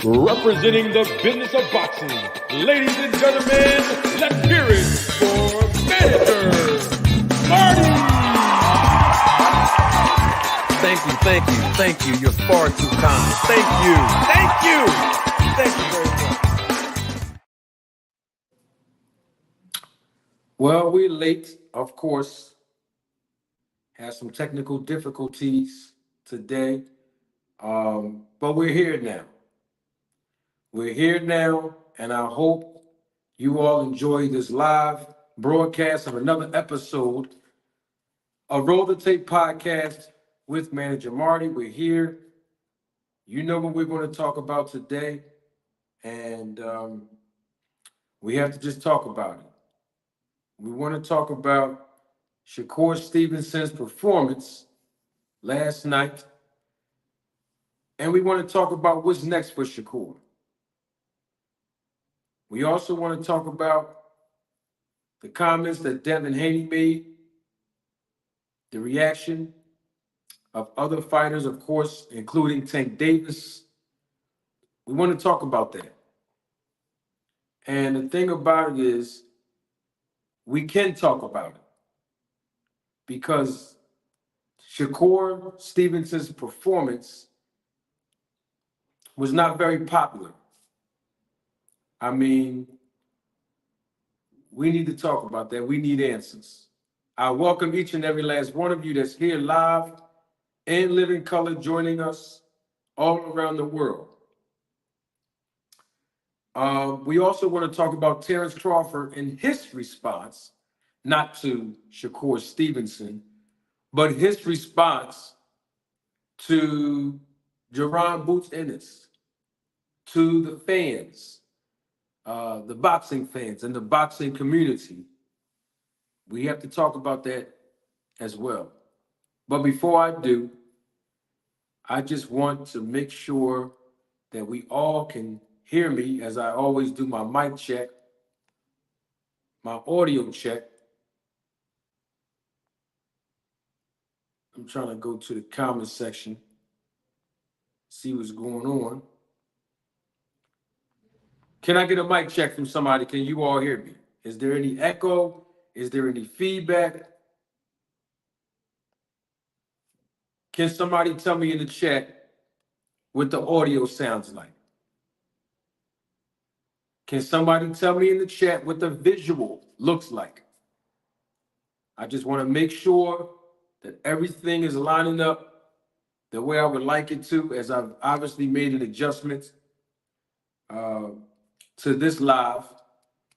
Representing the business of boxing, ladies and gentlemen, let's hear it for Manager Marty. Thank you. You're far too kind. Thank you very much. Well, we're late, of course. Had some technical difficulties today, but we're here now. We're here now, and I hope you all enjoy this live broadcast of another episode of Roll the Tape Podcast with Manager Marty. We're here. You know what we're going to talk about today, and we have to just talk about it. We want to talk about Shakur Stevenson's performance last night, and we want to talk about what's next for Shakur. We also want to talk about the comments that Devin Haney made, the reaction of other fighters, of course, including Tank Davis. We want to talk about that. And the thing about it is, we can talk about it because Shakur Stevenson's performance was not very popular. I mean, we need to talk about that. We need answers. I welcome each and every last one of you that's here live and living color joining us all around the world. We also want to talk about Terence Crawford and his response, not to Shakur Stevenson, but his response to Jerron Boots Innis, to the fans, the boxing fans and the boxing community. We have to talk about that as well. But before I do, I just want to make sure that we all can hear me as I always do my mic check, my audio check. I'm trying to go to the comment section, see what's going on. Can I get a mic check from somebody? Can you all hear me? Is there any echo? Is there any feedback? Can somebody tell me in the chat what the audio sounds like? Can somebody tell me in the chat what the visual looks like? I just want to make sure that everything is lining up the way I would like it to, as I've obviously made an adjustment to this live,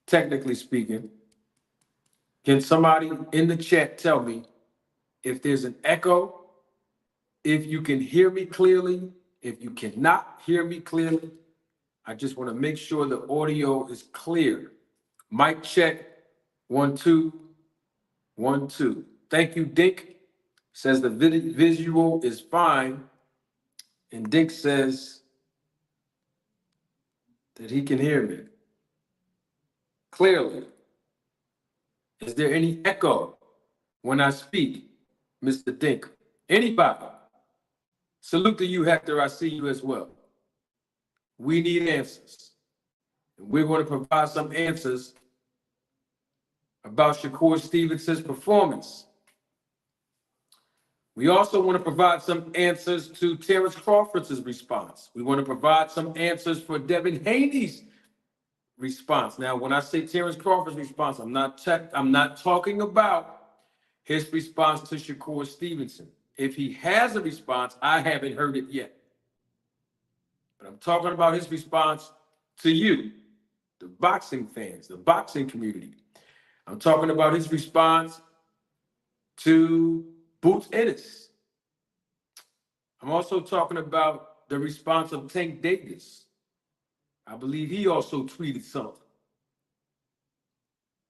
technically speaking. Can somebody in the chat tell me if there's an echo, if you can hear me clearly, if you cannot hear me clearly? I just want to make sure the audio is clear. Mic check, 1, 2, 1, 2. Thank you, Dink. Says the visual is fine. And Dink says that he can hear me clearly. Is there any echo when I speak, Mr. Dink? Anybody? Salute to you, Hector. I see you as well. We need answers. And we're going to provide some answers about Shakur Stevenson's performance. We also want to provide some answers to Terence Crawford's response. We want to provide some answers for Devin Haney's response. Now, when I say Terence Crawford's response, I'm not talking about his response to Shakur Stevenson. If he has a response, I haven't heard it yet. But I'm talking about his response to you, the boxing fans, the boxing community. I'm talking about his response to Boots Innis. I'm also talking about the response of Tank Davis. I believe he also tweeted something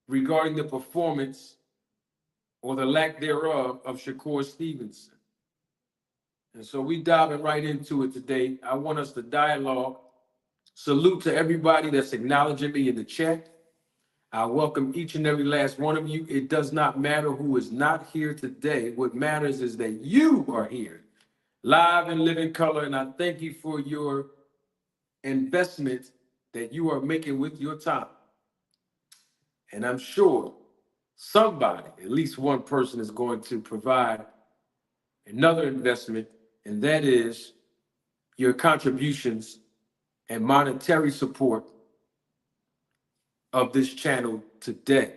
regarding the performance or the lack thereof of Shakur Stevenson. And so we diving right into it today. I want us to dialogue. Salute to everybody that's acknowledging me in the chat. I welcome each and every last one of you. It does not matter who is not here today. What matters is that you are here. live and living color. And I thank you for your investment that you are making with your time. And I'm sure somebody, at least one person, is going to provide another investment, and that is your contributions and monetary support of this channel today.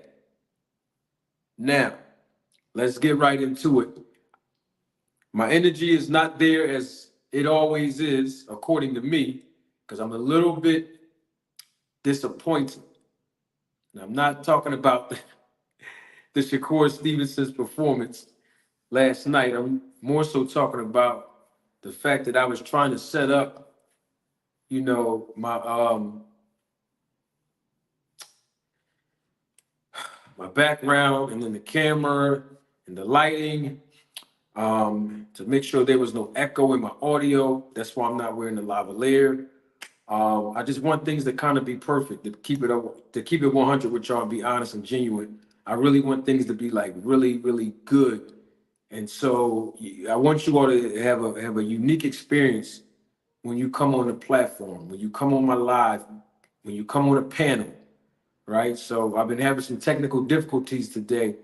Now, let's get right into it. My energy is not there as it always is, according to me, because I'm a little bit disappointed. And I'm not talking about the Shakur Stevenson's performance last night. I'm more so talking about the fact that I was trying to set up, my background and then the camera and the lighting, to make sure there was no echo in my audio. That's why I'm not wearing the lavalier. I just want things to kind of be perfect, to keep it 100 with y'all, and be honest and genuine. I really want things to be like really, really good. And so I want you all to have a unique experience when you come on the platform, when you come on my live, when you come on a panel, right? So I've been having some technical difficulties today,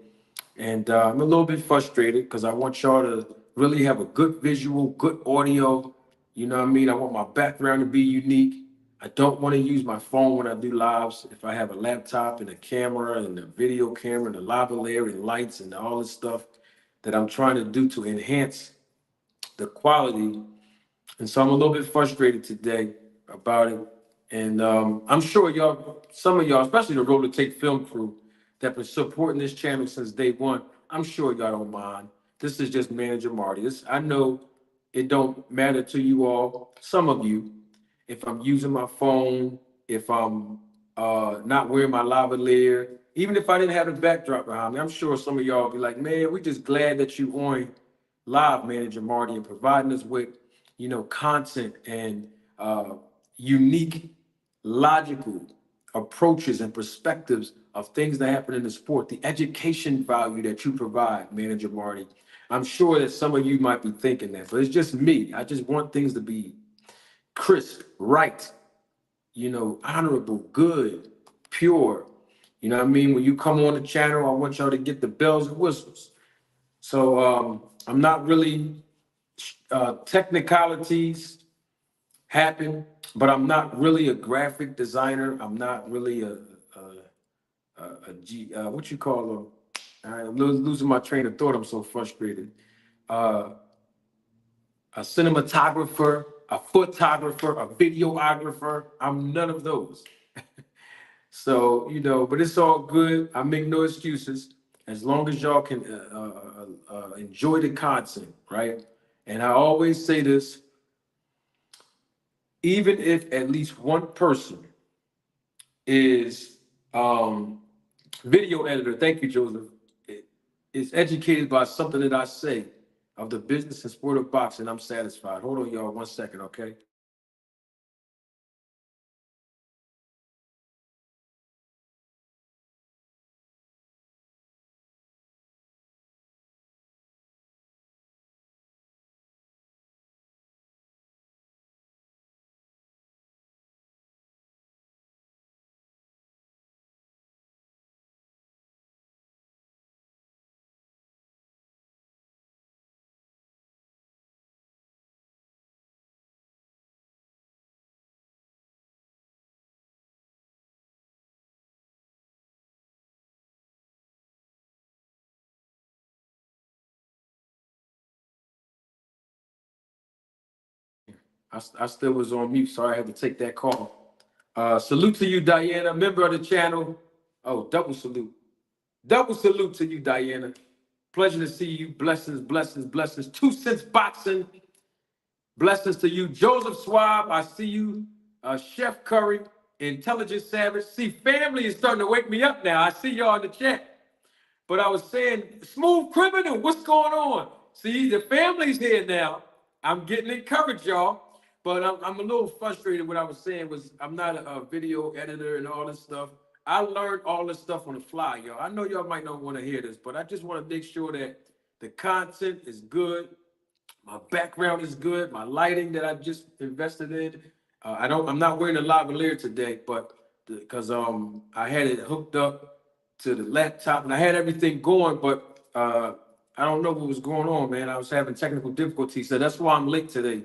and I'm a little bit frustrated because I want y'all to really have a good visual, good audio. You know what I mean? I want my background to be unique. I don't want to use my phone when I do lives. If I have a laptop and a camera and a video camera and a lavalier and lights and all this stuff that I'm trying to do to enhance the quality. And so I'm a little bit frustrated today about it. And I'm sure y'all, some of y'all, especially the Roller Take Film crew that been supporting this channel since day one, I'm sure y'all don't mind. This is just Manager Marty. I know it don't matter to you all, some of you, if I'm using my phone, if I'm not wearing my lavalier, even if I didn't have the backdrop behind me. I'm sure some of y'all be like, man, we just glad that you on live, Manager Marty, and providing us with, content and unique, logical approaches and perspectives of things that happen in the sport, the education value that you provide, Manager Marty. I'm sure that some of you might be thinking that, but it's just me. I just want things to be crisp, right, honorable, good, pure. You know what I mean? When you come on the channel, I want y'all to get the bells and whistles. So I'm not really technicalities happen, but I'm not really a graphic designer. I'm not really what you call them? I'm losing my train of thought. I'm so frustrated. A cinematographer, a photographer, a videographer. I'm none of those. So, but it's all good. I make no excuses as long as y'all can enjoy the content, right? And I always say this, even if at least one person is video editor, thank you, Joseph, is educated by something that I say of the business and sport of boxing, I'm satisfied. Hold on, y'all, 1 second, okay? I still was on mute, sorry, I had to take that call. Salute to you, Diana, member of the channel. Oh, double salute. Double salute to you, Diana. Pleasure to see you. Blessings, blessings, blessings. 2 cents boxing. Blessings to you, Joseph Swab. I see you, Chef Curry, Intelligent Savage. See, family is starting to wake me up now. I see y'all in the chat. But I was saying, Smooth Criminal, what's going on? See, the family's here now. I'm getting encouraged, y'all. But I'm a little frustrated. What I was saying was I'm not a video editor and all this stuff. I learned all this stuff on the fly, y'all. I know y'all might not want to hear this, but I just want to make sure that the content is good, My background is good. My lighting that I just invested in. I'm not wearing a lavalier today, but because I had it hooked up to the laptop and I had everything going, but I don't know what was going on, man. I was having technical difficulties, so that's why I'm late today.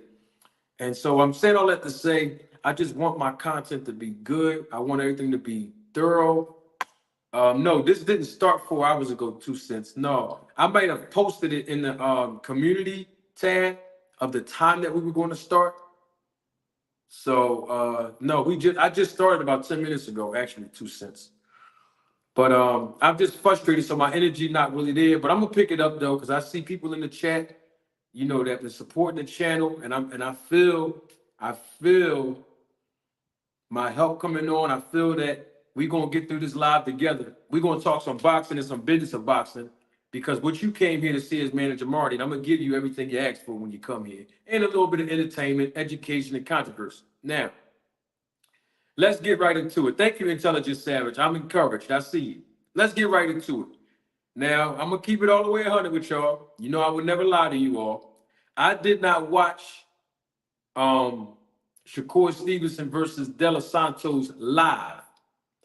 And so I'm saying all that to say, I just want my content to be good. I want everything to be thorough. No, this didn't start 4 hours ago, 2 cents. No, I might have posted it in the community tab of the time that we were going to start. So no, I just started about 10 minutes ago, actually, 2 cents. But I'm just frustrated, so my energy not really there. But I'm gonna pick it up though, because I see people in the chat, that been supporting the channel, and I feel my help coming on. I feel that we're gonna get through this live together. We're gonna talk some boxing and some business of boxing, because what you came here to see is Manager Marty, and I'm gonna give you everything you asked for when you come here, and a little bit of entertainment, education, and controversy. Now, let's get right into it. Thank you, Intelligent Savage. I'm encouraged. I see you. Let's get right into it. Now, I'm gonna keep it all the way 100 with y'all. You know I would never lie to you all. I did not watch um Shakur Stevenson versus De Los Santos live.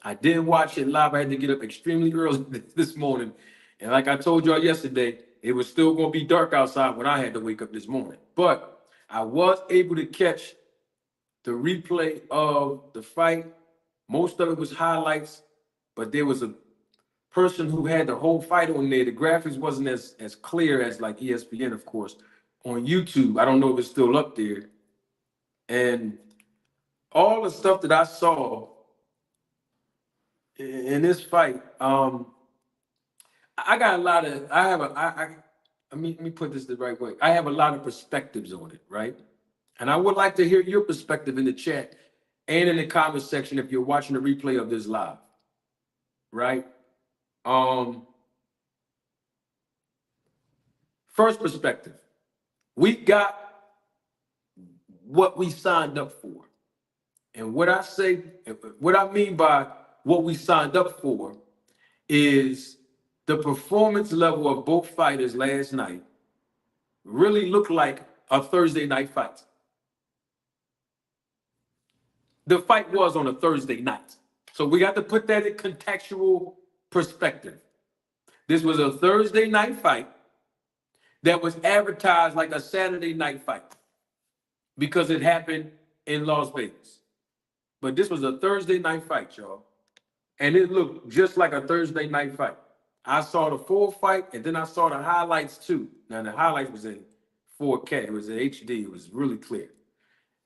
I didn't watch it live. I had to get up extremely early this morning. And like I told y'all yesterday, it was still gonna be dark outside when I had to wake up this morning. But I was able to catch the replay of the fight. Most of it was highlights, but there was a person who had the whole fight on there. The graphics wasn't as clear as like ESPN, of course, on YouTube. I don't know if it's still up there. And all the stuff that I saw in this fight, I got a lot of, I have a, I mean, let me put this the right way. I have a lot of perspectives on it, right? And I would like to hear your perspective in the chat and in the comment section if you're watching the replay of this live, right? First perspective, we got what we signed up for. And what I mean by what we signed up for is the performance level of both fighters last night really looked like a Thursday night fight. The fight was on a Thursday night. So we got to put that in contextual perspective. This was a Thursday night fight that was advertised like a Saturday night fight because it happened in Las Vegas. But this was a Thursday night fight, y'all. And it looked just like a Thursday night fight. I saw the full fight, and then I saw the highlights too. Now, the highlights was in 4K. It was in HD. It was really clear.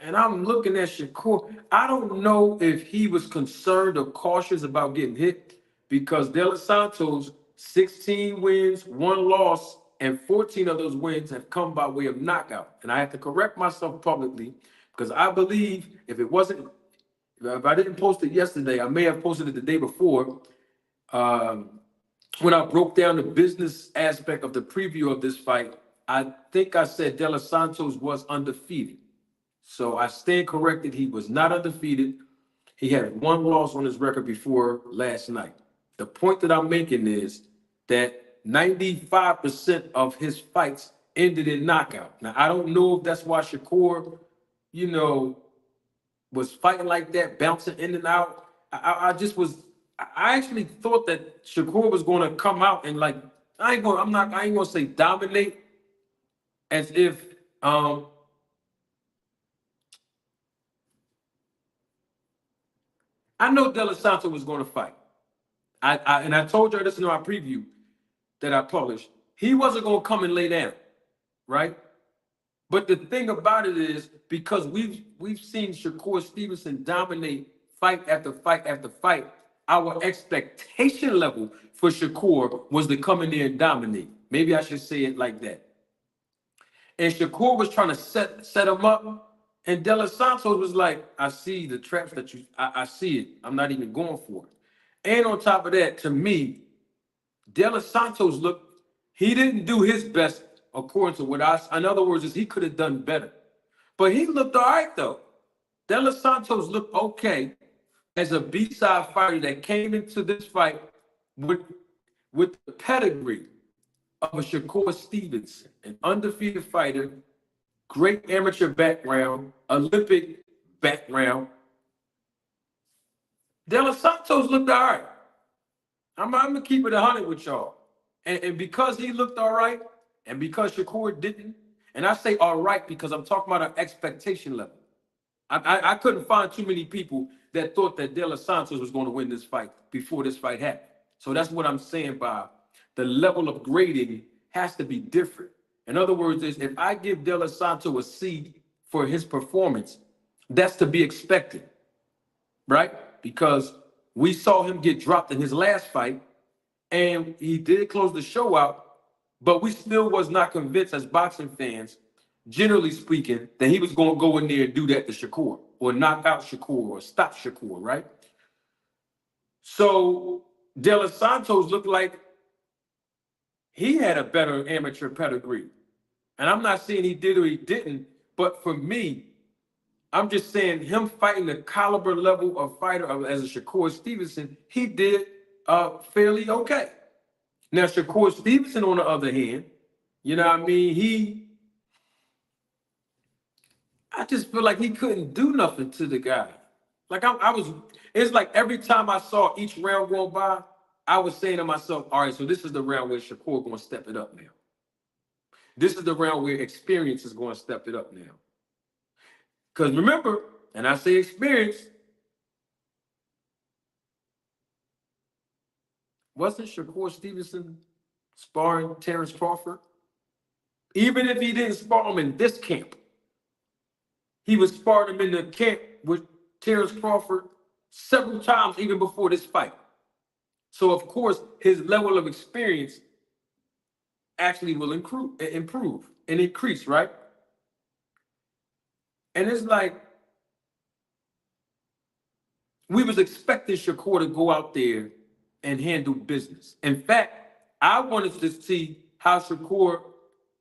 And I'm looking at Shakur. I don't know if he was concerned or cautious about getting hit, because De Los Santos, 16 wins, 1 loss, and 14 of those wins have come by way of knockout. And I have to correct myself publicly, because I believe if I didn't post it yesterday, I may have posted it the day before, when I broke down the business aspect of the preview of this fight. I think I said De Los Santos was undefeated. So I stand corrected. He was not undefeated. He had 1 loss on his record before last night. The point that I'm making is that 95% of his fights ended in knockout. Now, I don't know if that's why Shakur, was fighting like that, bouncing in and out. I actually thought that Shakur was going to come out and I ain't gonna say dominate, as if I know De La Santo was going to fight. I told you this in our preview that I published. He wasn't going to come and lay down, right? But the thing about it is, because we've seen Shakur Stevenson dominate fight after fight after fight, our expectation level for Shakur was to come in there and dominate. Maybe I should say it like that. And Shakur was trying to set him up, and De Los Santos was like, I see the traps that I see it. I'm not even going for it. And on top of that, to me, De Los Santos he didn't do his best according to in other words, he could have done better. But he looked all right, though. De Los Santos looked okay as a B-side fighter that came into this fight with the pedigree of a Shakur Stevenson, an undefeated fighter, great amateur background, Olympic background. De Los Santos looked all right. I'm gonna keep it 100 with y'all. And because he looked all right, and because Shakur didn't, and I say all right because I'm talking about an expectation level. I couldn't find too many people that thought that De Los Santos was going to win this fight before this fight happened. So that's what I'm saying by the level of grading has to be different. In other words, is if I give De Los Santos a C for his performance, that's to be expected, right? Because we saw him get dropped in his last fight, and he did close the show out, but we still was not convinced as boxing fans, generally speaking, that he was going to go in there and do that to Shakur or knock out Shakur or stop Shakur, right? So De Los Santos looked like he had a better amateur pedigree. And I'm not saying he did or he didn't, but for me, I'm just saying him fighting the caliber level of fighter as a Shakur Stevenson, he did fairly okay. Now, Shakur Stevenson, on the other hand, you know what I mean? I just feel like he couldn't do nothing to the guy. Like it's like every time I saw each round going by, I was saying to myself, all right, so this is the round where Shakur going to step it up now. This is the round where experience is going to step it up now. Because remember, and I say experience, wasn't Shakur Stevenson sparring Terence Crawford? Even if he didn't spar him in this camp, he was sparring him in the camp with Terence Crawford several times even before this fight. So, of course, his level of experience actually will improve and increase, right? And it's like we was expecting Shakur to go out there and handle business. In fact, I wanted to see how Shakur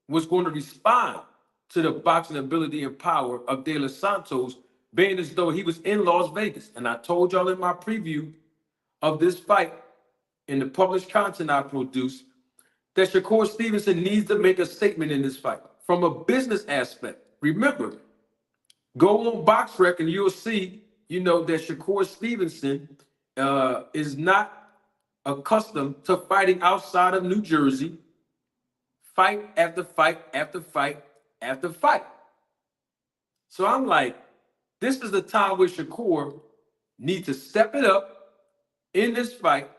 was going to respond to the boxing ability and power of De Los Santos, being as though he was in Las Vegas. And I told y'all in my preview of this fight, in the published content I produced, that Shakur Stevenson needs to make a statement in this fight from a business aspect. Remember, go on BoxRec and you'll see, you know, that Shakur Stevenson is not accustomed to fighting outside of New Jersey, fight after fight after fight after fight. So I'm like, this is the time where Shakur needs to step it up in this fight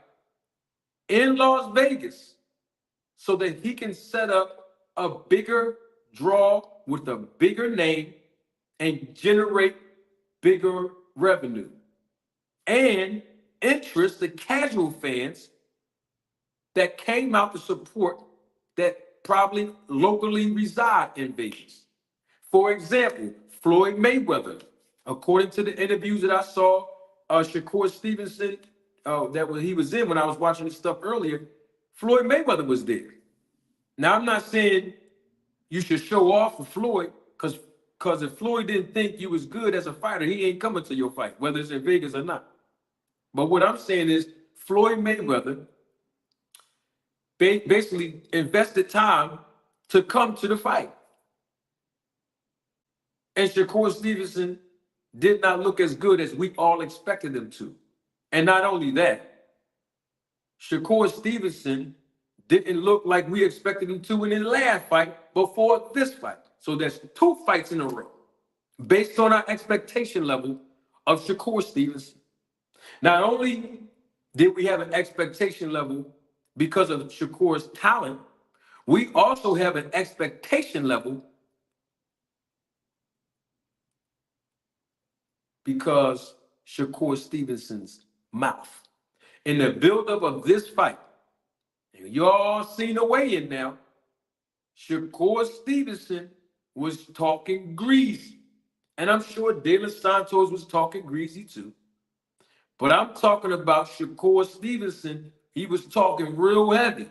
in Las Vegas so that he can set up a bigger draw with a bigger name and generate bigger revenue and interest the casual fans that came out to support that probably locally reside in Vegas. For example, Floyd Mayweather, according to the interviews that I saw, Shakur Stevenson, he was in when I was watching this stuff earlier, Floyd Mayweather was there. Now, I'm not saying you should show off for Floyd, because if Floyd didn't think you was good as a fighter, he ain't coming to your fight, whether it's in Vegas or not. But what I'm saying is Floyd Mayweather basically invested time to come to the fight. And Shakur Stevenson did not look as good as we all expected him to. And not only that, Shakur Stevenson didn't look like we expected him to in his last fight before this fight. So there's 2 fights in a row based on our expectation level of Shakur Stevenson. Not only did we have an expectation level because of Shakur's talent, we also have an expectation level because Shakur Stevenson's mouth. In the buildup of this fight, y'all seen the weigh-in now, Shakur Stevenson was talking greasy. And I'm sure De Los Santos was talking greasy too. But I'm talking about Shakur Stevenson. He was talking real heavy.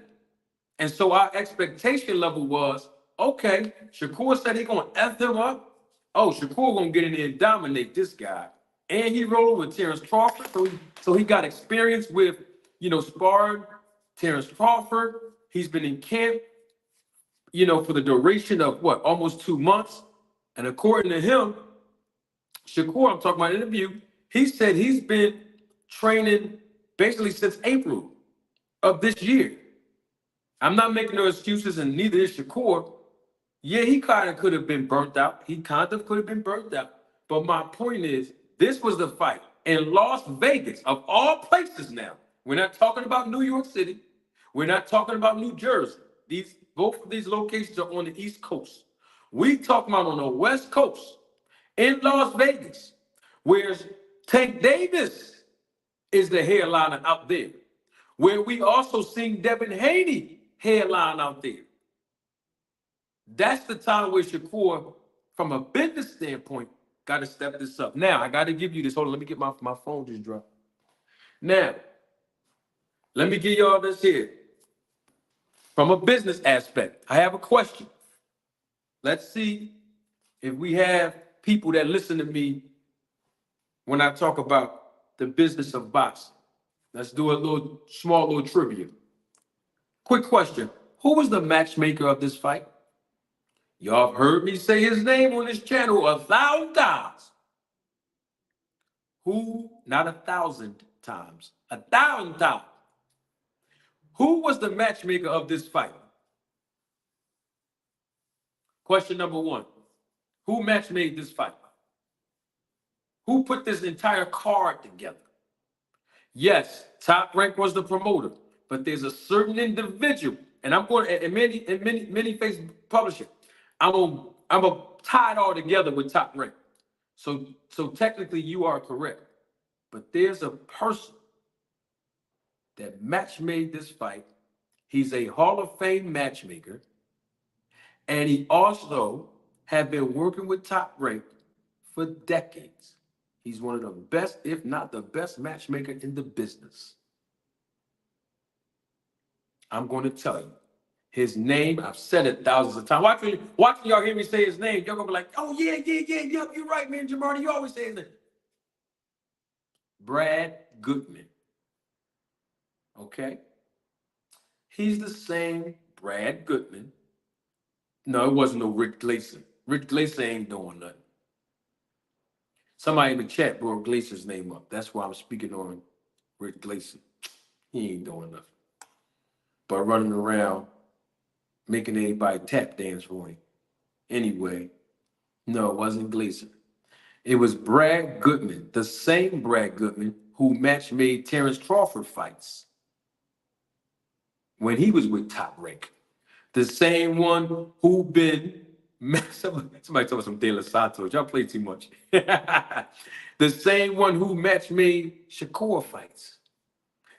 And so our expectation level was, okay, Shakur said he's going to F him up. Oh, Shakur going to get in there and dominate this guy. And he rolled with Terence Crawford. So he got experience with, sparring Terence Crawford. He's been in camp. for the duration of what, almost 2 months. And according to him, Shakur, I'm talking about interview, he said he's been training basically since April of this year. I'm not making no excuses, and neither is Shakur. Yeah, he kind of could have been burnt out. But my point is, this was the fight in Las Vegas, of all places now. We're not talking about New York City. We're not talking about New Jersey. Both of these locations are on the East Coast. We talking about on the West Coast in Las Vegas, where Tank Davis is the headliner out there, where we also seen Devin Haney headline out there. That's the time where Shakur, from a business standpoint, got to step this up. Now, I got to give you this. Hold on, let me get my phone just dropped. Now, let me give y'all this here. From a business aspect, I have a question. Let's see if we have people that listen to me when I talk about the business of boxing. Let's do a small little trivia. Quick question. Who was the matchmaker of this fight? Y'all have heard me say his name on this channel 1,000 times. Who, not 1,000 times, 1,000 times. Who was the matchmaker of this fight? Question number one. Who matchmade this fight? Who put this entire card together? Yes, Top Rank was the promoter, but there's a certain individual, and I'm going to, and many face publishing. I'm gonna tie it all together with Top Rank. So technically you are correct, but there's a person that matchmade this fight. He's a Hall of Fame matchmaker, and he also have been working with Top Rank for decades. He's one of the best, if not the best matchmaker in the business. I'm going to tell you his name. I've said it thousands of times. Watching y'all hear me say his name, y'all gonna be like, oh yeah, you're right, man, Jamardi, you always say his name. Brad Goodman. Okay? He's the same Brad Goodman. No, it wasn't no Rick Gleason. Rick Gleason ain't doing nothing. Somebody in the chat brought Gleason's name up. That's why I'm speaking on Rick Gleason. He ain't doing nothing but running around making anybody tap dance for him. Anyway, no, it wasn't Gleason. It was Brad Goodman, the same Brad Goodman who match-made Terence Crawford fights when he was with Top Rank. The same one who been, somebody told me some De Los Santos, y'all play too much. The same one who match-made Shakur fights.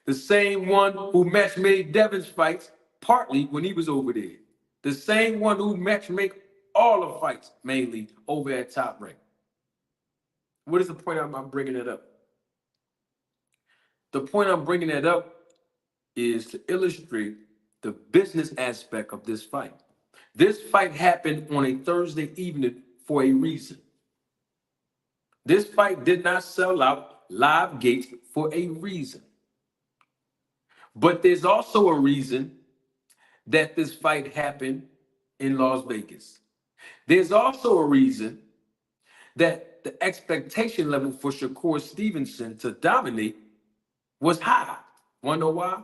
The same one who match-made Devin's fights, partly when he was over there. The same one who match-made all the fights, mainly over at Top Rank. What is the point I'm bringing it up? The point I'm bringing it up is to illustrate the business aspect of this fight. This fight happened on a Thursday evening for a reason. This fight did not sell out live gates for a reason. But there's also a reason that this fight happened in Las Vegas. There's also a reason that the expectation level for Shakur Stevenson to dominate was high. Want to know why?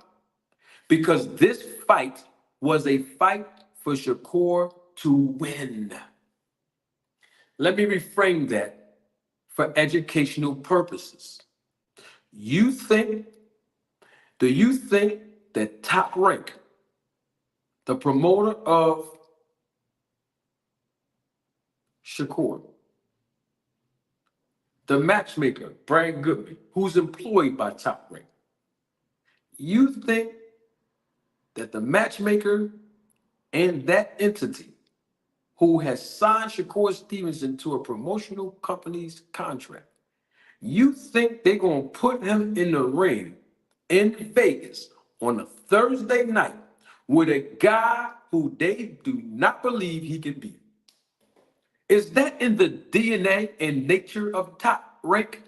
Because this fight was a fight for Shakur to win. Let me reframe that for educational purposes. Do you think that Top Rank, the promoter of Shakur, the matchmaker, Brad Goodman, who's employed by Top Rank, you think that the matchmaker and that entity who has signed Shakur Stevenson to a promotional company's contract, you think they're going to put him in the ring in Vegas on a Thursday night with a guy who they do not believe he can beat? Is that in the DNA and nature of Top Rank?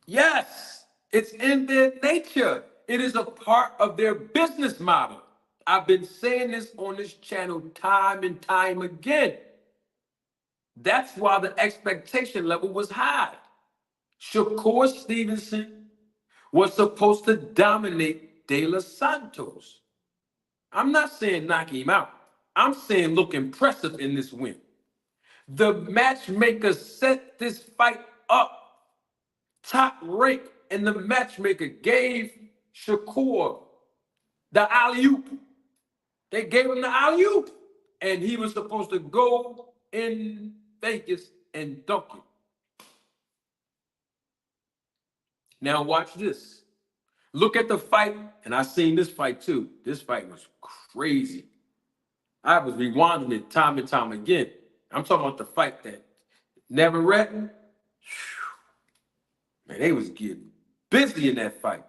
Yes, it's in their nature. It is a part of their business model. I've been saying this on this channel time and time again. That's why the expectation level was high. Shakur Stevenson was supposed to dominate De Los Santos. I'm not saying knock him out. I'm saying look impressive in this win. The matchmaker set this fight up top rank, and the matchmaker gave Shakur the alley-oop. They gave him the alley-oop, and he was supposed to go in Vegas and dunk it. Now watch this. Look at the fight, and I seen this fight too. This fight was crazy. I was rewinding it time and time again. I'm talking about the fight that never read. Man, they was getting busy in that fight.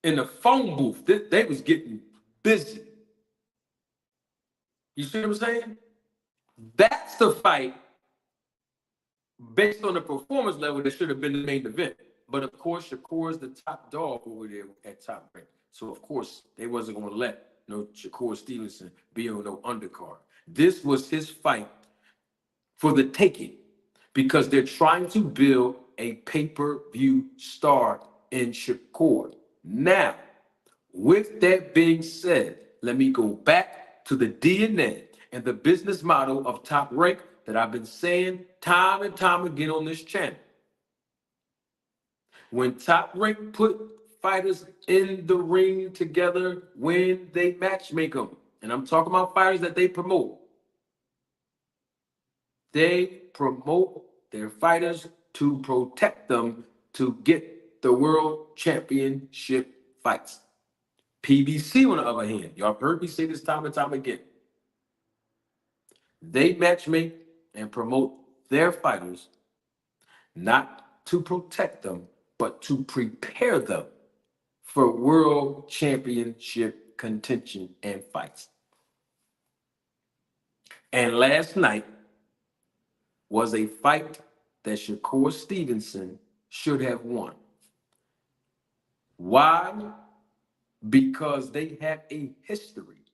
In the phone booth, they was getting busy. You see what I'm saying? That's the fight based on the performance level that should have been the main event. But of course, Shakur is the top dog over there at Top Rank. So of course, they wasn't going to let no Shakur Stevenson be on no undercard. This was his fight for the taking because they're trying to build a pay-per-view star in Shakur. Now, with that being said, let me go back to the DNA and the business model of Top Rank that I've been saying time and time again on this channel. When Top Rank put fighters in the ring together, when they matchmake them, and I'm talking about fighters that they promote their fighters to protect them to get the world championship fights. PBC, on the other hand, y'all heard me say this time and time again. They matchmake and promote their fighters not to protect them, but to prepare them for world championship contention and fights. And last night was a fight that Shakur Stevenson should have won. Why? Because they have a history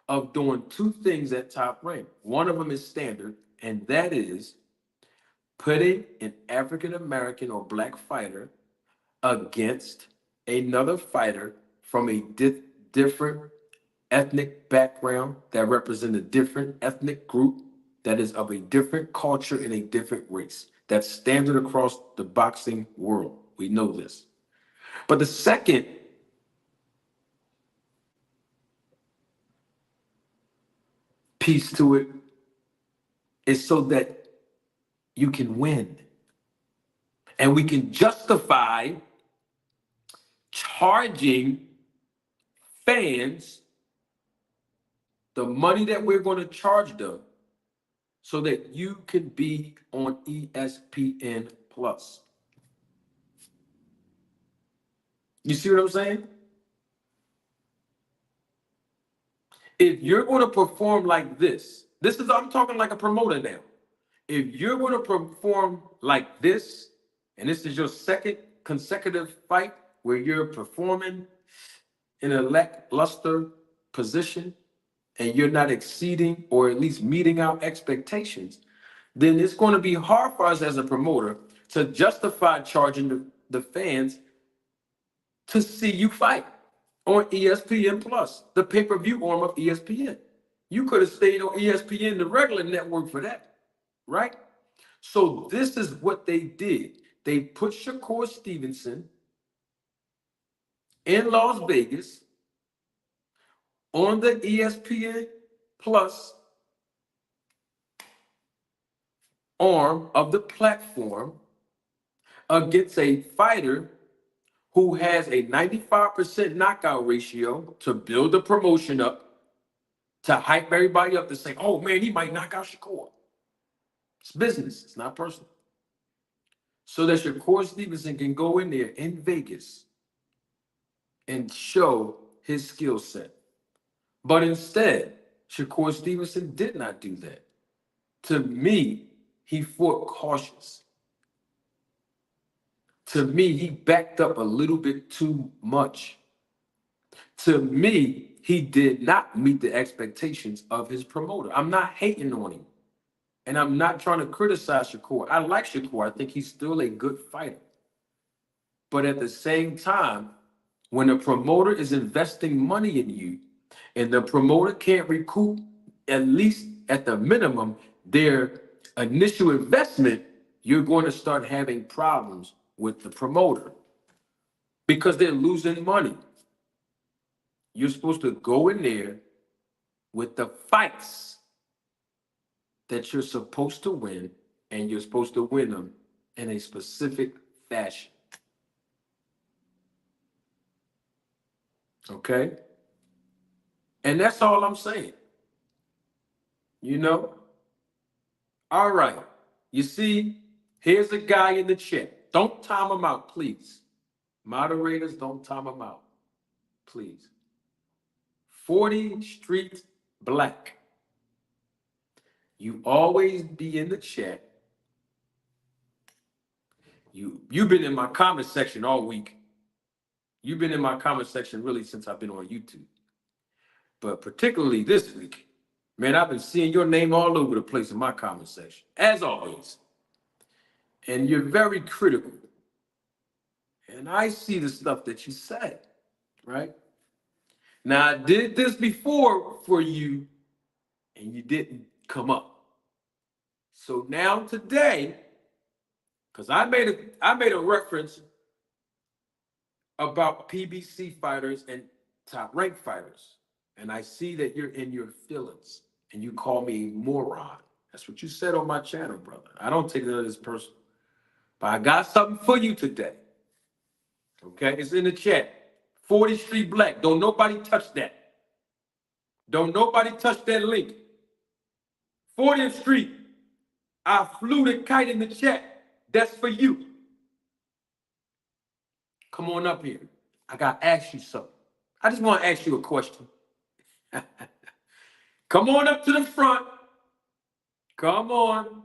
of doing two things at Top Rank. One of them is standard, and that is putting an African American or black fighter against another fighter from a different ethnic background that represents a different ethnic group that is of a different culture and a different race. That's standard across the boxing world. We know this. But the second piece to it is so that you can win. And we can justify charging fans the money that we're going to charge them so that you can be on ESPN Plus. You see what I'm saying? If you're going to perform like this, I'm talking like a promoter now. If you're going to perform like this, and this is your second consecutive fight where you're performing in a lackluster position and you're not exceeding or at least meeting our expectations, then it's going to be hard for us as a promoter to justify charging the fans to see you fight on ESPN Plus, the pay-per-view arm of ESPN. You could have stayed on ESPN, the regular network, for that, right? So this is what they did. They put Shakur Stevenson in Las Vegas on the ESPN Plus arm of the platform against a fighter who has a 95% knockout ratio to build the promotion up, to hype everybody up to say, oh man, he might knock out Shakur. It's business, it's not personal. So that Shakur Stevenson can go in there in Vegas and show his skill set. But instead, Shakur Stevenson did not do that. To me, he fought cautious. To me, he backed up a little bit too much. to me, he did not meet the expectations of his promoter. I'm not hating on him. And I'm not trying to criticize Shakur. I like Shakur. I think he's still a good fighter. But at the same time, when a promoter is investing money in you and the promoter can't recoup, at least at the minimum, their initial investment, you're going to start having problems with the promoter because they're losing money. You're supposed to go in there with the fights that you're supposed to win, and you're supposed to win them in a specific fashion. Okay? And that's all I'm saying. You know? All right. You see, here's a guy in the chat. Don't time him out, please. Moderators, don't time him out. Please. 40 Street Black. You always be in the chat. You've been in my comment section all week. You've been in my comment section really since I've been on YouTube. But particularly this week, man, I've been seeing your name all over the place in my comment section, as always. And you're very critical. And I see the stuff that you said, right? Now, I did this before for you, and you didn't come up. So now today, because I made a reference about PBC fighters and top rank fighters. And I see that you're in your feelings and you call me a moron. That's what you said on my channel, brother. I don't take none of this personal. But I got something for you today. Okay, it's in the chat. 40 Street Black. Don't nobody touch that. Don't nobody touch that link. 40th Street. I flew the kite in the chat. That's for you. Come on up here. I got to ask you something. I just want to ask you a question. Come on up to the front. Come on.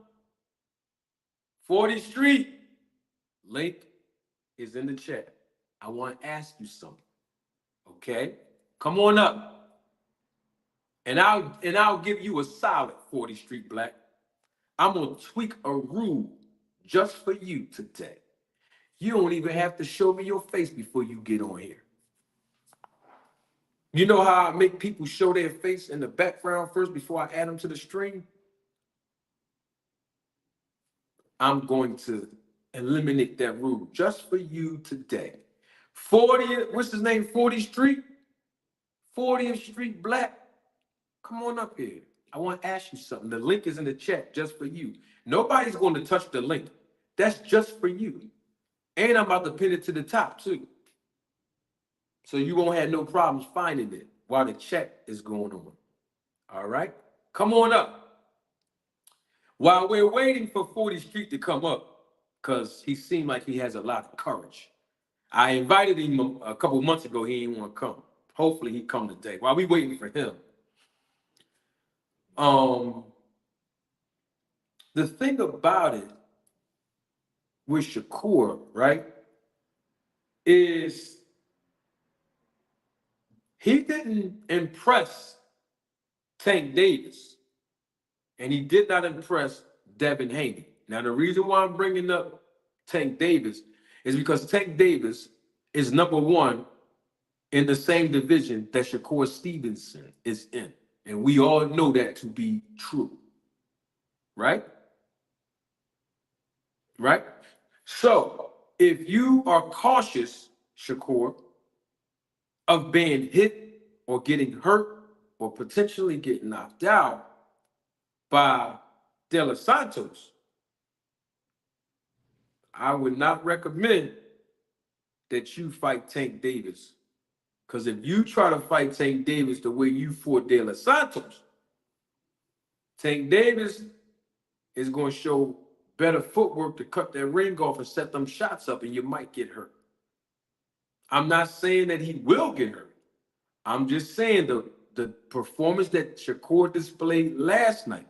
40th Street. Link is in the chat. I want to ask you something. Okay? Come on up. And I'll give you a solid 40th Street Black. I'm going to tweak a rule just for you today. You don't even have to show me your face before you get on here. You know how I make people show their face in the background first before I add them to the stream? I'm going to eliminate that rule just for you today. 40th, what's his name? 40th Street? 40th Street Black. Come on up here. I want to ask you something. The link is in the chat just for you. Nobody's going to touch the link. That's just for you. And I'm about to pin it to the top too. So you won't have no problems finding it while the chat is going on. All right? Come on up. While we're waiting for 40th Street to come up, because he seemed like he has a lot of courage. I invited him a couple months ago. He didn't want to come. Hopefully he come today. While we waiting for him. The thing about it with Shakur, right, is he didn't impress Tank Davis, and he did not impress Devin Haney. Now, the reason why I'm bringing up Tank Davis is because Tank Davis is #1 in the same division that Shakur Stevenson is in. And we all know that to be true. Right? Right? So, if you are cautious, Shakur, of being hit or getting hurt or potentially getting knocked out by De Los Santos, I would not recommend that you fight Tank Davis. Because if you try to fight Tank Davis the way you fought De Los Santos, Tank Davis is going to show better footwork to cut that ring off and set them shots up, and you might get hurt. I'm not saying that he will get hurt. I'm just saying the performance that Shakur displayed last night,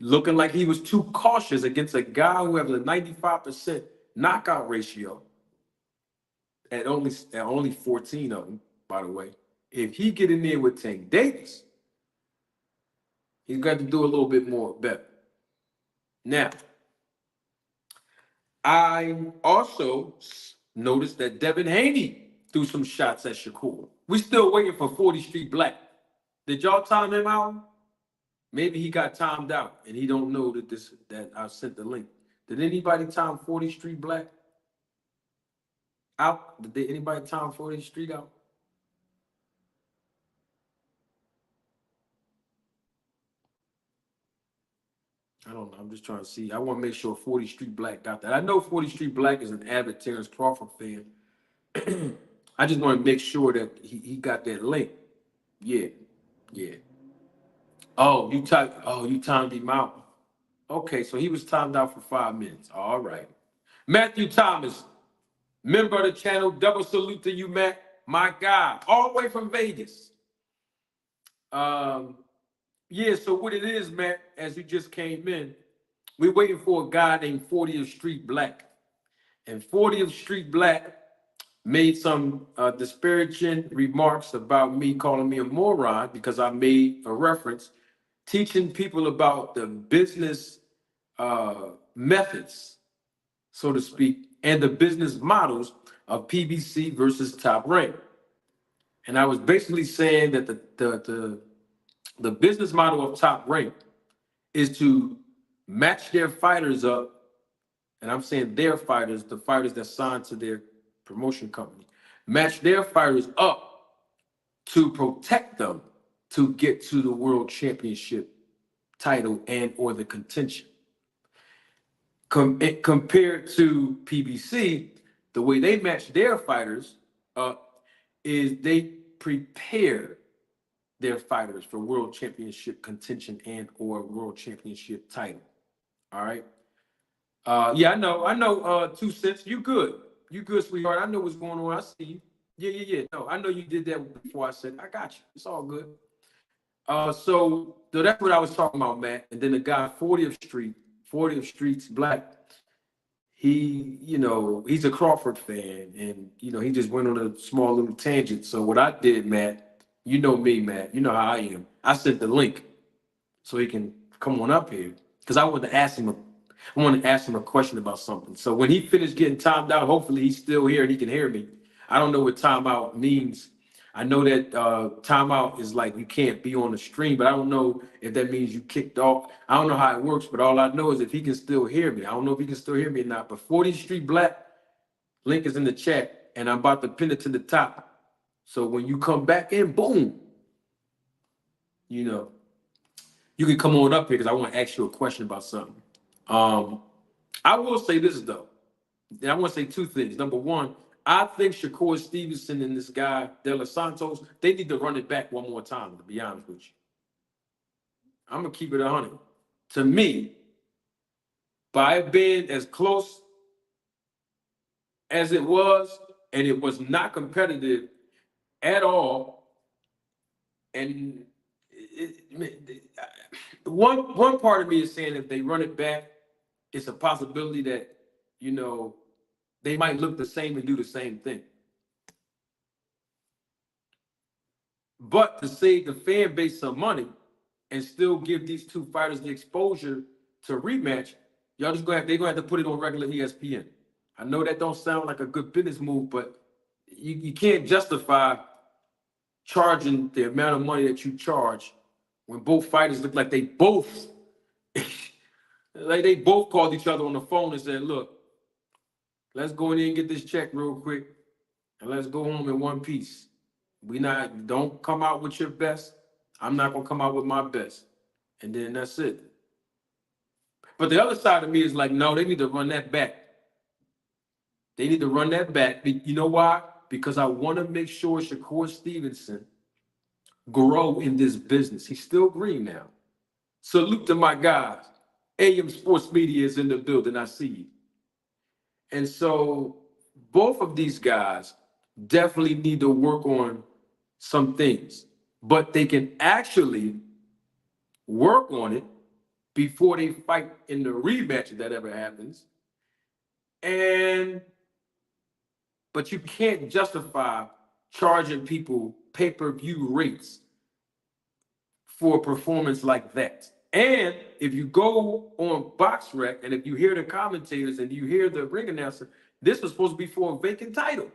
looking like he was too cautious against a guy who has a 95% knockout ratio at only 14 of them, by the way. If he get in there with Tank Davis, he's got to do a little bit more better. Now, I also noticed that Devin Haney threw some shots at Shakur. We still waiting for 40 Street Black. Did y'all time him out? Maybe he got timed out and he don't know that I sent the link. Did anybody time 40 Street Black out? Did anybody time 40 Street out? I don't know. I'm just trying to see. I want to make sure 40 Street Black got that. I know 40 Street Black is an avid Terence Crawford fan. I just want to make sure that he got that link. Yeah. Oh, you timed him out. Okay, so he was timed out for 5 minutes. All right. Matthew Thomas, member of the channel. Double salute to you, Matt. My guy, all the way from Vegas. Yeah, so what it is, Matt, as you just came in, we're waiting for a guy named 40th Street Black. And 40th Street Black made some disparaging remarks about me, calling me a moron because I made a reference teaching people about the business methods, so to speak, and the business models of PBC versus Top Rank. And I was basically saying that the business model of Top Rank is to match their fighters up, and I'm saying their fighters, the fighters that signed to their promotion company, match their fighters up to protect them to get to the world championship title and or the contention. Compared to PBC, the way they match their fighters up is they prepare their fighters for world championship contention and or world championship title. All right. Yeah, I know. 2 cents. You good, sweetheart. I know what's going on. I see you. Yeah. No, I know you did that before I said, I got you. It's all good. So that's what I was talking about, Matt. And then the guy, 40th Street's Black, he's a Crawford fan. And, he just went on a small little tangent. So what I did, Matt, you know me, Matt. You know how I am. I sent the link so he can come on up here. Because I wanted to ask him a question about something. So when he finished getting timed out, hopefully he's still here and he can hear me. I don't know what timeout means. I know that timeout is like you can't be on the stream, but I don't know if that means you kicked off. I don't know how it works, but all I know is if he can still hear me. I don't know if he can still hear me or not, but 40th Street Black, link is in the chat, and I'm about to pin it to the top. So when you come back in, boom, you can come on up here because I want to ask you a question about something. I will say this, though. And I want to say 2 things. Number one, I think Shakur Stevenson and this guy, De Los Santos, they need to run it back one more time, to be honest with you. I'm going to keep it 100. To me, by it being as close as it was, and it was not competitive at all, and one part of me is saying if they run it back, it's a possibility that, they might look the same and do the same thing. But to save the fan base some money and still give these 2 fighters the exposure to rematch, y'all they're gonna have to put it on regular ESPN. I know that don't sound like a good business move, but you can't justify charging the amount of money that you charge when both fighters look like they both called each other on the phone and said, look, let's go in there and get this check real quick, and let's go home in one piece. Don't come out with your best. I'm not gonna come out with my best. And then that's it. But the other side of me is like, no, they need to run that back. They need to run that back. You know why? Because I want to make sure Shakur Stevenson grow in this business. He's still green now. Salute to my guys. AM Sports Media is in the building. I see you. And so both of these guys definitely need to work on some things, but they can actually work on it before they fight in the rematch, if that ever happens. But you can't justify charging people pay-per-view rates for a performance like that. And if you go on BoxRec and if you hear the commentators and you hear the ring announcer, this was supposed to be for a vacant title.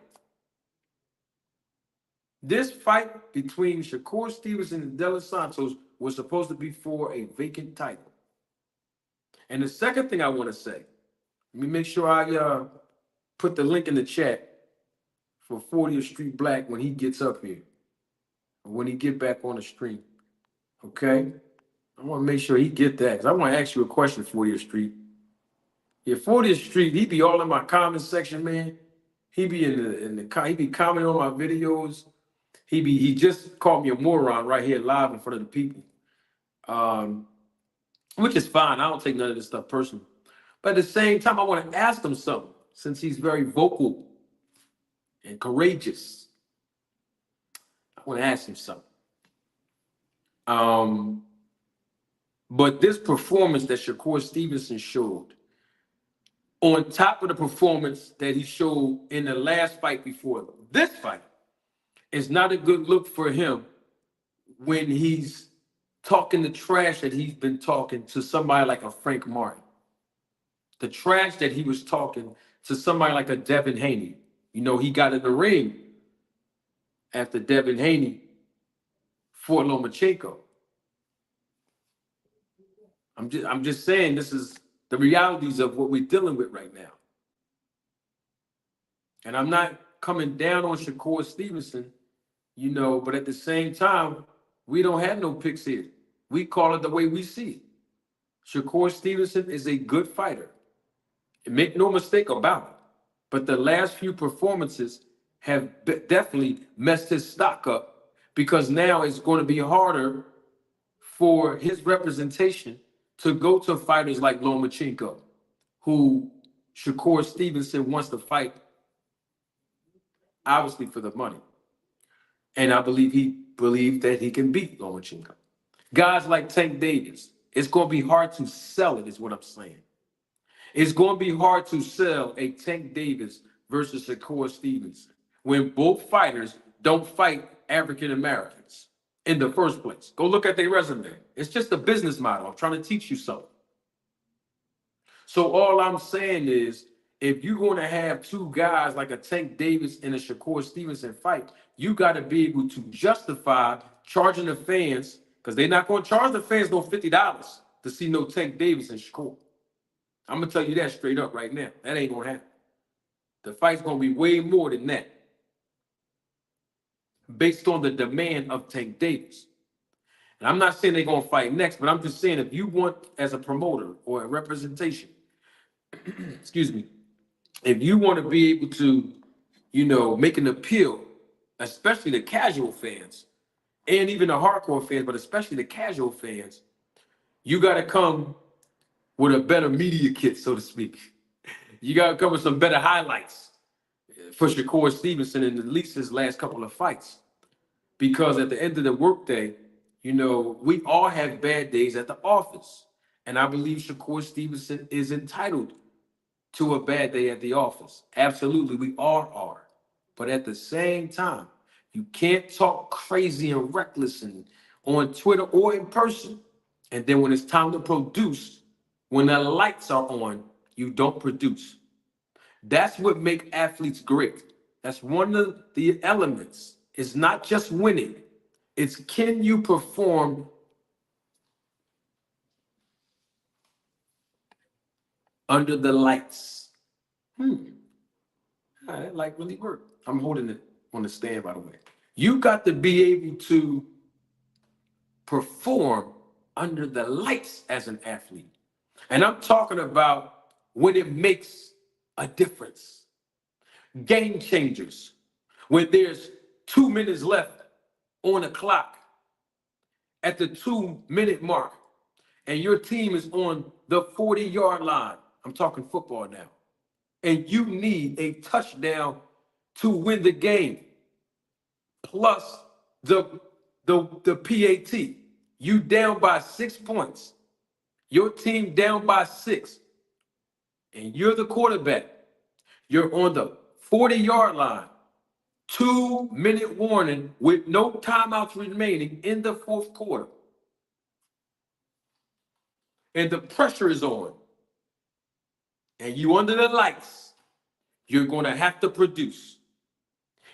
This fight between Shakur Stevenson and De Los Santos was supposed to be for a vacant title. And the second thing I want to say, let me make sure I put the link in the chat for 40th Street Black when he gets up here, or when he get back on the stream. Okay? I want to make sure he get that, because I want to ask you a question, 40th Street. Yeah, 40th Street, he be all in my comment section, man. He be he be commenting on my videos. He just called me a moron right here live in front of the people. Which is fine. I don't take none of this stuff personal. But at the same time, I want to ask him something, since he's very vocal and courageous. I want to ask him something. But this performance that Shakur Stevenson showed, on top of the performance that he showed in the last fight before this fight, is not a good look for him when he's talking the trash that he's been talking to somebody like a Frank Martin. The trash that he was talking to somebody like a Devin Haney. You know, he got in the ring after Devin Haney fought Lomachenko. I'm just saying, this is the realities of what we're dealing with right now. And I'm not coming down on Shakur Stevenson, you know, but at the same time, we don't have no picks here. We call it the way we see it. Shakur Stevenson is a good fighter. Make no mistake about it. But the last few performances have definitely messed his stock up, because now it's going to be harder for his representation to go to fighters like Lomachenko, who Shakur Stevenson wants to fight, obviously for the money. And I believe he believes that he can beat Lomachenko. Guys like Tank Davis, it's going to be hard to sell it, is what I'm saying. It's going to be hard to sell a Tank Davis versus Shakur Stevenson when both fighters don't fight African Americans in the first place. Go look at their resume. It's just a business model. I'm trying to teach you something. So all I'm saying is, if you're going to have two guys like a Tank Davis and a Shakur Stevenson fight, you got to be able to justify charging the fans, because they're not going to charge the fans no $50 to see no Tank Davis and Shakur. I'm going to tell you that straight up right now. That ain't going to happen. The fight's going to be way more than that, based on the demand of Tank Davis. And I'm not saying they're going to fight next, but I'm just saying, if you want, as a promoter or a representation, excuse me, if you want to be able to, you know, make an appeal, especially the casual fans and even the hardcore fans, but especially the casual fans, you got to come with a better media kit, so to speak. You got to come with some better highlights for Shakur Stevenson in at least his last couple of fights. Because at the end of the workday, you know, we all have bad days at the office. And I believe Shakur Stevenson is entitled to a bad day at the office. Absolutely, we all are. But at the same time, you can't talk crazy and reckless and on Twitter or in person. And then when it's time to produce, when the lights are on, you don't produce. That's what makes athletes great. That's one of the elements. It's not just winning. It's, can you perform under the lights? That light really worked. I'm holding it on the stand, by the way. You got to be able to perform under the lights as an athlete. And I'm talking about when it makes a difference. Game changers. When there's 2 minutes left on the clock, at the 2-minute mark, and your team is on the 40-yard line. I'm talking football now. And you need a touchdown to win the game, plus the PAT. You down by 6 points. Your team down by 6. And you're the quarterback. You're on the 40-yard line. 2-minute warning with no timeouts remaining in the fourth quarter. And the pressure is on. And you under the lights, you're going to have to produce.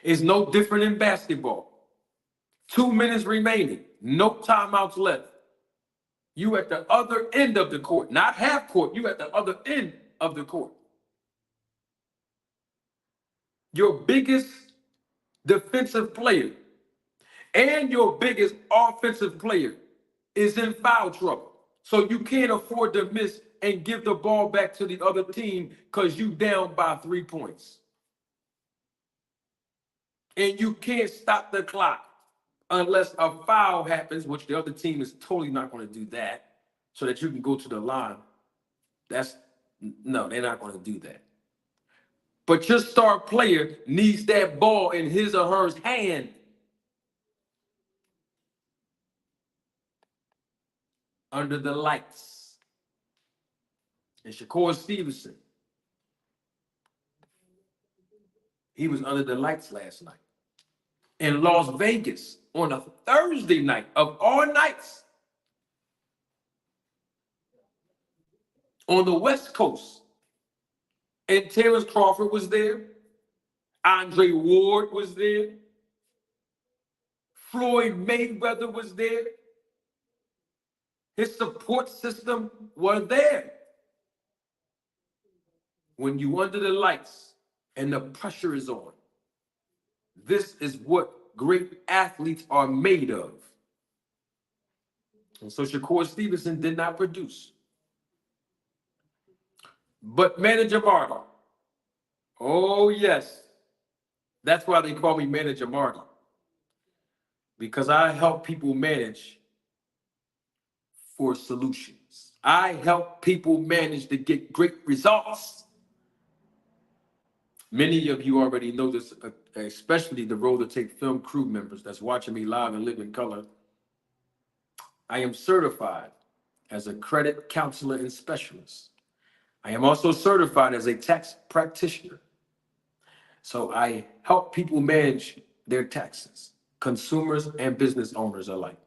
It's no different in basketball. 2 minutes remaining, no timeouts left. You at the other end of the court, not half court, you at the other end of the court. Your biggest defensive player and your biggest offensive player is in foul trouble. So you can't afford to miss and give the ball back to the other team because you down by 3 points. And you can't stop the clock unless a foul happens, which the other team is totally not going to do that, so that you can go to the line. No, they're not going to do that. But your star player needs that ball in his or her hand. Under the lights. And Shakur Stevenson, he was under the lights last night. In Las Vegas on a Thursday night of all nights. On the West Coast. And Terence Crawford was there. Andre Ward was there. Floyd Mayweather was there. His support system was there. When you under the lights and the pressure is on, this is what great athletes are made of. And so Shakur Stevenson did not produce. But Manager Marty, oh yes, that's why they call me Manager Marty. Because I help people manage for solutions. I help people manage to get great results. Many of you already know this, especially the Roll to Tape film crew members that's watching me live and live in color. I am certified as a credit counselor and specialist. I am also certified as a tax practitioner. So I help people manage their taxes, consumers and business owners alike.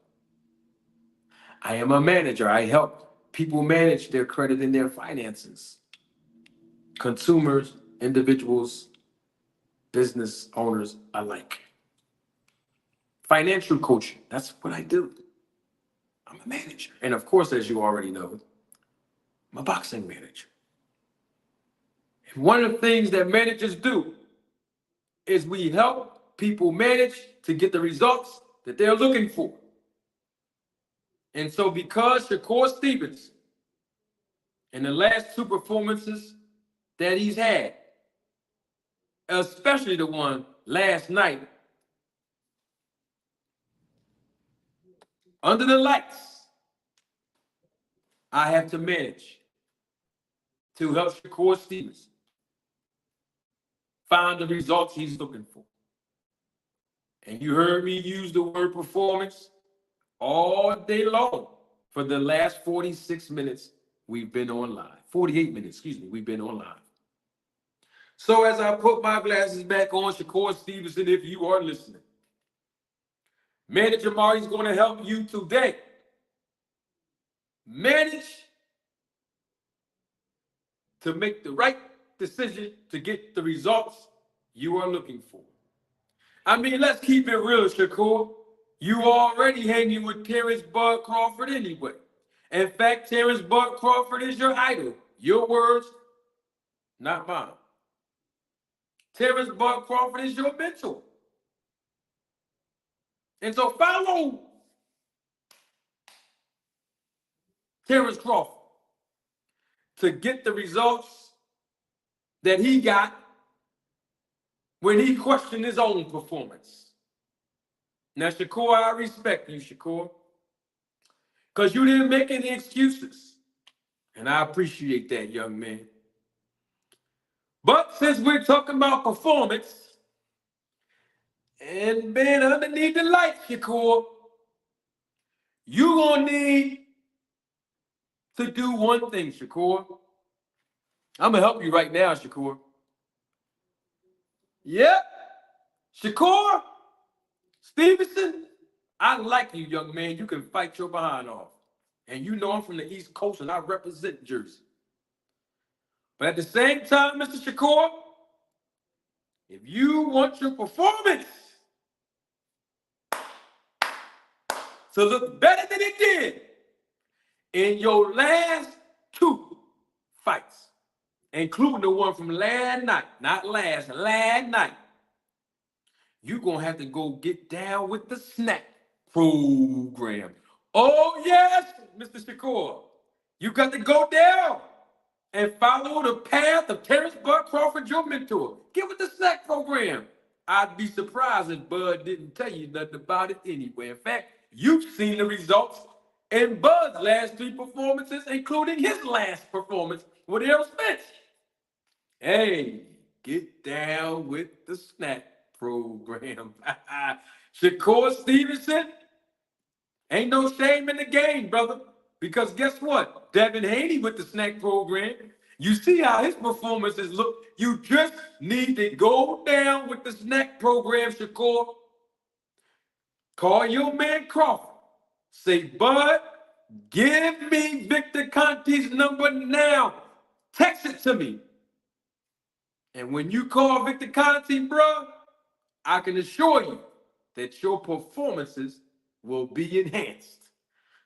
I am a manager. I help people manage their credit and their finances, consumers, individuals, business owners alike. Financial coaching, that's what I do. I'm a manager. And of course, as you already know, I'm a boxing manager. And one of the things that managers do is we help people manage to get the results that they're looking for. And so because Shakur Stevenson, in the last 2 performances that he's had, especially the one last night, under the lights, I have to manage to help Shakur Stevenson find the results he's looking for. And you heard me use the word performance all day long for the last 46 minutes we've been on live. 48 minutes, we've been on live. So as I put my glasses back on, Shakur Stevenson, if you are listening, Manager Marty's going to help you today manage to make the right decision to get the results you are looking for. I mean, let's keep it real, Shakur. You already hanging with Terence Bud Crawford anyway. In fact, Terence Bud Crawford is your idol. Your words, not mine. Terence Bud Crawford is your mentor. And so follow Terence Crawford to get the results that he got when he questioned his own performance. Now, Shakur, I respect you, Shakur, because you didn't make any excuses. And I appreciate that, young man. But since we're talking about performance and being underneath the lights, Shakur, you're going to need to do one thing, Shakur. I'm going to help you right now, Shakur. Yep. Shakur Stevenson, I like you, young man. You can fight your behind off. And you know I'm from the East Coast and I represent Jersey. But at the same time, Mr. Shakur, if you want your performance to look better than it did in your last two fights, including the one from last night, not last night, you're going to have to go get down with the SNAC program. Oh, yes, Mr. Shakur. You got to go down and follow the path of Terence Crawford, your mentor. Get with the SNAC program. I'd be surprised if Bud didn't tell you nothing about it anyway. In fact, you've seen the results in Bud's last three performances, including his last performance with Errol Spence. Hey, get down with the SNAC program. Shakur Stevenson, ain't no shame in the game, brother. Because guess what? Devin Haney with the SNAC program. You see how his performances look. You just need to go down with the SNAC program, Shakur. Call your man Crawford. Say, Bud, give me Victor Conti's number now. Text it to me. And when you call Victor Conti, bro, I can assure you that your performances will be enhanced.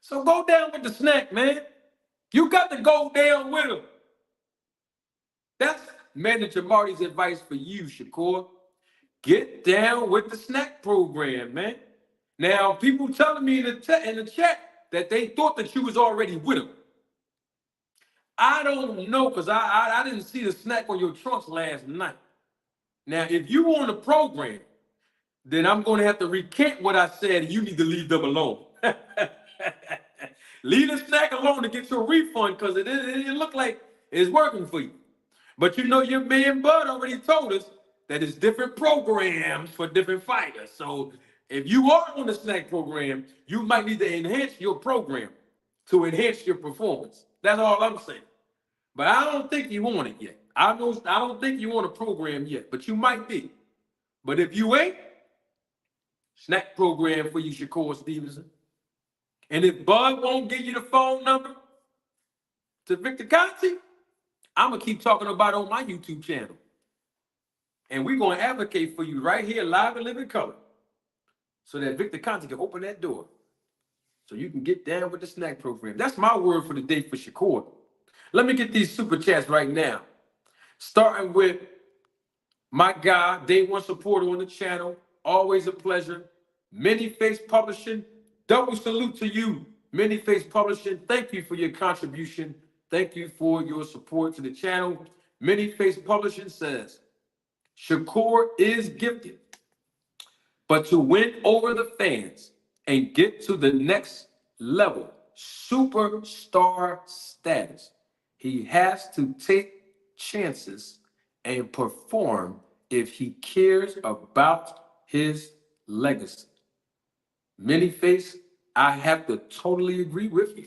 So go down with the SNAC, man. You got to go down with him. That's Manager Marty's advice for you, Shakur. Get down with the SNAC program, man. Now, people telling me in the chat that they thought that you was already with him. I don't know, because I didn't see the SNAC on your trunks last night. Now, if you on the program, then I'm going to have to recant what I said, and you need to leave them alone. Leave the SNAC alone to get your refund, because it look like it's working for you. But you know, your man Bud already told us that it's different programs for different fighters. So if you are on the SNAC program, you might need to enhance your program to enhance your performance. That's all I'm saying. But I don't think you want it yet. I don't think you want a program yet, but you might be. But if you ain't, SNAC program for you, Shakur Stevenson. And if Bud won't give you the phone number to Victor Conti, I'm going to keep talking about it on my YouTube channel. And we're going to advocate for you right here, live and living color, so that Victor Conti can open that door so you can get down with the SNAC program. That's my word for the day for Shakur. Let me get these super chats right now. Starting with my guy, day one supporter on the channel. Always a pleasure. Many Face Publishing. Double salute to you, Many Face Publishing. Thank you for your contribution. Thank you for your support to the channel. Many Face Publishing says, Shakur is gifted, but to win over the fans and get to the next level, superstar status, he has to take chances and perform if he cares about his legacy. Many Face, I have to totally agree with you.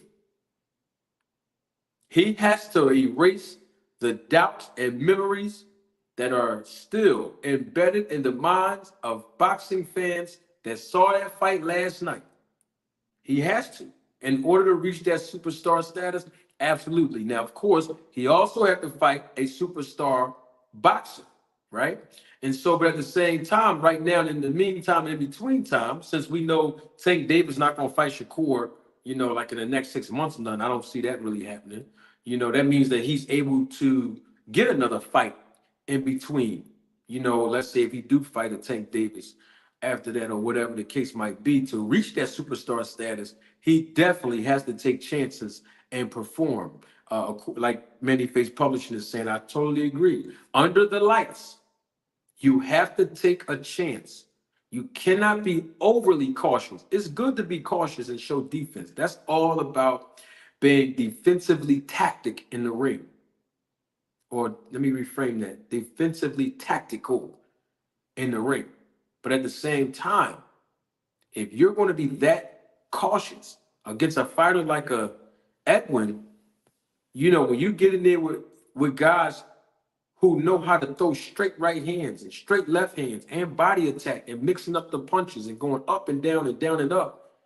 He has to erase the doubts and memories that are still embedded in the minds of boxing fans that saw that fight last night. He has to, in order to reach that superstar status, absolutely. Now, of course, he also has to fight a superstar boxer, right? And so, but at the same time, right now, in the meantime, in between time, since we know Tank Davis not going to fight Shakur, you know, like in the next 6 months, none, I don't see that really happening. You know, that means that he's able to get another fight in between. You know, let's say if he do fight a Tank Davis after that or whatever the case might be, to reach that superstar status, he definitely has to take chances and perform. Like Many Face Publishing is saying, I totally agree. Under the lights, you have to take a chance. You cannot be overly cautious. It's good to be cautious and show defense. That's all about being defensively tactic in the ring. Or let me reframe that, defensively tactical in the ring. But at the same time, if you're going to be that cautious against a fighter like a Edwin, you know, when you get in there with guys who know how to throw straight right hands and straight left hands and body attack and mixing up the punches and going up and down and up,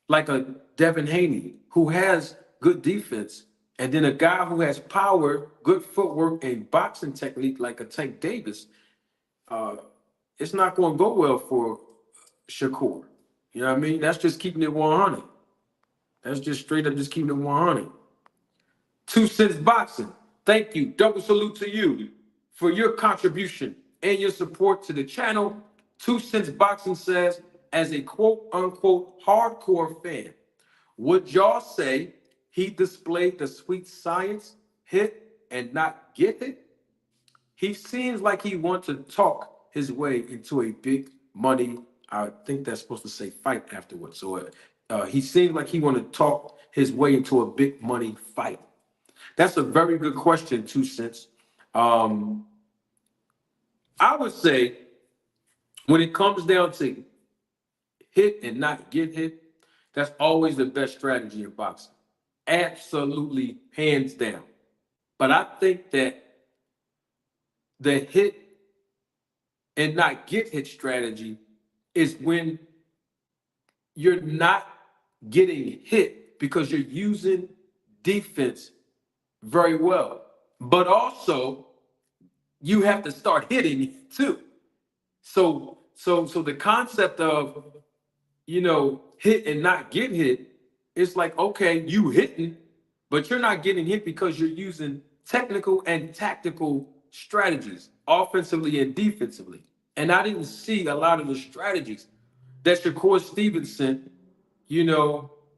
like a Devin Haney, who has good defense, and then a guy who has power, good footwork, and boxing technique like a Tank Davis, it's not going to go well for Shakur. You know what I mean? That's just keeping it 100. That's just straight up just keeping it 100. 2 Cents Boxing, thank you. Double salute to you for your contribution and your support to the channel. 2 Cents Boxing says, as a quote unquote hardcore fan, would y'all say he displayed the sweet science, hit and not get it? He seems like he wants to talk his way into a big money, I think that's supposed to say fight afterwards. So he seems like he want to talk his way into a big money fight. That's a very good question, 2 Cents. I would say when it comes down to hit and not get hit, that's always the best strategy in boxing. Absolutely, hands down. But I think that the hit and not get hit strategy is when you're not getting hit because you're using defense very well. But also, you have to start hitting too. So the concept of, hit and not get hit, it's like, okay, you hitting, but you're not getting hit because you're using technical and tactical strategies, offensively and defensively. And I didn't see a lot of the strategies that Shakur Stevenson,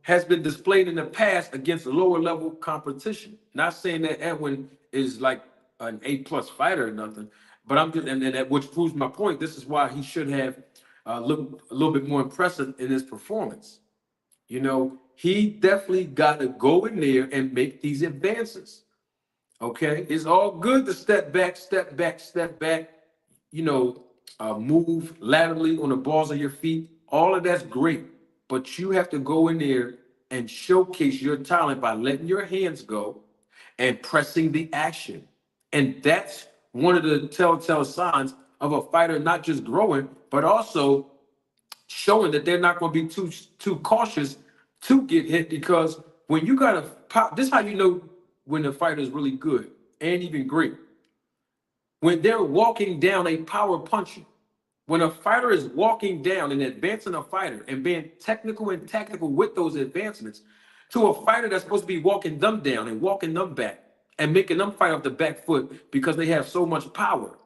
has been displayed in the past against lower level competition. Not saying that Edwin is like an A+ fighter or nothing, but I'm just, and that which proves my point. This is why he should have looked a little bit more impressive in his performance. He definitely got to go in there and make these advances. Okay, it's all good to step back, move laterally on the balls of your feet. All of that's great, but you have to go in there and showcase your talent by letting your hands go and pressing the action. And that's one of the telltale signs of a fighter not just growing, but also showing that they're not going to be too cautious to get hit, because when you got to pop, this is how you know when the fighter is really good and even great. When they're walking down a power puncher, when a fighter is walking down and advancing a fighter and being technical and tactical with those advancements to a fighter that's supposed to be walking them down and walking them back and making them fight off the back foot because they have so much power.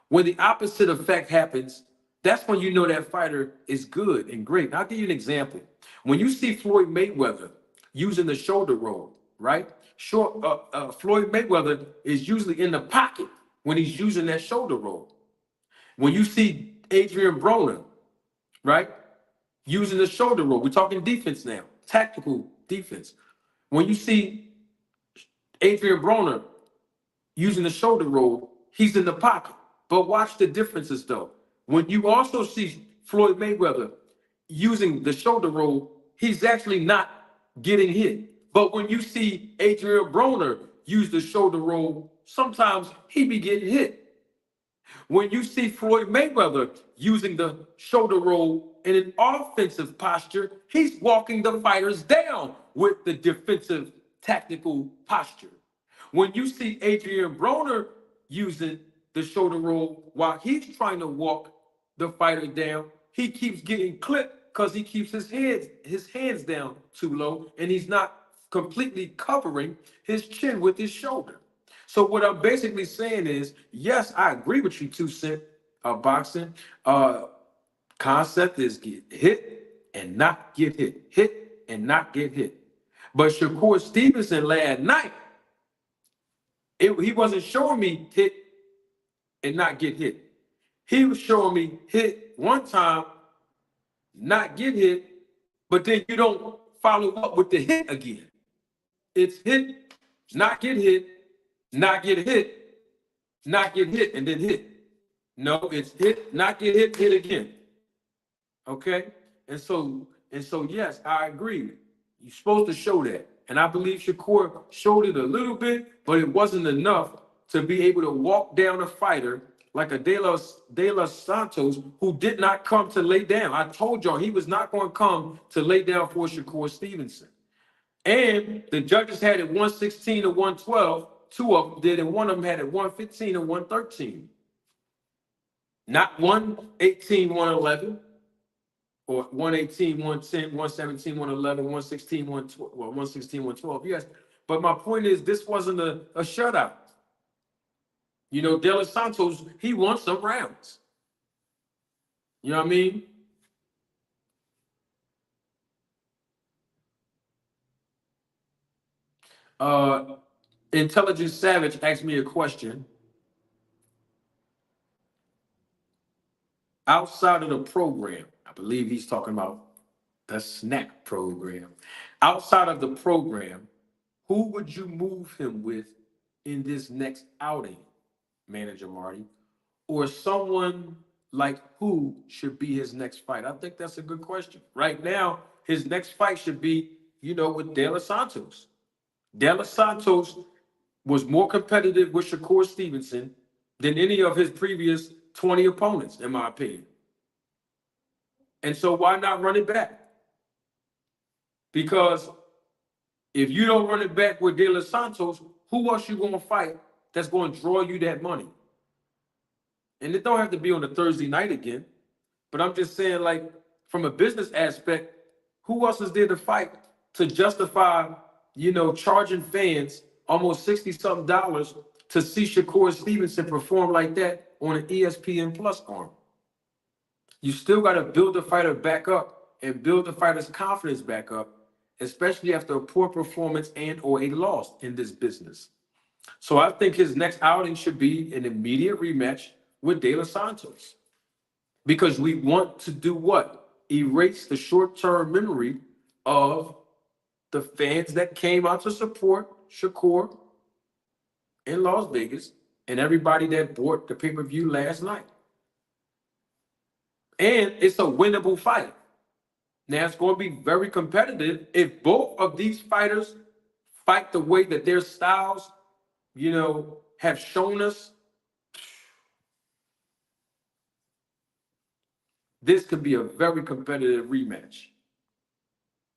When the opposite effect happens, that's when you know that fighter is good and great. And I'll give you an example. When you see Floyd Mayweather using the shoulder roll, right? Floyd Mayweather is usually in the pocket when he's using that shoulder roll. When you see Adrian Broner, right, using the shoulder roll, we're talking defense now, tactical defense. When you see Adrian Broner using the shoulder roll, he's in the pocket. But watch the differences though. When you also see Floyd Mayweather using the shoulder roll, he's actually not getting hit. But when you see Adrian Broner use the shoulder roll, sometimes he be getting hit. When you see Floyd Mayweather using the shoulder roll in an offensive posture, he's walking the fighters down with the defensive tactical posture. When you see Adrian Broner using the shoulder roll while he's trying to walk the fighter down, he keeps getting clipped because he keeps his hands down too low, and he's not completely covering his chin with his shoulder. So what I'm basically saying is, yes, I agree with you, 2 Cent Boxing. Concept is get hit and not get hit. Hit and not get hit. But Shakur Stevenson last night, he wasn't showing me hit and not get hit. He was showing me hit one time, not get hit, but then you don't follow up with the hit again. It's hit, not get hit, not get hit, not get hit, and then hit. No, it's hit, not get hit, hit again. Okay? And so yes, I agree. You're supposed to show that. And I believe Shakur showed it a little bit, but it wasn't enough to be able to walk down a fighter like a De Los Santos, who did not come to lay down. I told y'all he was not going to come to lay down for Shakur Stevenson. And the judges had it 116 to 112. Two of them did, and one of them had it 115 to 113. Not 118, 111, or 118, 110, 117, 111, 116, 112, well, 116, 112. Yes. But my point is, this wasn't a shutout. You know, De Los Santos, he won some rounds. You know what I mean? Intelligent Savage asked me a question. Outside of the program, I believe he's talking about the SNAC program. Outside of the program, who would you move him with in this next outing, Manager Marty? Or someone like who should be his next fight? I think that's a good question. Right now, his next fight should be, you know, with De Los Santos. De Los Santos was more competitive with Shakur Stevenson than any of his previous 20 opponents, in my opinion. And so why not run it back? Because if you don't run it back with De Los Santos, who else you going to fight that's going to draw you that money? And it don't have to be on a Thursday night again. But I'm just saying, like, from a business aspect, who else is there to fight to justify, you know, charging fans almost $60-something to see Shakur Stevenson perform like that on an ESPN Plus arm? You still got to build the fighter back up and build the fighter's confidence back up, especially after a poor performance and or a loss in this business. So I think his next outing should be an immediate rematch with De Los Santos. Because we want to do what? Erase the short-term memory of the fans that came out to support Shakur in Las Vegas and everybody that bought the pay-per-view last night. And it's a winnable fight. Now, it's going to be very competitive if both of these fighters fight the way that their styles, you know, have shown us. This could be a very competitive rematch.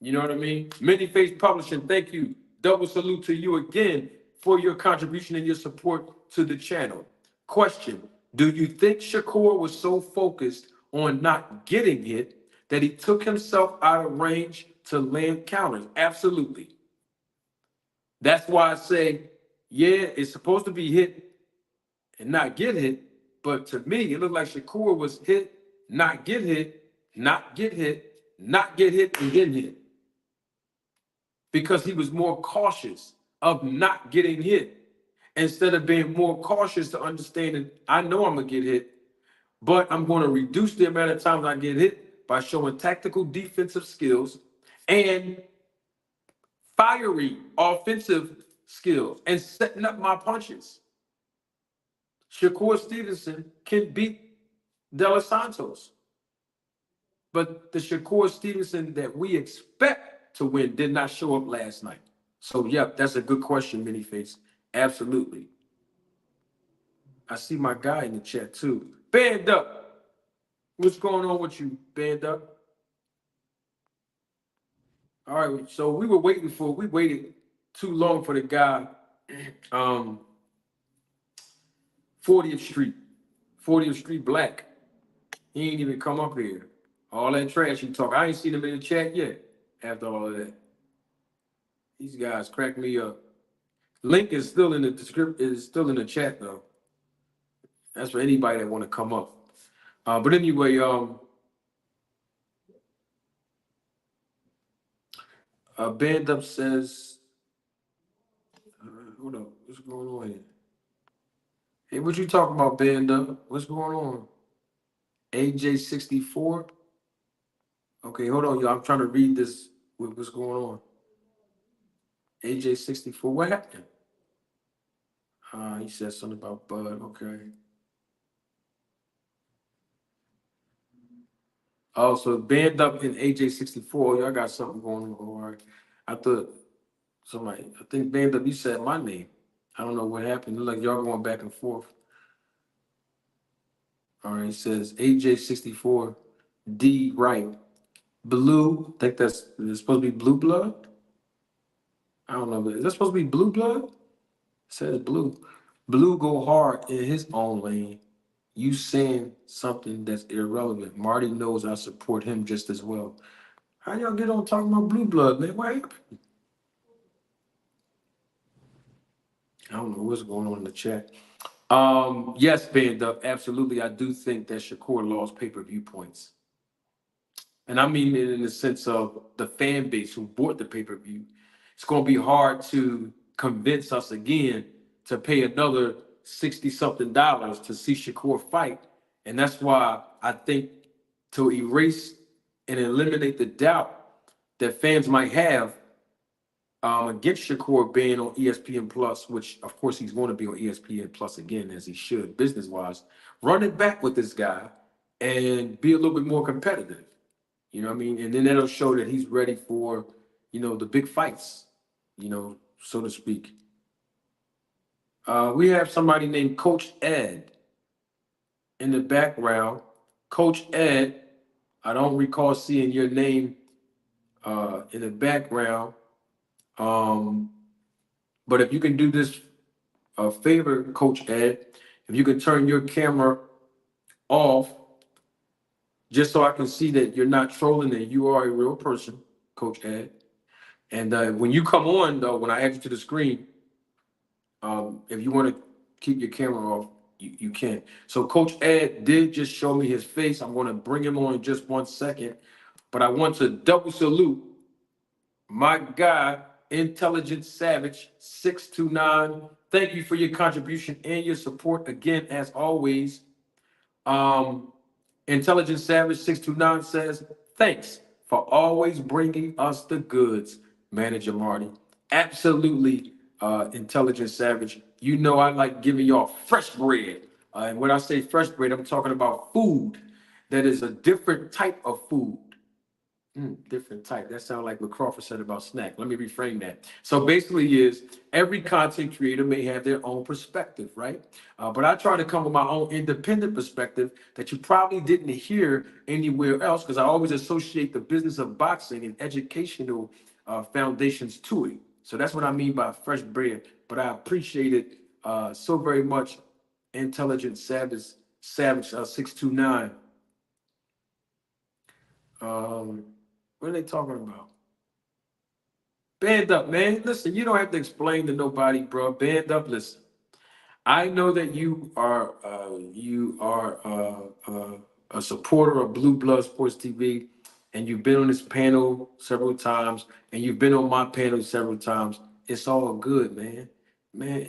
You know what I mean? Many Face Publishing, thank you. Double salute to you again for your contribution and your support to the channel. Question, do you think Shakur was so focused on not getting hit that he took himself out of range to land counters? Absolutely. That's why I say, yeah, it's supposed to be hit and not get hit. But to me, it looked like Shakur was hit, not get hit, not get hit, not get hit, and get hit. Because he was more cautious of not getting hit instead of being more cautious to understanding, I know I'm going to get hit, but I'm going to reduce the amount of times I get hit by showing tactical defensive skills and fiery offensive skills and setting up my punches. Shakur Stevenson can beat De Los Santos. But the Shakur Stevenson that we expect to win did not show up last night. So, yep, that's a good question, Miniface. Absolutely. I see my guy in the chat, too. Band Up. What's going on with you, Band Up? All right, so we waited too long for the guy, 40th Street Black. He ain't even come up here. All that trash he talk. I ain't seen him in the chat yet after all of that. These guys crack me up. Link is still in the description, is still in the chat though. That's for anybody that want to come up. But anyway, Band Up says, hold up, what's going on here? Hey, what you talking about, Band Up? What's going on? AJ64? Okay, hold on, y'all. I'm trying to read this. What's going on? AJ64, what happened? He said something about Bud. Okay. Oh, so Band Up in AJ64. Y'all got something going on. All right. I think Band Up, you said my name. I don't know what happened. Look like y'all going back and forth. All right, it says AJ64 D right. Blue, I think that's it's supposed to be blue blood. I don't know, but is that supposed to be blue blood? It says blue. Blue go hard in his own lane. You saying something that's irrelevant. Marty knows I support him just as well. How y'all get on talking about blue blood, man? What happened? I don't know what's going on in the chat. Yes, Band Up, absolutely. I do think that Shakur lost pay-per-view points. And I mean it in the sense of the fan base who bought the pay-per-view. It's going to be hard to convince us again to pay another 60 something dollars to see Shakur fight. And that's why I think to erase and eliminate the doubt that fans might have against Shakur being on ESPN Plus, which of course he's going to be on ESPN Plus again, as he should, business wise, run it back with this guy and be a little bit more competitive. You know what I mean? And then that'll show that he's ready for, the big fights, so to speak. We have somebody named Coach Ed in the background. Coach Ed, I don't recall seeing your name in the background. But if you can do this favor, Coach Ed, if you can turn your camera off, just so I can see that you're not trolling and you are a real person, Coach Ed. And when you come on, though, when I add you to the screen, if you want to keep your camera off, you can. So Coach Ed did just show me his face. I'm going to bring him on in just 1 second. But I want to double salute my guy, Intelligent Savage 629. Thank you for your contribution and your support again, as always. Intelligent Savage 629 says, thanks for always bringing us the goods, Manager Marty. Absolutely, Intelligent Savage. You know I like giving y'all fresh bread. And when I say fresh bread, I'm talking about food that is a different type of food. Different type. That sounds like what Crawford said about SNAC. Let me reframe that. So basically is every content creator may have their own perspective, right? But I try to come with my own independent perspective that you probably didn't hear anywhere else, because I always associate the business of boxing and educational foundations to it. So that's what I mean by fresh bread. But I appreciate it so very much, Intelligent Savage 629. What are they talking about? Band Up, man. Listen, you don't have to explain to nobody, bro. Band Up, listen. I know that you are a supporter of Blue Blood Sports TV, and you've been on this panel several times, and you've been on my panel several times. It's all good, man. Man,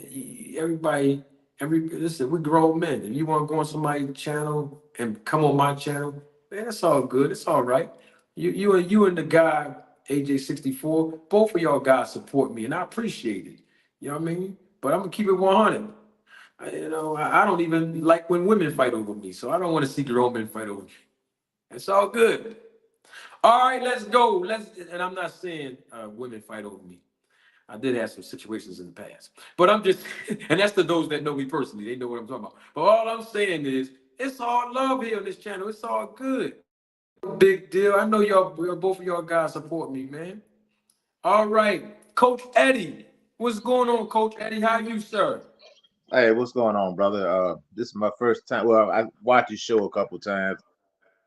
everybody, listen, we're grown men. If you want to go on somebody's channel and come on my channel, man, it's all good. It's all right. You and the guy AJ64, both of y'all guys support me, and I appreciate it. You know what I mean? But I'm gonna keep it 100. I don't even like when women fight over me, so I don't want to see grown men fight over me. It's all good. All right, let's go. And I'm not saying women fight over me. I did have some situations in the past, but I'm just, and that's to those that know me personally. They know what I'm talking about. But all I'm saying is, it's all love here on this channel. It's all good. Big deal. I know both of y'all guys support me, man. All right, Coach Eddie. What's going on, Coach Eddie? How you, sir? Hey, what's going on, brother? This is my first time. Well, I watched your show a couple times.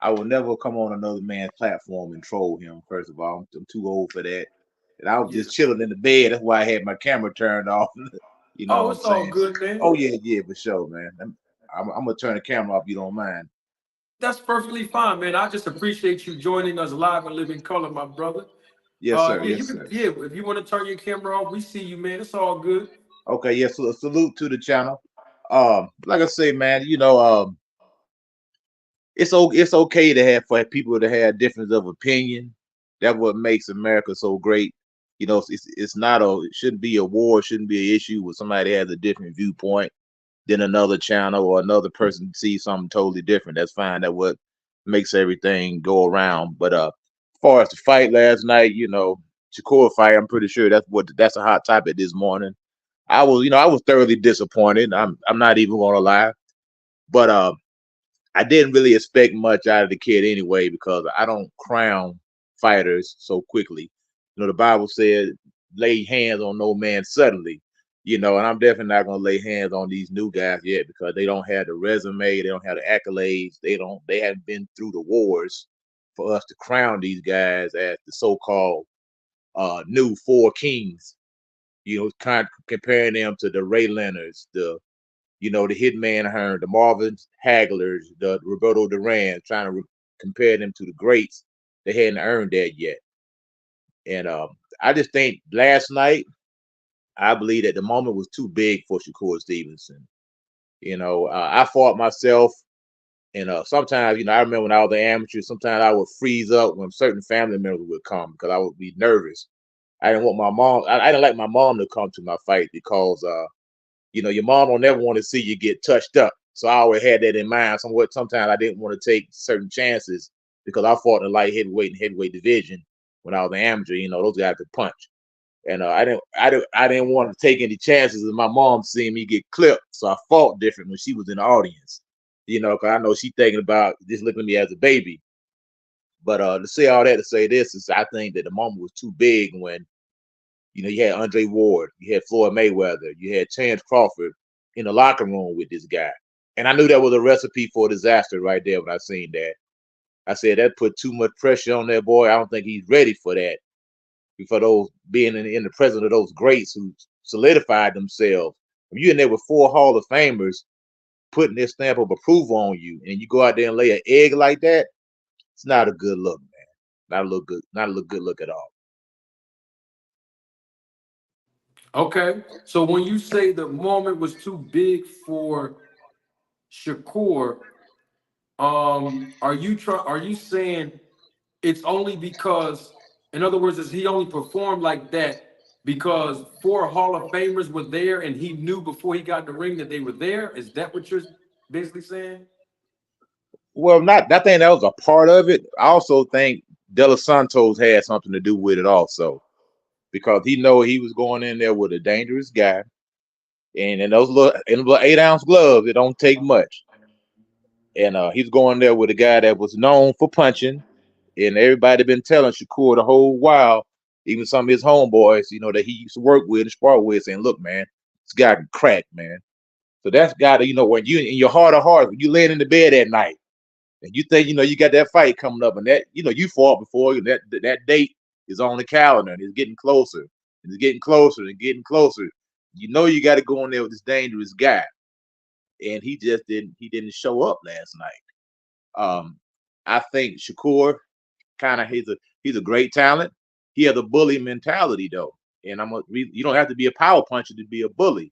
I will never come on another man's platform and troll him. First of all, I'm too old for that. And I was Yeah. just chilling in the bed. That's why I had my camera turned off. You know Oh, what I'm it's all saying? good, man. Oh yeah, for sure, man. I'm gonna turn the camera off if you don't mind. That's perfectly fine, man. I just appreciate you joining us live and living color, my brother. Yes, sir. Yeah, Yes, you can. sir. Yeah, if you want to turn your camera off, we see you, man. It's all good. Okay, yes. So salute to the channel. Like I say, man, it's okay to have for people to have difference of opinion. That's what makes America so great. It's not it shouldn't be a war, shouldn't be an issue with somebody has a different viewpoint than another channel or another person sees something totally different. That's fine. That's what makes everything go around. But as far as the fight last night, Shakur fight, I'm pretty sure that's a hot topic this morning. I was, I was thoroughly disappointed. I'm not even gonna lie, but I didn't really expect much out of the kid anyway because I don't crown fighters so quickly. The Bible said, "Lay hands on no man suddenly." And I'm definitely not gonna lay hands on these new guys yet because they don't have the resume, they don't have the accolades, they haven't been through the wars for us to crown these guys as the so-called new four kings. Kind of comparing them to the Ray Leonards, the Hitman Hearn, the Marvin Haglers, the Roberto Duran, trying to compare them to the greats. They hadn't earned that yet. And I just think last night, I believe that the moment was too big for Shakur Stevenson. I fought myself, and sometimes, I remember when I was an amateur, sometimes I would freeze up when certain family members would come because I would be nervous. I didn't want my mom. I didn't like my mom to come to my fight because your mom don't never want to see you get touched up. So I always had that in mind. Sometimes I didn't want to take certain chances because I fought in the light heavyweight and heavyweight division when I was an amateur. Those guys could punch, and I didn't want to take any chances of my mom seeing me get clipped. So I fought different when she was in the audience. Because I know she thinking about just looking at me as a baby. But to say all that to say this is, I think that the moment was too big when you had Andre Ward, you had Floyd Mayweather, you had Terence Crawford in the locker room with this guy. And I knew that was a recipe for a disaster right there when I seen that. I said that put too much pressure on that boy. I don't think he's ready for that. For those being in the presence of those greats who solidified themselves. When you're in there with four Hall of Famers putting their stamp of approval on you, and you go out there and lay an egg like that, it's not a good look, man. Not a good look at all. Okay. So when you say the moment was too big for Shakur, are you saying it's only because, in other words, is he only performed like that because four Hall of Famers were there and he knew before he got in the ring that they were there? Is that what you're basically saying? Well, not I think that was a part of it. I also think De Los Santos had something to do with it also because he was going in there with a dangerous guy, and in those little 8-ounce gloves, it don't take much. And he's going there with a guy that was known for punching, and everybody been telling Shakur the whole while, even some of his homeboys, that he used to work with and spar with, saying, "Look, man, this guy can crack, man." So that's got to, when you in your heart of hearts, when you laying in the bed at night and you think, you got that fight coming up, and that, you fought before, that date is on the calendar, and it's getting closer, and it's getting closer and getting closer. You got to go in there with this dangerous guy, and he didn't show up last night. I think Shakur he's a great talent. He has a bully mentality though, and you don't have to be a power puncher to be a bully.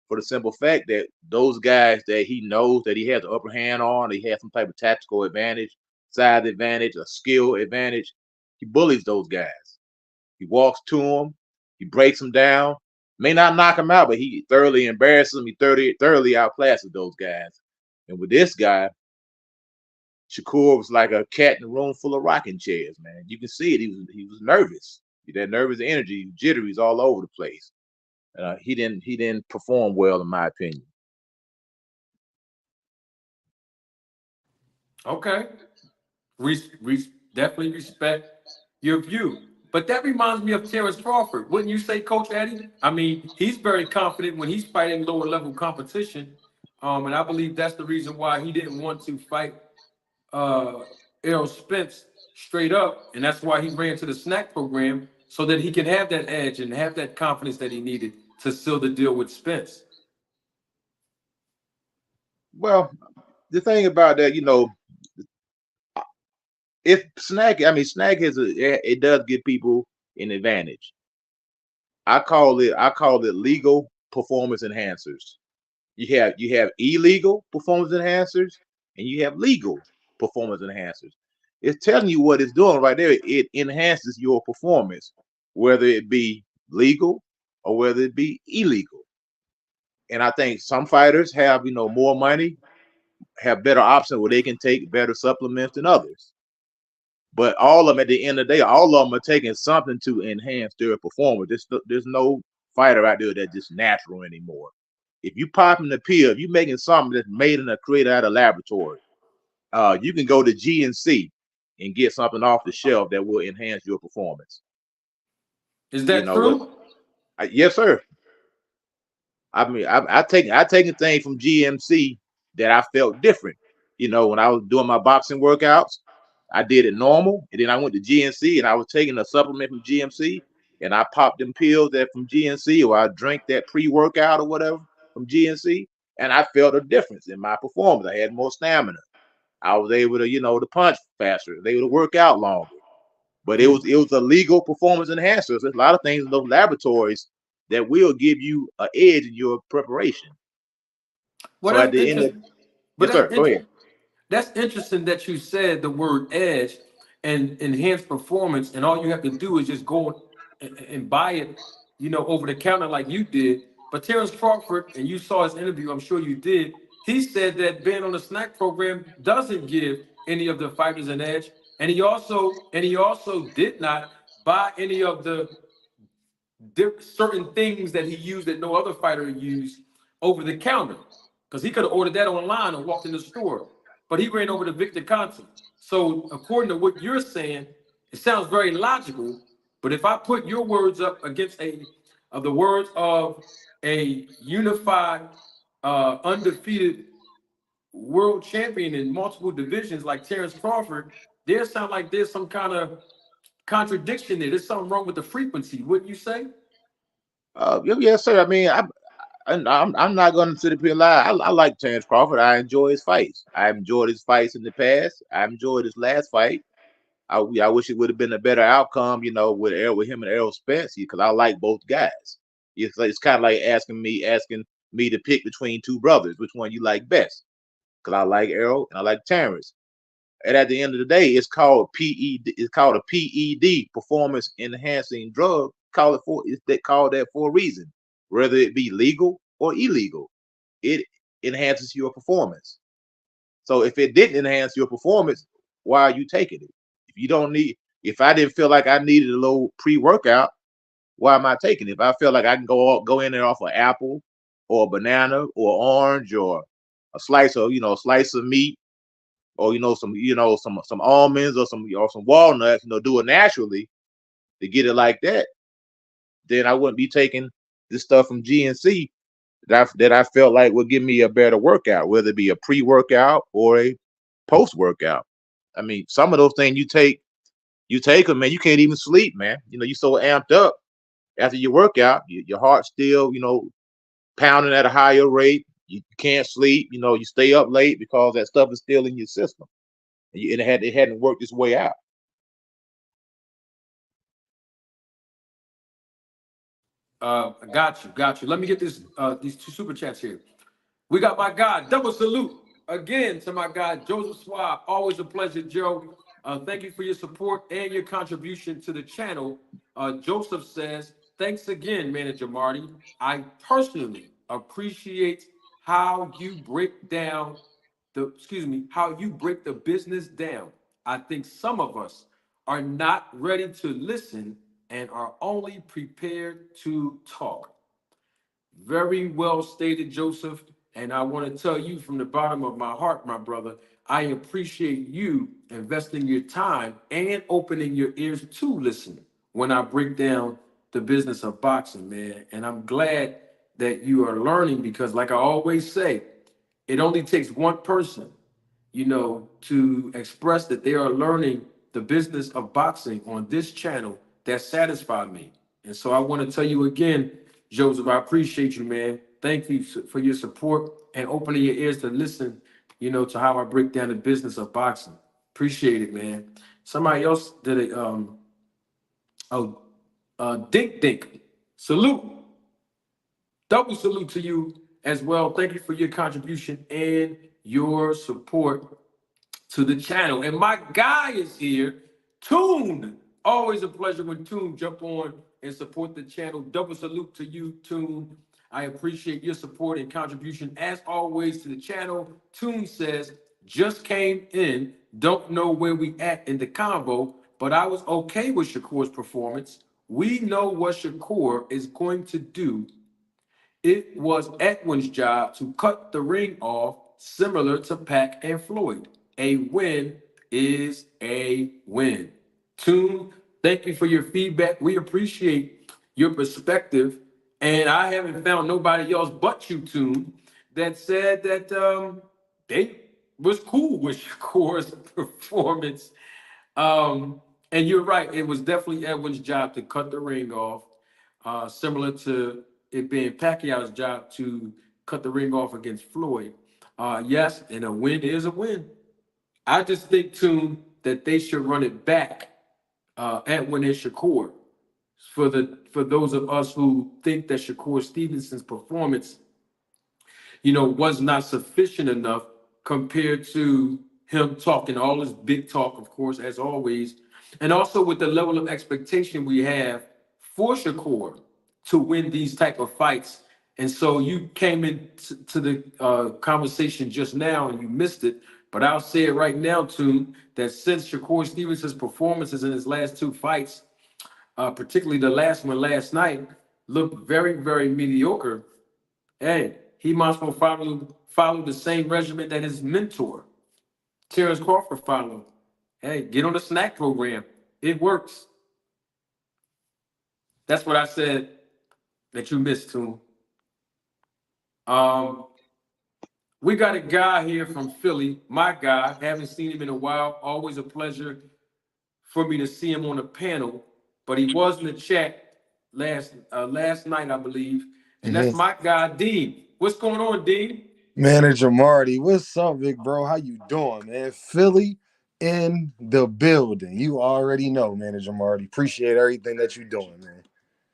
For the simple fact that those guys that he knows that he has the upper hand on, he has some type of tactical advantage, size advantage, a skill advantage. He bullies those guys. He walks to them, he breaks them down. May not knock them out, but he thoroughly embarrasses them. He thoroughly outclasses those guys. And with this guy, Shakur was like a cat in a room full of rocking chairs, man. You can see it. He was nervous. That nervous energy, jitteries all over the place. He didn't perform well, in my opinion. Okay. Definitely respect your view. But that reminds me of Terence Crawford. Wouldn't you say, Coach Eddie? I mean, he's very confident when he's fighting lower level competition. And I believe that's the reason why he didn't want to fight uh, Errol Spence straight up. And that's why he ran to the SNAC program so that he can have that edge and have that confidence that he needed to seal the deal with Spence. Well, the thing about that, if SNAC it does give people an advantage. I call it legal performance enhancers. You have illegal performance enhancers and you have legal performance enhancers. It's telling you what it's doing right there. It enhances your performance, whether it be legal or whether it be illegal. And I think some fighters have, more money, have better options where they can take better supplements than others. But all of them, at the end of the day, all of them are taking something to enhance their performance. There's no fighter out there that's just natural anymore. If you popping the pill, if you making something that's made in a created out of laboratory, you can go to GNC and get something off the shelf that will enhance your performance. Is You that know what? true? Yes, sir. I mean, I taken things from GMC that I felt different. You know, when I was doing my boxing workouts, I did it normal, and then I went to GNC and I was taking a supplement from GMC, and I popped them pills that from GNC, or I drank that pre-workout or whatever from GNC, and I felt a difference in my performance. I had more stamina. I was able to, to punch faster, able to work out longer. But it was a legal performance enhancer. There's a lot of things in those laboratories that will give you an edge in your preparation. Well, So at that's the end of interesting. But yes, sir. Go ahead. that's interesting that you said the word edge and enhanced performance, and all you have to do is just go and buy it, over the counter like you did. But Terence Crawford, and you saw his interview, I'm sure you did. He said that being on the SNAC program doesn't give any of the fighters an edge, and he also did not buy any of the certain things that he used that no other fighter used over the counter, because he could have ordered that online or walked in the store, but he ran over to Victor Conti. So according to what you're saying, it sounds very logical. But if I put your words up against the words of a unified, undefeated world champion in multiple divisions like Terence Crawford, there sound like there's some kind of contradiction there. There's something wrong with the frequency, wouldn't you say? Yes, sir. I mean, I'm not going to sit up here and lie. I like Terence Crawford. I enjoy his fights. I enjoyed his fights in the past. I enjoyed his last fight. I wish it would have been a better outcome, with him and Errol Spence, because I like both guys. It's kind of like asking me to pick between two brothers, which one you like best. Because I like Errol and I like Terrence. And at the end of the day, it's called PED. It's called a PED, performance enhancing drug. They call that for a reason, whether it be legal or illegal. It enhances your performance. So if it didn't enhance your performance, why are you taking it? If I didn't feel like I needed a little pre-workout, why am I taking it? If I feel like I can go in there off an apple or a banana or orange or a slice of meat, or some almonds or some walnuts, do it naturally to get it like that, then I wouldn't be taking this stuff from GNC that I felt like would give me a better workout, whether it be a pre-workout or a post-workout. I mean, some of those things you take them, man, you can't even sleep, man. You're so amped up after your workout, your heart's still, pounding at a higher rate. You can't sleep, you stay up late because that stuff is still in your system. And it hadn't worked its way out. Got you. Let me get these two super chats here. We got my guy, double salute again to my guy, Joseph Swab. Always a pleasure, Joe. Thank you for your support and your contribution to the channel. Joseph says, thanks again, Manager Marty. I personally appreciate how you break down how you break the business down. I think some of us are not ready to listen and are only prepared to talk. Very well stated, Joseph. And I want to tell you from the bottom of my heart, my brother, I appreciate you investing your time and opening your ears to listen when I break down the business of boxing, man. And I'm glad that you are learning, because, like I always say, it only takes one person, to express that they are learning the business of boxing on this channel that satisfied me. And so I want to tell you again, Joseph, I appreciate you, man. Thank you for your support and opening your ears to listen, to how I break down the business of boxing. Appreciate it, man. Somebody else did it. Oh, Dink Dink. Salute. Double salute to you as well. Thank you for your contribution and your support to the channel. And my guy is here, Toon. Always a pleasure when Toon jump on and support the channel. Double salute to you, Toon. I appreciate your support and contribution as always to the channel. Toon says, just came in, don't know where we at in the convo, but I was okay with Shakur's performance. We know what Shakur is going to do. It was Edwin's job to cut the ring off, similar to Pac and Floyd. A win is a win. Toon, thank you for your feedback. We appreciate your perspective. And I haven't found nobody else but you, Toon, that said that they was cool with Shakur's performance. And you're right, it was definitely Edwin's job to cut the ring off, similar to it being Pacquiao's job to cut the ring off against Floyd. Yes, and a win is a win. I just think, too, that they should run it back, Edwin and Shakur. For those of us who think that Shakur Stevenson's performance, was not sufficient enough compared to him talking all this big talk, of course, as always, and also with the level of expectation we have for Shakur to win these type of fights. And so you came into the conversation just now and you missed it, but I'll say it right now, too, that since Shakur Stevenson's performances in his last two fights, particularly the last one last night, looked very, very mediocre. Hey, he might as well follow the same regimen that his mentor, Terence Crawford, followed. Hey, get on the SNAC program. It works. That's what I said that you missed, too. We got a guy here from Philly, my guy. Haven't seen him in a while. Always a pleasure for me to see him on the panel. But he was in the chat last night, I believe. And that's my guy, Dean. What's going on, Dean? Manager Marty, what's up, big bro? How you doing, man? Philly in the building. You already know, Manager Marty. Appreciate everything that you're doing, man.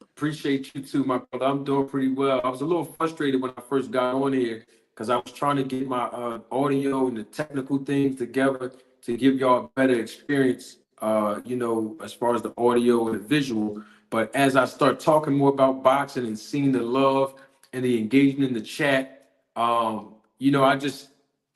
Appreciate you too, my brother. I'm doing pretty well. I was a little frustrated when I first got on here because I was trying to get my audio and the technical things together to give y'all a better experience, as far as the audio and the visual. But as I start talking more about boxing and seeing the love and the engagement in the chat, I just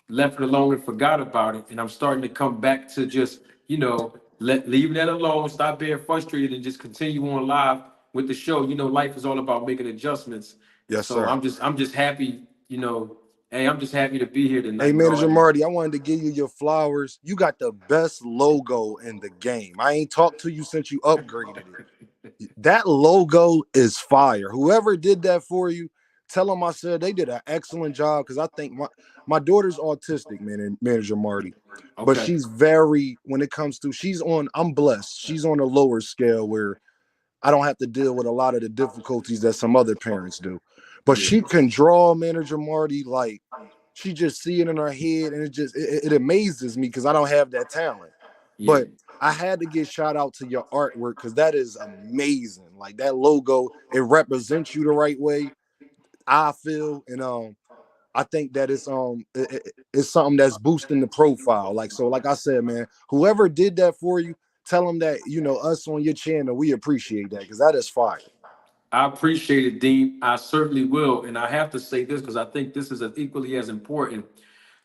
left it alone and forgot about it. And I'm starting to come back to just, leaving that alone, stop being frustrated, and just continue on live with the show. Life is all about making adjustments. Yes, So sir. I'm just happy, hey, I'm just happy to be here tonight. Hey, Manager Marty, I wanted to give you your flowers. You got the best logo in the game. I ain't talked to you since you upgraded it. That logo is fire. Whoever did that for you, tell them I said they did an excellent job, because I think my daughter's autistic, Manager Marty. Okay. But she's very, when it comes to, I'm blessed. She's on a lower scale where I don't have to deal with a lot of the difficulties that some other parents do. But she can draw, Manager Marty, like she just see it in her head, and it amazes me because I don't have that talent. Yeah. But I had to give shout out to your artwork because that is amazing. Like that logo, it represents you the right way, I feel, and I think that it's something that's boosting the profile. Like I said, man, whoever did that for you, tell them that us on your channel, we appreciate that, because that is fire. I appreciate it, Dean. I certainly will. And I have to say this because I think this is equally as important.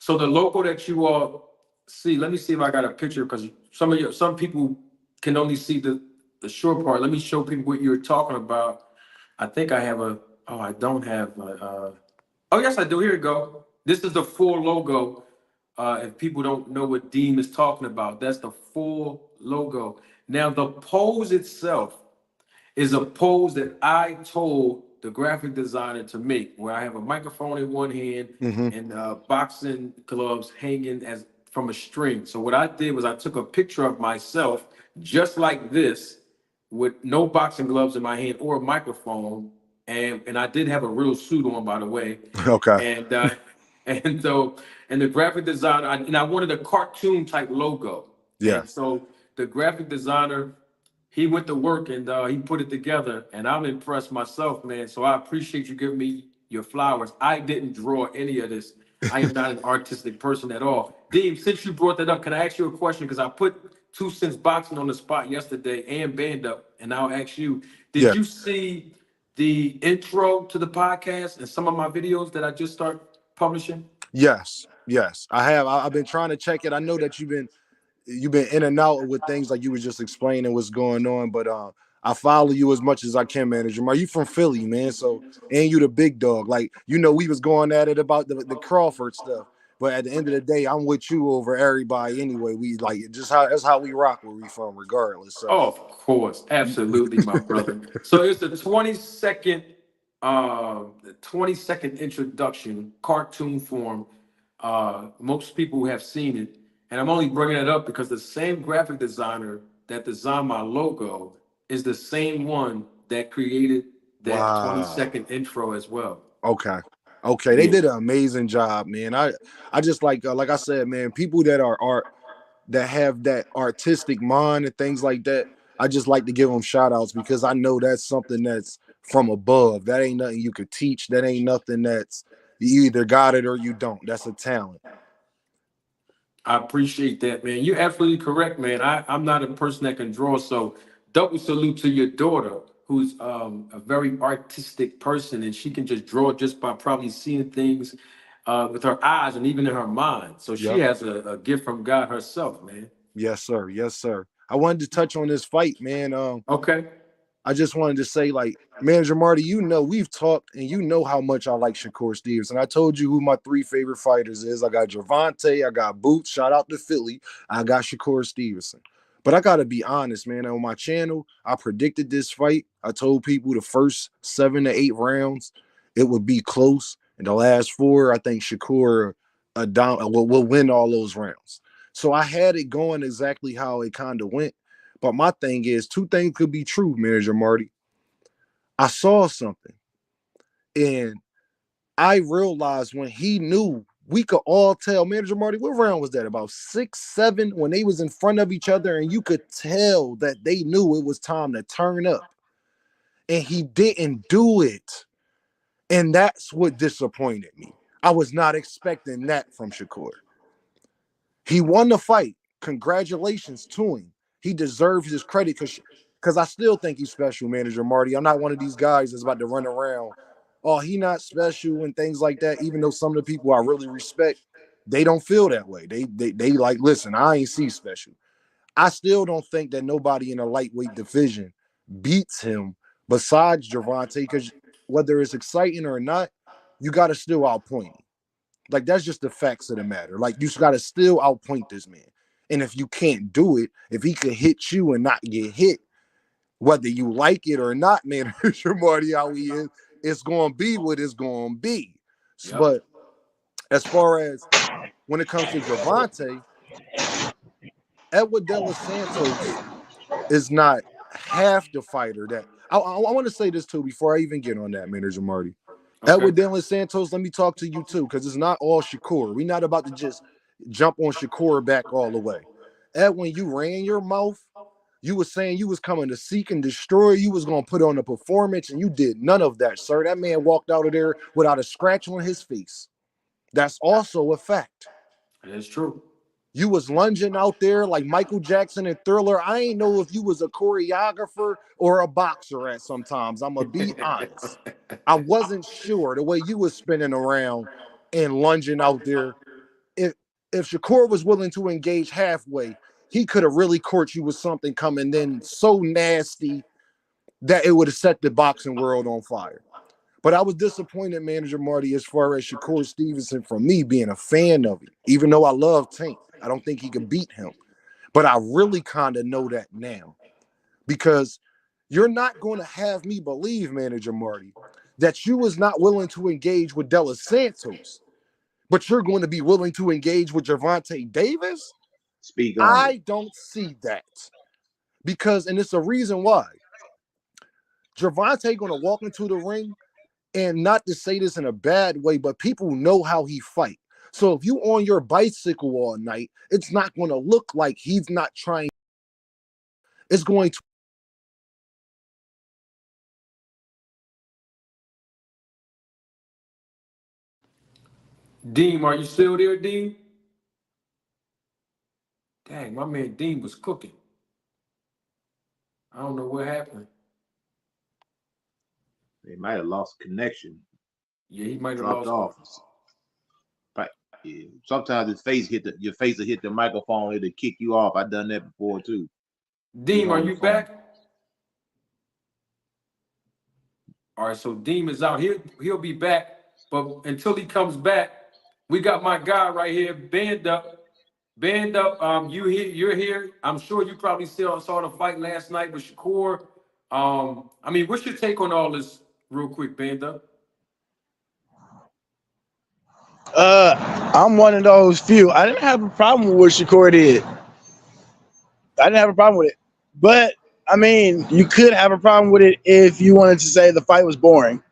So the logo that you all see, let me see if I got a picture, because some people can only see the short part. Let me show people what you're talking about. I think I have I don't have oh yes, I do. Here we go. This is the full logo. If people don't know what Dean is talking about, that's the full logo. Now the pose itself is a pose that I told the graphic designer to make, where I have a microphone in one hand and boxing gloves hanging as from a string. So what I did was I took a picture of myself just like this, with no boxing gloves in my hand or a microphone, and I did have a real suit on, by the way. Okay. And the graphic designer, I wanted a cartoon type logo. Yeah. And so the graphic designer, he went to work and he put it together, and I'm impressed myself, man. So I appreciate you giving me your flowers. I didn't draw any of this. I am not an artistic person at all. Dean, since you brought that up, can I ask you a question? Because I put 2 Cents Boxing on the spot yesterday and Band Up, and I'll ask you, did you see the intro to the podcast and some of my videos that I just started publishing? Yes, I have. I've been trying to check it. I know that you've been in and out with things, like you were just explaining what's going on, but I follow you as much as I can, Manager Marty. You from Philly, man. So, and you the big dog. Like, you know, we was going at it about the Crawford stuff. But at the end of the day, I'm with you over everybody anyway. We like just how that's how we rock where we from, regardless. So Oh, of course, absolutely, my brother. So it's the 22nd introduction, cartoon form. Most people have seen it, and I'm only bringing it up because the same graphic designer that designed my logo is the same one that created that wow. 22nd intro as well. Okay. Okay. They Yeah, did an amazing job, man. I just like I said, man, people that are art that have that artistic mind and things like that. I just like to give them shout outs because I know that's something that's from above. That ain't nothing you could teach. That ain't nothing that's you either got it or you don't. That's a talent. I appreciate that, man. You're absolutely correct, man. I'm not a person that can draw, so double salute to your daughter, who's a very artistic person, and she can just draw just by probably seeing things with her eyes and even in her mind. So she Yep. has a gift from God herself, man. Yes, sir. Yes, sir. I wanted to touch on this fight, man. Okay. I just wanted to say, like, Manager Marty, you know, we've talked and you know how much I like Shakur Stevenson. I told you who my 3 favorite fighters is. I got Gervonta, I got Boots, shout out to Philly. I got Shakur Stevenson. But I gotta be honest, man. On my channel, I predicted this fight. I told people the first 7 to 8 rounds, it would be close. And the last 4, I think Shakur will win all those rounds. So I had it going exactly how it kind of went. But my thing is, 2 things could be true, Manager Marty. I saw something, and I realized when he knew, we could all tell. Manager Marty, what round was that? About 6, 7, when they was in front of each other, and you could tell that they knew it was time to turn up, and he didn't do it, and that's what disappointed me. I was not expecting that from Shakur. He won the fight. Congratulations to him. He deserves his credit because I still think he's special, Manager Marty. I'm not one of these guys that's about to run around. Oh, he not special and things like that. Even though some of the people I really respect, they don't feel that way. They like, listen, I ain't see special. I still don't think that nobody in a lightweight division beats him besides Gervonta, because whether it's exciting or not, you got to still outpoint him. Like, that's just the facts of the matter. Like, you got to still outpoint this man. And if you can't do it, if he can hit you and not get hit, whether you like it or not, man, Marty, how he is, it's going to be what it's going to be. Yep. But as far as when it comes to Gervonta, Edward De Los Santos is not half the fighter that I want to say this too before I even get on that, Manager Marty. Okay. Edward De Los Santos, let me talk to you too, because it's not all Shakur. We're not about to just jump on Shakur back all the way. Ed, when you ran your mouth, you was saying you was coming to seek and destroy. You was going to put on a performance, and you did none of that, sir. That man walked out of there without a scratch on his face. That's also a fact. That is true. You was lunging out there like Michael Jackson and Thriller. I ain't know if you was a choreographer or a boxer at sometimes. I'm going to be honest. I wasn't sure the way you was spinning around and lunging out there. If Shakur was willing to engage halfway, he could have really caught you with something coming in so nasty that it would have set the boxing world on fire. But I was disappointed, Manager Marty, as far as Shakur Stevenson, from me being a fan of him. Even though I love Tank, I don't think he could beat him. But I really kind of know that now, because you're not going to have me believe, Manager Marty, that you was not willing to engage with De Los Santos, but you're going to be willing to engage with Gervonta Davis? Speak on it. I don't see that. Because, and it's a reason why. Gervonta going to walk into the ring, and not to say this in a bad way, but people know how he fight. So if you on your bicycle all night, it's not going to look like he's not trying. It's going to. Dean, are you still there, Dean? Dang, my man Dean was cooking. I don't know what happened. They might have lost connection, Yeah, he might have dropped lost. off. But yeah, sometimes your face will hit the microphone, it'll kick you off. I've done that before too. Dean, are you back? All right, so Deem is out. He'll be back, but until he comes back, we got my guy right here, Band Up. Band Up, you're here. I'm sure you probably saw the fight last night with Shakur. I mean, what's your take on all this, real quick, Band Up? I'm one of those few. I didn't have a problem with what Shakur did. I didn't have a problem with it. But I mean, you could have a problem with it if you wanted to say the fight was boring.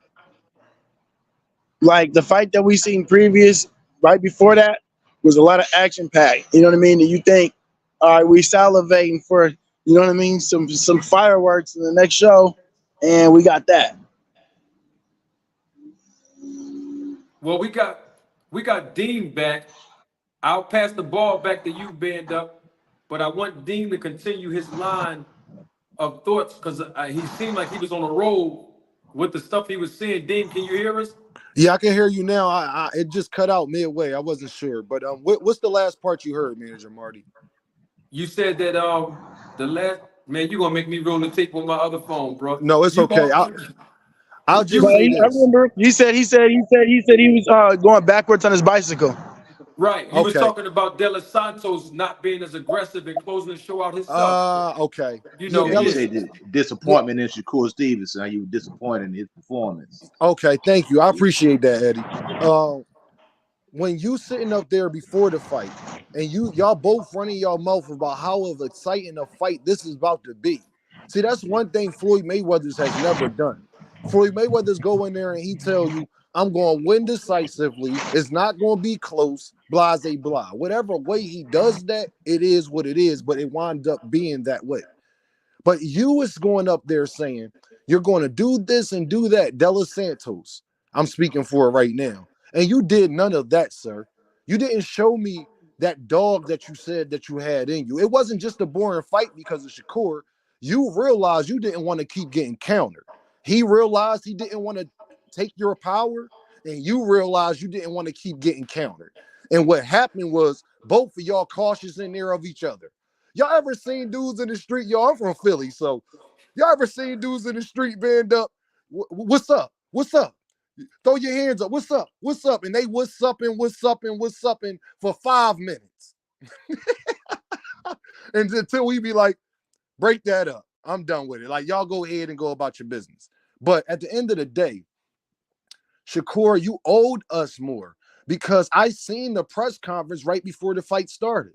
Like the fight that we seen previous, right before that, was a lot of action packed. You know what I mean? And you think, all right, we salivating for, you know what I mean, some fireworks in the next show, and we got that. Well, we got Dean back. I'll pass the ball back to you, Band Up, but I want Dean to continue his line of thoughts because he seemed like he was on a roll with the stuff he was saying. Dean, can you hear us? Yeah, I can hear you now. It just cut out midway. I wasn't sure, but what's the last part you heard, Manager Marty? You said that the last man, you gonna make me roll the tape on my other phone, bro. No, it's okay. I'll just But say I this. remember he said he was going backwards on his bicycle. Right. He was Okay. talking about De Los Santos not being as aggressive and closing the show out himself. Okay. You Yeah, know, you he- say the disappointment in Shakur Stevenson. How you were disappointed in his performance? Okay, thank you. I appreciate that, Eddie. When you sitting up there before the fight and y'all both running your mouth about how of exciting a fight this is about to be. See, that's one thing Floyd Mayweather's has never done. Floyd Mayweather's go in there and he tell you, I'm going to win decisively. It's not going to be close, blase blah. Whatever way he does that, it is what it is, but it winds up being that way. But you is going up there saying, you're going to do this and do that, De Los Santos. I'm speaking for it right now. And you did none of that, sir. You didn't show me that dog that you said that you had in you. It wasn't just a boring fight because of Shakur. You realized you didn't want to keep getting countered. He realized he didn't want to take your power, and you realized you didn't want to keep getting countered. And what happened was both of y'all cautious in there of each other. Y'all ever seen dudes in the street? Y'all, I'm from Philly, so y'all ever seen dudes in the street band up? What's up? What's up? Throw your hands up. What's up? What's up? And they what's up for 5 minutes. And until we be like, break that up. I'm done with it. Like, y'all go ahead and go about your business. But at the end of the day, Shakur, you owed us more because I seen the press conference right before the fight started.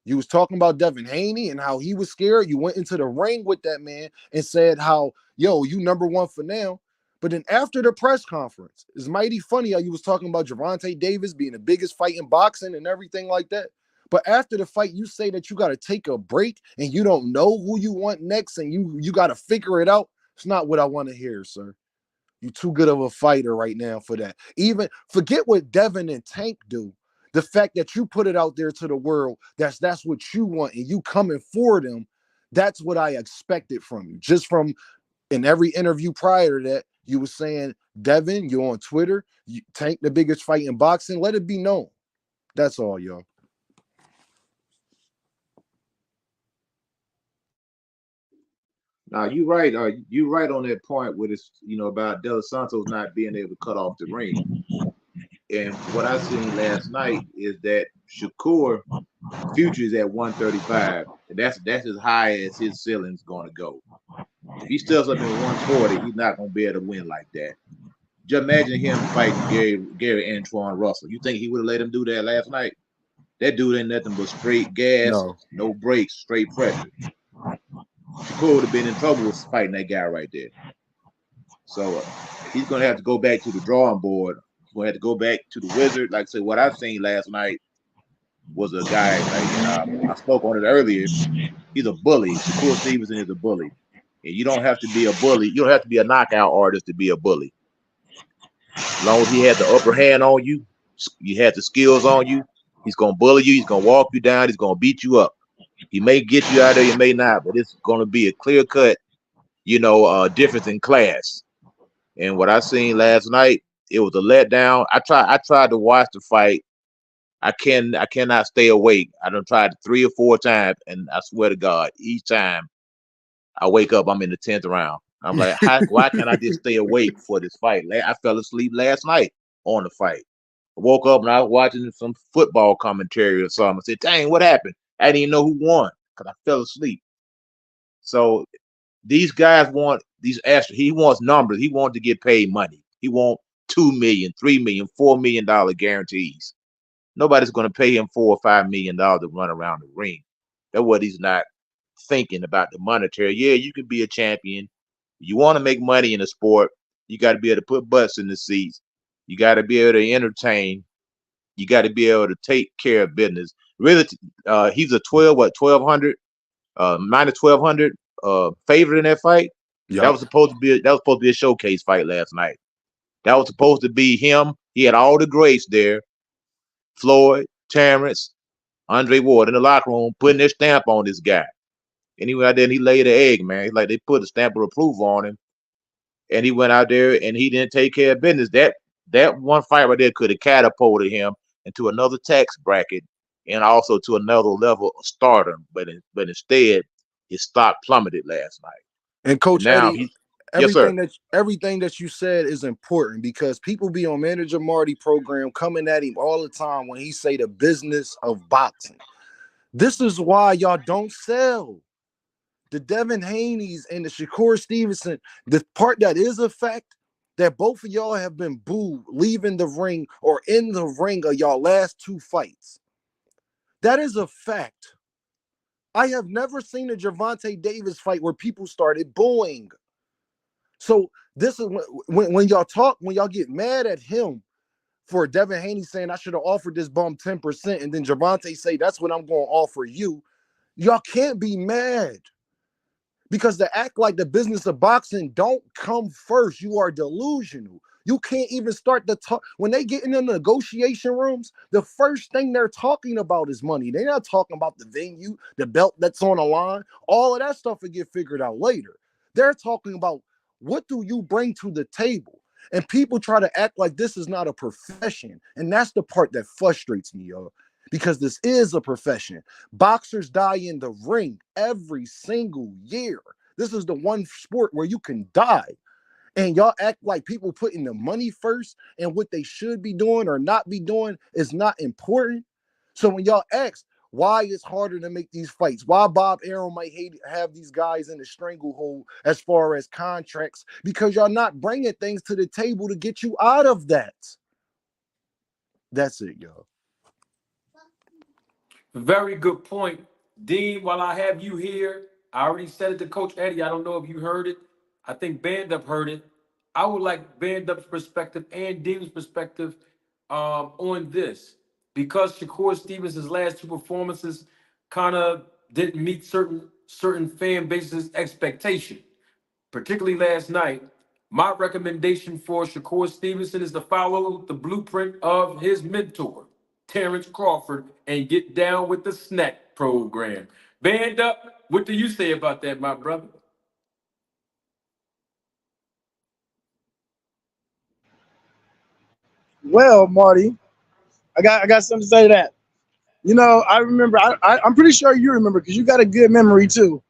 You was talking about Devin Haney and how he was scared. You went into the ring with that man and said how, yo, you number one for now. But then after the press conference, it's mighty funny how you was talking about Gervonta Davis being the biggest fight in boxing and everything like that. But after the fight, you say that you got to take a break and you don't know who you want next and you got to figure it out. It's not what I want to hear, sir. You're too good of a fighter right now for that. Even forget what Devin and Tank do. The fact that you put it out there to the world, that's what you want, and you coming for them, that's what I expected from you. Just from in every interview prior to that, you were saying, Devin, you're on Twitter, Tank the biggest fight in boxing. Let it be known. That's all, y'all. Now you right. You right on that point with this, about De Los Santos not being able to cut off the ring. And what I seen last night is that Shakur future is at 135. And that's as high as his ceiling's going to go. If he steps up in 140, he's not going to be able to win like that. Just imagine him fighting Gary Antoine Russell. You think he would have let him do that last night? That dude ain't nothing but straight gas, no brakes, straight pressure. Shakur would have been in trouble with fighting that guy right there. So he's going to have to go back to the drawing board. He's going to have to go back to the wizard. Like I said, what I've seen last night was a guy, I spoke on it earlier. He's a bully. Shakur Stevenson is a bully. And you don't have to be a bully. You don't have to be a knockout artist to be a bully. As long as he has the upper hand on you, you have the skills on you, he's going to bully you. He's going to walk you down. He's going to beat you up. He may get you out there, he may not, but it's going to be a clear-cut, difference in class. And what I seen last night, it was a letdown. I tried to watch the fight. I cannot stay awake. I done tried 3 or 4 times, and I swear to God, each time I wake up, I'm in the 10th round. I'm like, why can't I just stay awake for this fight? I fell asleep last night on the fight. I woke up and I was watching some football commentary or something. I said, dang, what happened? I didn't even know who won because I fell asleep. So these guys want these extra. He wants numbers. He wants to get paid money. He wants $2 million, $3 million, $4 million guarantees. Nobody's going to pay him $4 or $5 million to run around the ring. That's what he's not thinking about the monetary. Yeah, you can be a champion. You want to make money in the sport. You got to be able to put butts in the seats. You got to be able to entertain. You got to be able to take care of business. Really, he's a 1,200, minus 1,200 favorite in that fight. Yeah. That was supposed to be a showcase fight last night. That was supposed to be him. He had all the greats there. Floyd, Terence, Andre Ward in the locker room putting their stamp on this guy. And he went out there and he laid an egg, man. Like they put a stamp of approval on him. And he went out there and he didn't take care of business. That one fight right there could have catapulted him into another tax bracket and also to another level of stardom. But instead, his stock plummeted last night. And Coach now Eddie, yes, sir. everything that you said is important because people be on Manager Marty program coming at him all the time when he say the business of boxing. This is why y'all don't sell. The Devin Haney's and the Shakur Stevenson, the part that is a fact that both of y'all have been booed leaving the ring or in the ring of y'all last two fights. That is a fact. I have never seen a Gervonta Davis fight where people started booing. So this is when y'all get mad at him for Devin Haney saying I should have offered this bum 10%, and then Gervonta say that's what I'm going to offer you. Y'all can't be mad. Because to act like the business of boxing don't come first, you are delusional. You can't even start the talk. When they get in the negotiation rooms, the first thing they're talking about is money. They're not talking about the venue, the belt that's on the line. All of that stuff will get figured out later. They're talking about what do you bring to the table? And people try to act like this is not a profession. And that's the part that frustrates me, y'all. Because this is a profession. Boxers die in the ring every single year. This is the one sport where you can die. And y'all act like people putting the money first and what they should be doing or not be doing is not important. So when y'all ask why it's harder to make these fights, why Bob Arum might have these guys in the stranglehold as far as contracts, because y'all not bringing things to the table to get you out of that. That's it, y'all. Very good point. Dean, while I have you here, I already said it to Coach Eddie. I don't know if you heard it. I think Band Up heard it. I would like Band Up's perspective and Dean's perspective on this. Because Shakur Stevenson's last two performances kind of didn't meet certain fan bases' expectation, particularly last night. My recommendation for Shakur Stevenson is to follow the blueprint of his mentor, Terence Crawford, and get down with the SNAC program. Band Up, what do you say about that, my brother? Well, Marty, I got something to say to that. You know, I remember. I'm pretty sure you remember because you got a good memory too.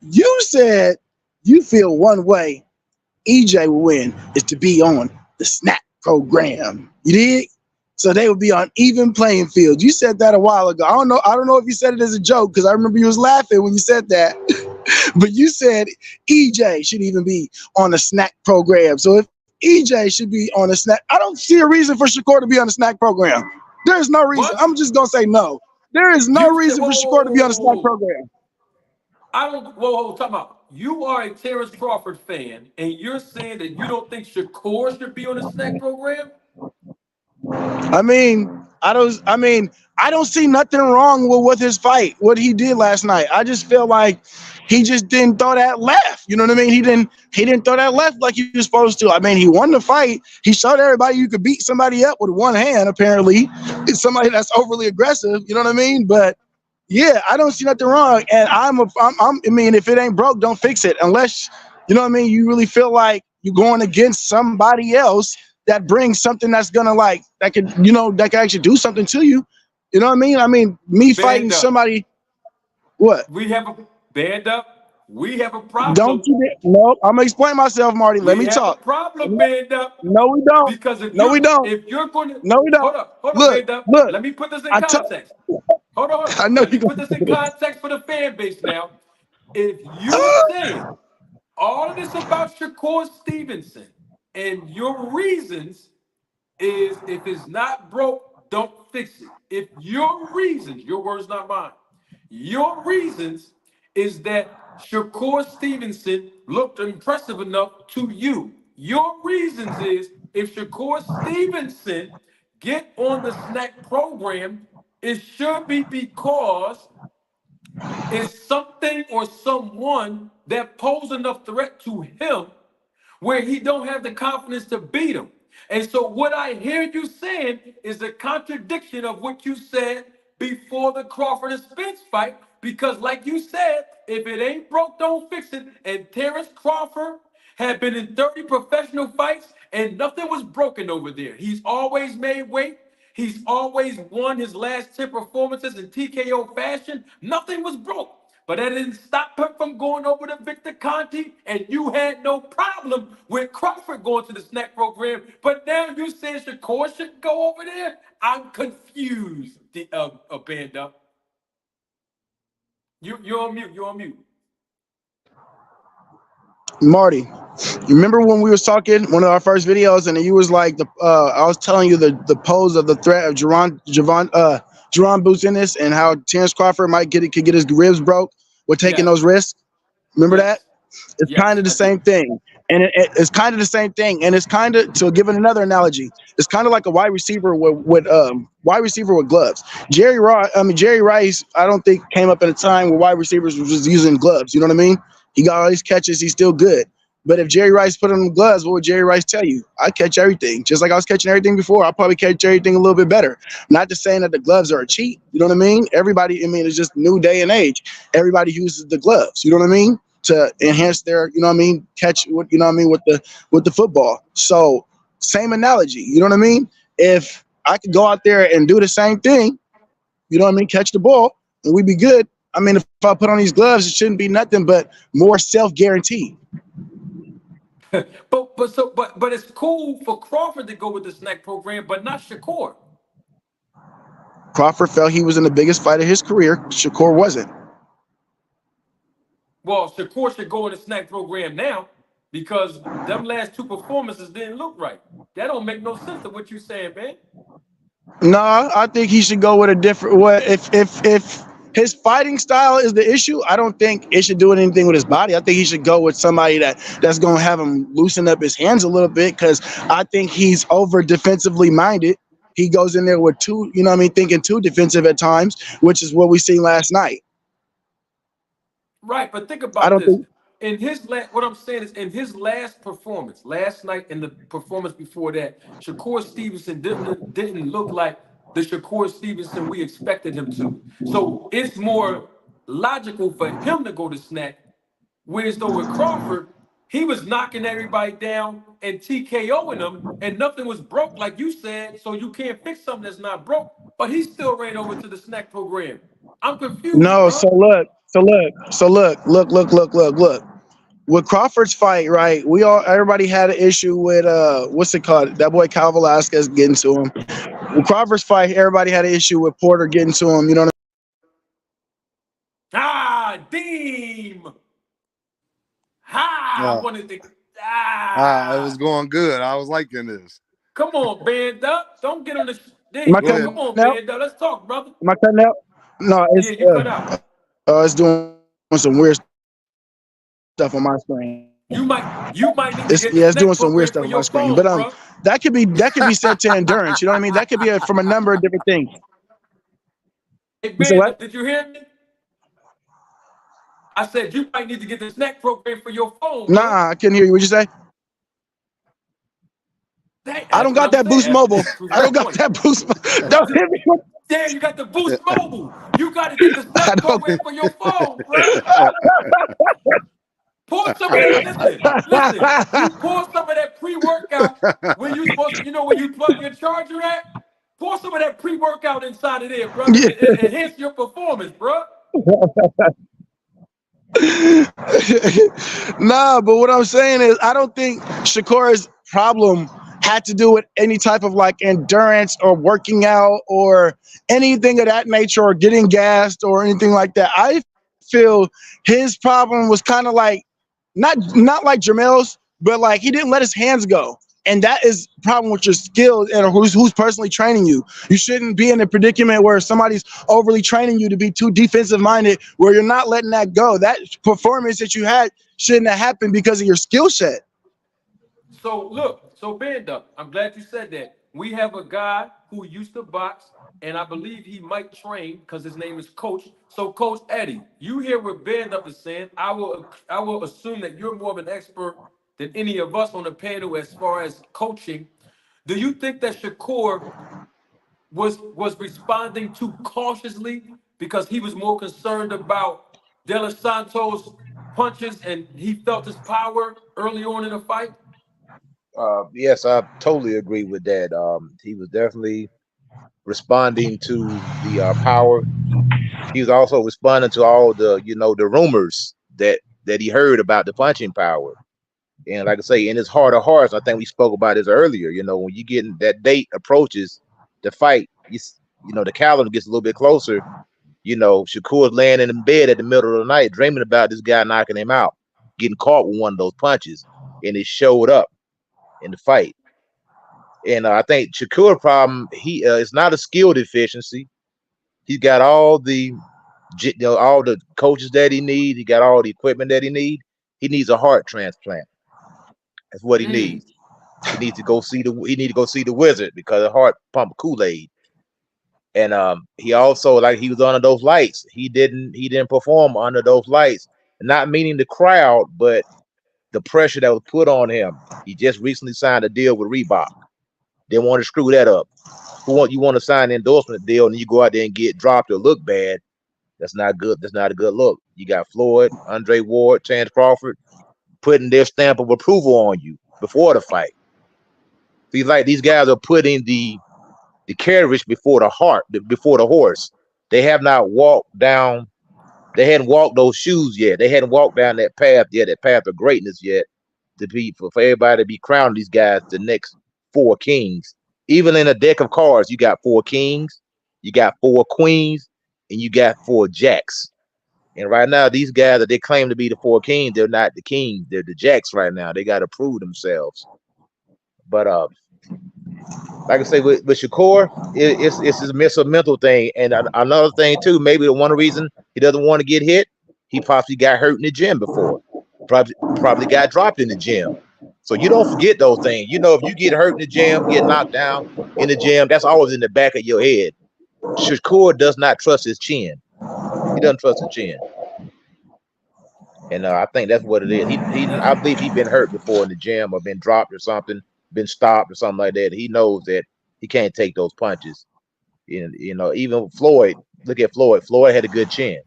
You said you feel one way EJ will win is to be on the SNAC program. You did? So they would be on even playing field. You said that a while ago. I don't know if you said it as a joke because I remember you was laughing when you said that. But you said EJ should even be on the SNAC program. So if EJ should be on the SNAC, I don't see a reason for Shakur to be on the SNAC program. There's no reason. What? I'm just gonna say no. There is no reason for Shakur to be on the SNAC program. I don't. Whoa, talk about. You are a Terence Crawford fan, and you're saying that you don't think Shakur should be on the SNAC program? I don't see nothing wrong with his fight, what he did last night. I just feel like he just didn't throw that left. You know what I mean? He didn't throw that left like he was supposed to. I mean, he won the fight. He showed everybody you could beat somebody up with one hand, apparently. It's somebody that's overly aggressive, you know what I mean? But yeah, I don't see nothing wrong. And I mean, if it ain't broke, don't fix it. Unless, you know what I mean, you really feel like you're going against somebody else that brings something that's gonna that can actually do something to you. You know what I mean? I mean, me fighting somebody. What? We have a Band Up. We have a problem. Don't you? No, I'm gonna explain myself, Marty. Let We me have a talk. problem, Band Up. No, we don't. Because No, we don't. if you're going to No, we don't. hold up, Look, Band Up. look. Let me put this in I told. context. Hold on. I know Let you me put this gonna in do this. context for the fan base now. If you're saying all of this about Shakur Stevenson and your reasons is if it's not broke, don't fix it. If your reasons, your words, not mine, your reasons is that Shakur Stevenson looked impressive enough to you. Your reasons is if Shakur Stevenson get on the SNAC program, it should be because it's something or someone that pose enough threat to him where he don't have the confidence to beat him. And so what I hear you saying is a contradiction of what you said before the Crawford and Spence fight, because like you said, if it ain't broke, don't fix it. And Terence Crawford had been in 30 professional fights and nothing was broken over there. He's always made weight. He's always won his last 10 performances in TKO fashion. Nothing was broke. But that didn't stop him from going over to Victor Conti, and you had no problem with Crawford going to the SNAC program. But now you saying Shakur should go over there? I'm confused, Band Up. You're on mute. You're on mute. Marty, you remember when we was talking one of our first videos, and you was like, I was telling you the pose of the threat of Jerron Boots Innis and how Terence Crawford could get his ribs broke with taking those Yes. risks. Remember that? Yes. It's kind Yes, of the I do. same thing, and it's kind of the same thing, and it's kind of, to give it another analogy, it's kind of like a wide receiver with gloves. Jerry Rice, I don't think came up at a time where wide receivers was just using gloves. You know what I mean? He got all these catches, he's still good. But if Jerry Rice put on gloves, what would Jerry Rice tell you? I catch everything, just like I was catching everything before. I'll probably catch everything a little bit better. Not just saying that the gloves are a cheat. You know what I mean? It's just new day and age. Everybody uses the gloves. You know what I mean? To enhance their, catch what, with the football. So same analogy, you know what I mean? If I could go out there and do the same thing, catch the ball and we'd be good. I mean, if I put on these gloves, it shouldn't be nothing but more self-guarantee. But it's cool for Crawford to go with the SNAC program, but not Shakur. Crawford felt he was in the biggest fight of his career. Shakur wasn't. Well, Shakur should go in the SNAC program now because them last two performances didn't look right. That don't make no sense to what you saying, man. No, I think he should go with a different. What if his fighting style is the issue? I don't think it should do anything with his body. I think he should go with somebody that's going to have him loosen up his hands a little bit, because I think he's over defensively minded. He goes in there with thinking too defensive at times, which is what we seen last night. Right, but think I about don't this. think. In his what I'm saying is, in his last performance, last night and the performance before that, Shakur Stevenson didn't look like the Shakur Stevenson we expected him to. So it's more logical for him to go to SNAC. Whereas though with Crawford, he was knocking everybody down and TKOing them, and nothing was broke, like you said. So you can't fix something that's not broke. But he still ran over to the SNAC program. I'm confused, No, bro. look. With Crawford's fight, right? Everybody had an issue with what's it called? That boy Cal Velasquez getting to him. With Crawford's fight, everybody had an issue with Porter getting to him. You know what Deem. I wanted to. It was going good. I was liking this. Come on, Band Up. Don't get on the. There am you I go. cutting Come on, out? Band Up. Let's talk, brother. Am I cutting out? No, Yeah, you cut out. it's doing some weird stuff on my screen. You might need to get the It's doing SNAC some weird program stuff for on my your screen. phone, But bro. that could be set to endurance. You know what I mean? That could be from a number of different things. Hey, You said Band what? Up, did you hear me? I said you might need to get the SNAC program for your phone, man. Nah, I couldn't hear you. What'd you say? I don't got that Boost Mobile. I don't got that Boost. Don't hit me. Yeah, you got the Boost Mobile. You got to get the SNAC program for your phone, bro. Pour some of that. Listen. You pour some of that pre-workout when you supposed to, when you plug your charger at. Pour some of that pre-workout inside of there, brother, and enhance your performance, bro. Nah, but what I'm saying is, I don't think Shakur's problem had to do with any type of like endurance or working out or anything of that nature or getting gassed or anything like that. I feel his problem was kind of like not like Jamel's, but like he didn't let his hands go. And that is the problem with your skills and who's personally training you. You shouldn't be in a predicament where somebody's overly training you to be too defensive minded, where you're not letting that go. That performance that you had shouldn't have happened because of your skill set. So look, so band up. I'm glad you said that. We have a guy who used to box, and I believe he might train because his name is Coach. So, Coach Eddie, you hear what band up is saying. I will assume that you're more of an expert than any of us on the panel as far as coaching. Do you think that Shakur was responding too cautiously because he was more concerned about De Los Santos punches and he felt his power early on in the fight? Yes, I totally agree with that. He was definitely responding to the power. He was also responding to all the, the rumors that he heard about the punching power. And like I say, in his heart of hearts, I think we spoke about this earlier. When you get that date approaches the fight, the calendar gets a little bit closer. Shakur's laying in bed at the middle of the night, dreaming about this guy knocking him out, getting caught with one of those punches, and it showed up in the fight. And I think Shakur problem, he it's not a skill deficiency. He's got all the coaches that he needs. He got all the equipment that he needs. He needs a heart transplant. That's what he Mm. needs. He need to go see the wizard because the heart pump Kool-Aid. And he also, like, he was under those lights. He didn't perform under those lights. Not meaning the crowd, but the pressure that was put on him. He just recently signed a deal with Reebok. Didn't want to screw that up. You want to sign an endorsement deal and you go out there and get dropped or look bad? That's not good. That's not a good look. You got Floyd, Andre Ward, Terence Crawford putting their stamp of approval on you before the fight. Feel like these guys are putting the carriage before the heart, before the horse. They have not walked down. They hadn't walked those shoes yet. They hadn't walked down that path yet, that path of greatness yet. To be for everybody to be crowned these guys the next four kings. Even in a deck of cards, you got four kings, you got four queens, and you got four jacks. And right now, these guys that they claim to be the four kings, they're not the kings. They're the jacks right now. They got to prove themselves. But like I say, with Shakur, it's a mental thing, and another thing too. Maybe the one reason he doesn't want to get hit, he possibly got hurt in the gym before. Probably got dropped in the gym. So you don't forget those things. If you get hurt in the gym, get knocked down in the gym, that's always in the back of your head. Shakur does not trust his chin. He doesn't trust his chin, and I think that's what it is. I believe he's been hurt before in the gym or been dropped or something, been stopped or something like that. He knows that he can't take those punches. Even Floyd. Look at Floyd. Floyd had a good chin.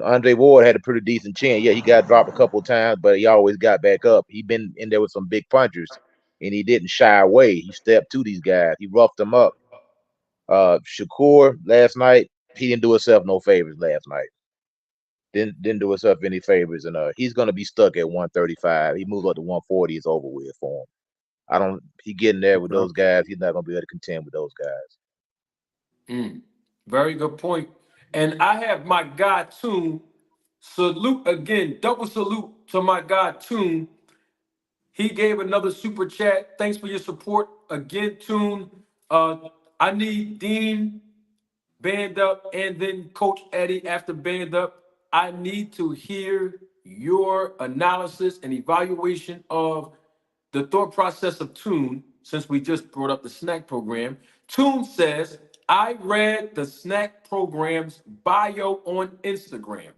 Andre Ward had a pretty decent chin. Yeah, he got dropped a couple of times, but he always got back up. He been in there with some big punchers, and he didn't shy away. He stepped to these guys. He roughed them up. Shakur last night, he didn't do himself no favors last night. Didn't do himself any favors, and he's gonna be stuck at 135. He moves up to 140. It's over with for him. I don't. He getting there with those guys. He's not gonna be able to contend with those guys. Mm. Very good point. And I have my guy Toon. Salute again, double salute to my guy Toon. He gave another super chat. Thanks for your support again, Toon. I need Dean band up and then Coach Eddie after band up. I need to hear your analysis and evaluation of the thought process of Toon, since we just brought up the SNAC program. Toon says, I read the SNAC program's bio on Instagram.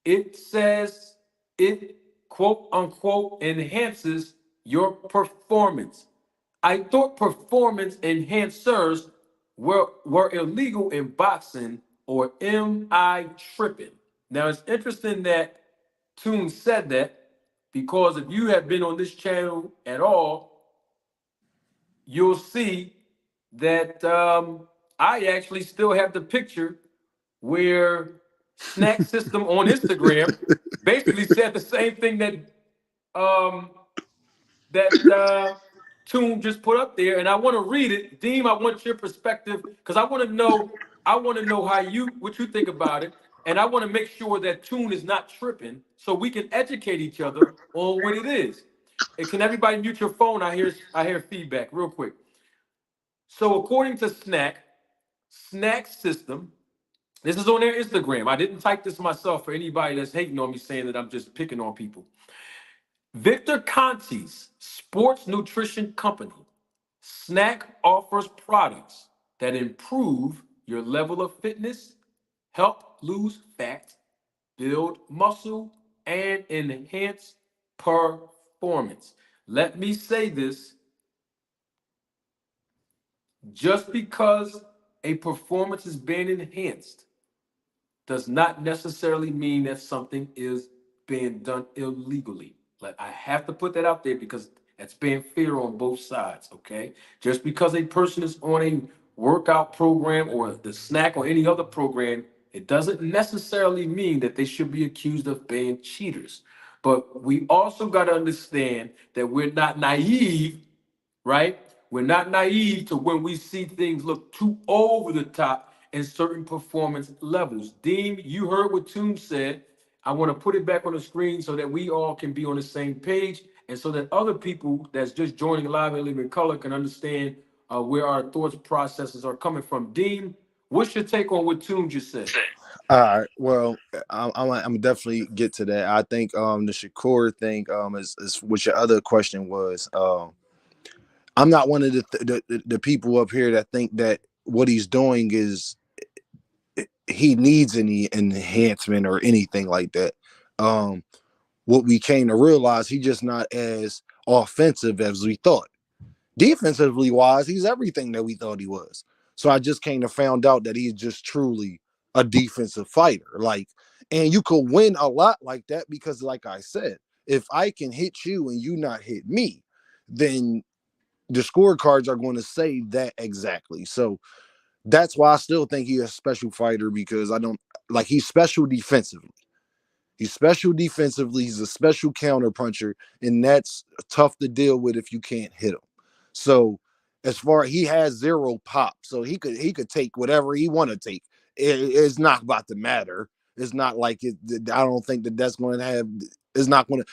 It says it quote unquote enhances your performance. I thought performance enhancers were illegal in boxing, or am I tripping? Now it's interesting that Toon said that, because if you have been on this channel at all, you'll see that I actually still have the picture where SNAC System on Instagram basically said the same thing that um, Toon just put up there, and I want to read it. Deem, I want your perspective because I want to know. I want to know what you think about it, and I want to make sure that Toon is not tripping, so we can educate each other on what it is. And can everybody mute your phone? I hear feedback real quick. So according to SNAC System, this is on their Instagram. I didn't type this myself for anybody that's hating on me saying that I'm just picking on people. Victor Conti's sports nutrition company, SNAC, offers products that improve your level of fitness, help lose fat, build muscle, and enhance performance. Let me say this. Just because a performance is being enhanced does not necessarily mean that something is being done illegally. Like, I have to put that out there because that's being fair on both sides, okay? Just because a person is on a workout program or the SNAC or any other program, it doesn't necessarily mean that they should be accused of being cheaters. But we also got to understand that we're not naive, right? We're not naive to when we see things look too over the top in certain performance levels. Deem, you heard what Toon said. I want to put it back on the screen so that we all can be on the same page and so that other people that's just joining live and living color can understand where our thoughts processes are coming from. Deem, what's your take on what Toon just said? All right. Well, I'm definitely get to that. I think the Shakur thing is what your other question was. I'm not one of the people up here that think that what he's doing is he needs any enhancement or anything like that. What we came to realize, he's just not as offensive as we thought. Defensively wise, he's everything that we thought he was. So I just came to found out that he's just truly a defensive fighter. Like, and you could win a lot like that because, like I said, if I can hit you and you not hit me, then the scorecards are going to say that exactly. So that's why I still think he's a special fighter because I don't like he's special defensively. He's special defensively. He's a special counter puncher, and that's tough to deal with if you can't hit him. So as far he has zero pop, so he could take whatever he want to take. It's not about to matter. It's not like it. I don't think that's going to have. It's not going to.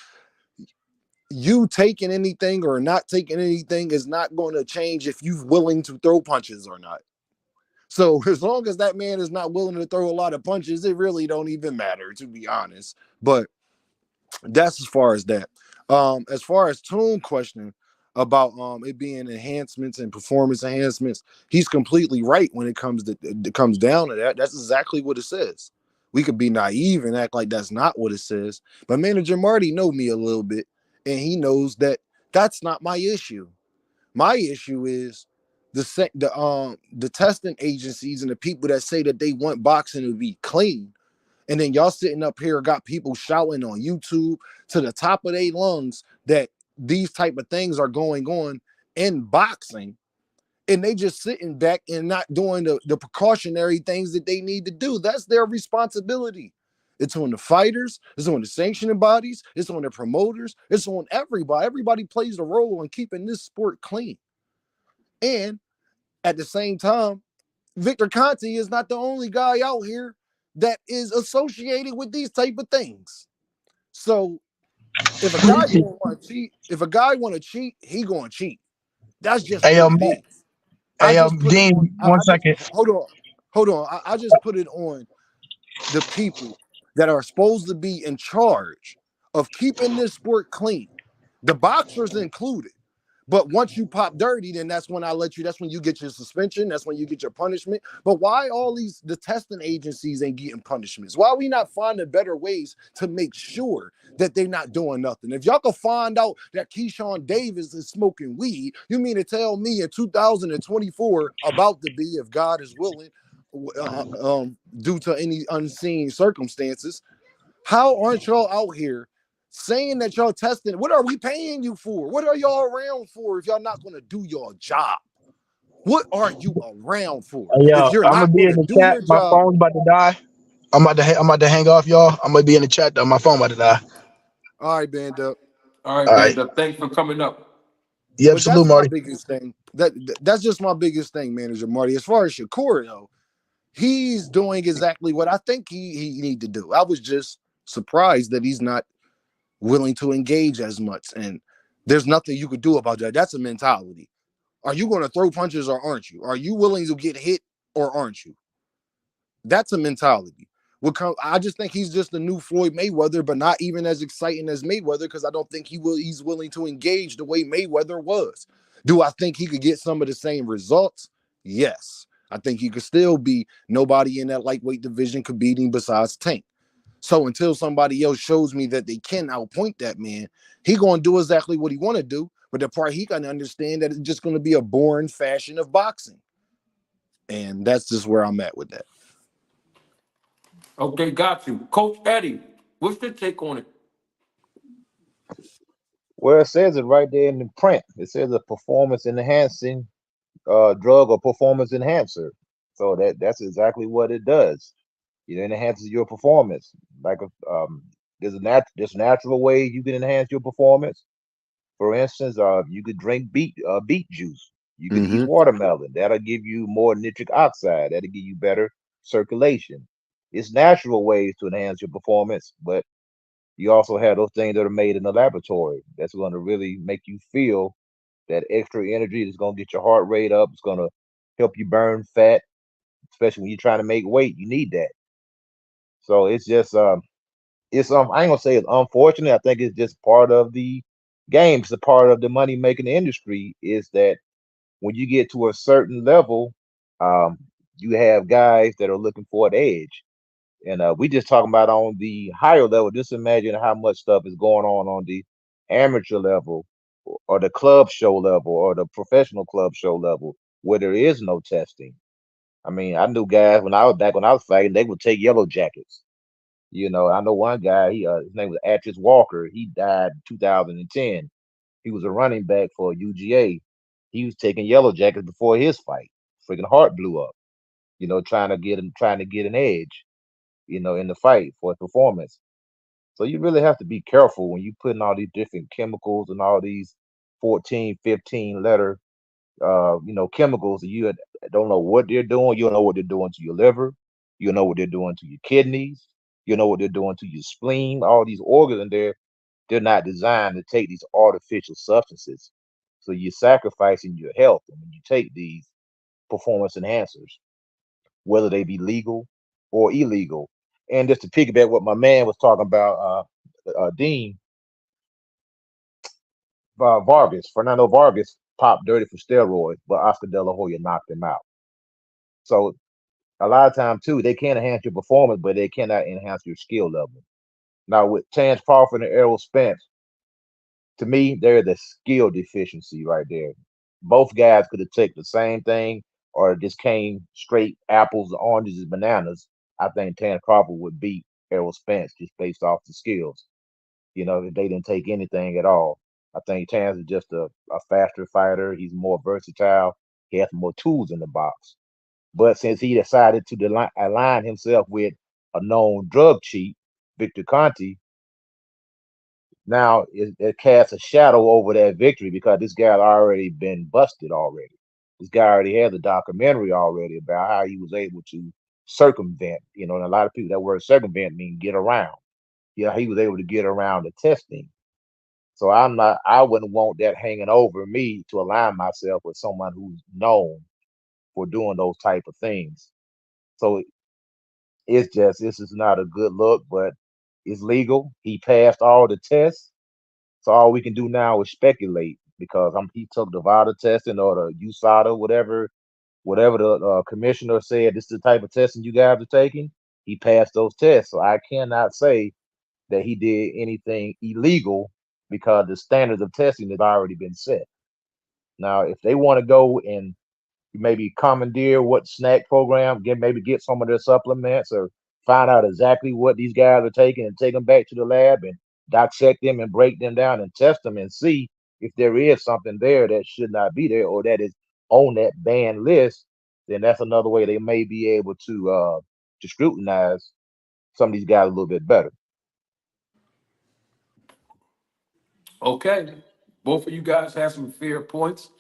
You taking anything or not taking anything is not going to change if you're willing to throw punches or not. So as long as that man is not willing to throw a lot of punches, it really don't even matter, to be honest. But that's as far as that. As far as Toon question about it being enhancements and performance enhancements, he's completely right when it comes down to that. That's exactly what it says. We could be naive and act like that's not what it says, but Manager Marty know me a little bit, and he knows that that's not my issue. My issue is the testing agencies and the people that say that they want boxing to be clean, and then y'all sitting up here got people shouting on YouTube to the top of their lungs that these type of things are going on in boxing, and they just sitting back and not doing the precautionary things that they need to do. That's their responsibility. It's on the fighters, it's on the sanctioning bodies, it's on the promoters, it's on everybody. Everybody plays a role in keeping this sport clean. And at the same time, Victor Conti is not the only guy out here that is associated with these type of things. So if a guy want to cheat, he going to cheat. That's just Hey, what it is. Dean, one second. Hold on. I just put it on the people that are supposed to be in charge of keeping this sport clean, the boxers included. But once you pop dirty, then that's when that's when you get your suspension. That's when you get your punishment. But why all the testing agencies ain't getting punishments? Why are we not finding better ways to make sure that they're not doing nothing? If y'all can find out that Keyshawn Davis is smoking weed, you mean to tell me in 2024, about to be, if God is willing, due to any unseen circumstances, how aren't y'all out here saying that y'all testing? What are we paying you for? What are y'all around for if y'all not going to do your job? What are you around for? Hey, If you're I'm gonna not be going in to the do chat. your My job, phone's about to die. I'm about to hang off, y'all. I'm gonna be in the chat though. My phone about to die. All right, band up. All right, All right. Band Up. Thanks for coming up. Yep. But that's Salute, my Marty. biggest thing. That's just my biggest thing, Manager Marty. As far as Shakur though, he's doing exactly what I think he need to do. I was just surprised that he's not willing to engage as much, and there's nothing you could do about that. That's a mentality. Are you going to throw punches or aren't you? Are you willing to get hit or aren't you? That's a mentality. I just think he's just the new Floyd Mayweather, but not even as exciting as Mayweather because I don't think he's willing to engage the way Mayweather was. Do I think he could get some of the same results? Yes. I think he could still be nobody in that lightweight division competing besides Tank. So until somebody else shows me that they can outpoint that man, he gonna do exactly what he want to do. But the part he gonna understand that it's just gonna be a boring fashion of boxing, and that's just where I'm at with that. Okay, got you. Coach Eddie, what's your take on it? Well, it says it right there in the print. It says a performance enhancing drug or performance enhancer. So that's exactly what it does. It enhances your performance. Like there's natural ways you can enhance your performance. For instance, you could drink beet juice. You could eat Mm-hmm. watermelon. That'll give you more nitric oxide. That'll give you better circulation. It's natural ways to enhance your performance, but you also have those things that are made in the laboratory. That's going to really make you feel that extra energy. It's going to get your heart rate up. It's going to help you burn fat, especially when you're trying to make weight. You need that. So it's just I ain't gonna say it's unfortunate. I think it's just part of the game. It's a part of the money making industry. Is that when you get to a certain level, um, you have guys that are looking for an edge. And we just talking about on the higher level. Just imagine how much stuff is going on the amateur level, or the club show level, or the professional club show level, where there is no testing. I mean, I knew guys when I was fighting, they would take yellow jackets. I know one guy. His name was Atchis Walker. He died in 2010. He was a running back for UGA. He was taking yellow jackets before his fight. Freaking heart blew up. Trying to get an edge. In the fight for a performance. So you really have to be careful when you put in all these different chemicals and all these 14, 15 letter chemicals that you don't know what they're doing. You don't know what they're doing to your liver. You don't know what they're doing to your kidneys. You know what they're doing to your spleen. All these organs in there, they're not designed to take these artificial substances. So you're sacrificing your health when you take these performance enhancers, whether they be legal or illegal. And just to piggyback what my man was talking about, Dean Fernando Vargas popped dirty for steroids, but Oscar De La Hoya knocked him out. So a lot of times too, they can enhance your performance, but they cannot enhance your skill level. Now with Terence Crawford and Errol Spence, to me, they're the skill deficiency right there. Both guys could have taken the same thing or just came straight apples, oranges, and bananas. I think Terence Crawford would beat Errol Spence just based off the skills. If they didn't take anything at all. I think Terence is just a faster fighter. He's more versatile. He has more tools in the box. But since he decided to align himself with a known drug cheat, Victor Conti, now it casts a shadow over that victory because this guy already been busted already. This guy already has a documentary already about how he was able to circumvent. And a lot of people, that word circumvent means get around. He was able to get around the testing. So I wouldn't want that hanging over me to align myself with someone who's known for doing those type of things. So this is not a good look, but it's legal. He passed all the tests. So all we can do now is speculate because he took the VADA testing or the USADA, whatever the commissioner said, this is the type of testing you guys are taking. He passed those tests. So I cannot say that he did anything illegal because the standards of testing has already been set. Now, if they want to go and maybe commandeer what SNAC program, maybe get some of their supplements or find out exactly what these guys are taking and take them back to the lab and dissect them and break them down and test them and see if there is something there that should not be there or that is on that banned list, then that's another way they may be able to scrutinize some of these guys a little bit better. Okay, both of you guys have some fair points.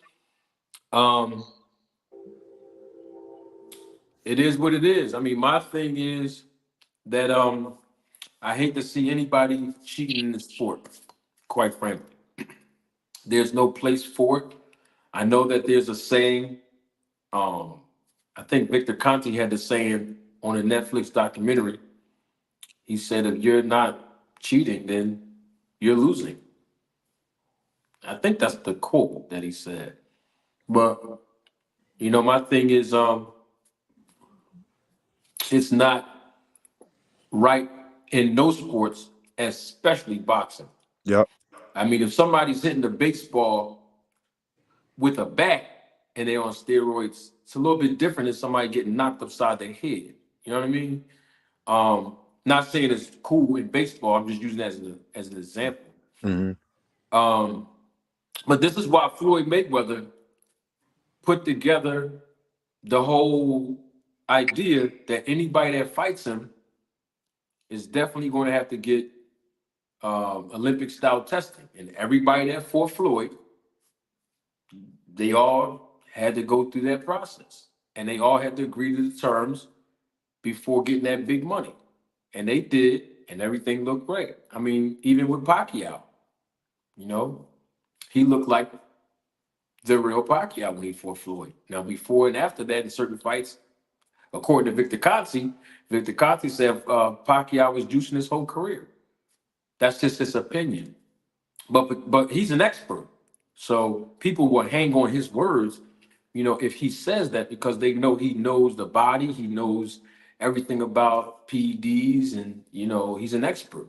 It is what it is. I mean, my thing is that I hate to see anybody cheating in the sport, quite frankly. There's no place for it. I know that there's a saying, I think Victor Conti had the saying on a Netflix documentary. He said, if you're not cheating, then you're losing. I think that's the quote that he said. But, you know, my thing is, it's not right in no sports, especially boxing. Yep. I mean, if somebody's hitting a baseball with a bat and they're on steroids, it's a little bit different than somebody getting knocked upside their head. You know what I mean? Not saying it's cool in baseball. I'm just using that as an example. Mm-hmm. But this is why Floyd Mayweather put together the whole idea that anybody that fights him is definitely going to have to get Olympic style testing. And everybody that fought Floyd, they all had to go through that process. And they all had to agree to the terms before getting that big money. And they did, and everything looked great. I mean, even with Pacquiao, you know, he looked like the real Pacquiao when he fought Floyd. Now, before and after that, in certain fights, according to Victor Conti said Pacquiao was juicing his whole career. That's just his opinion. But he's an expert. So people will hang on his words, you know, if he says that, because they know he knows the body, he knows everything about PEDs, and you know, he's an expert.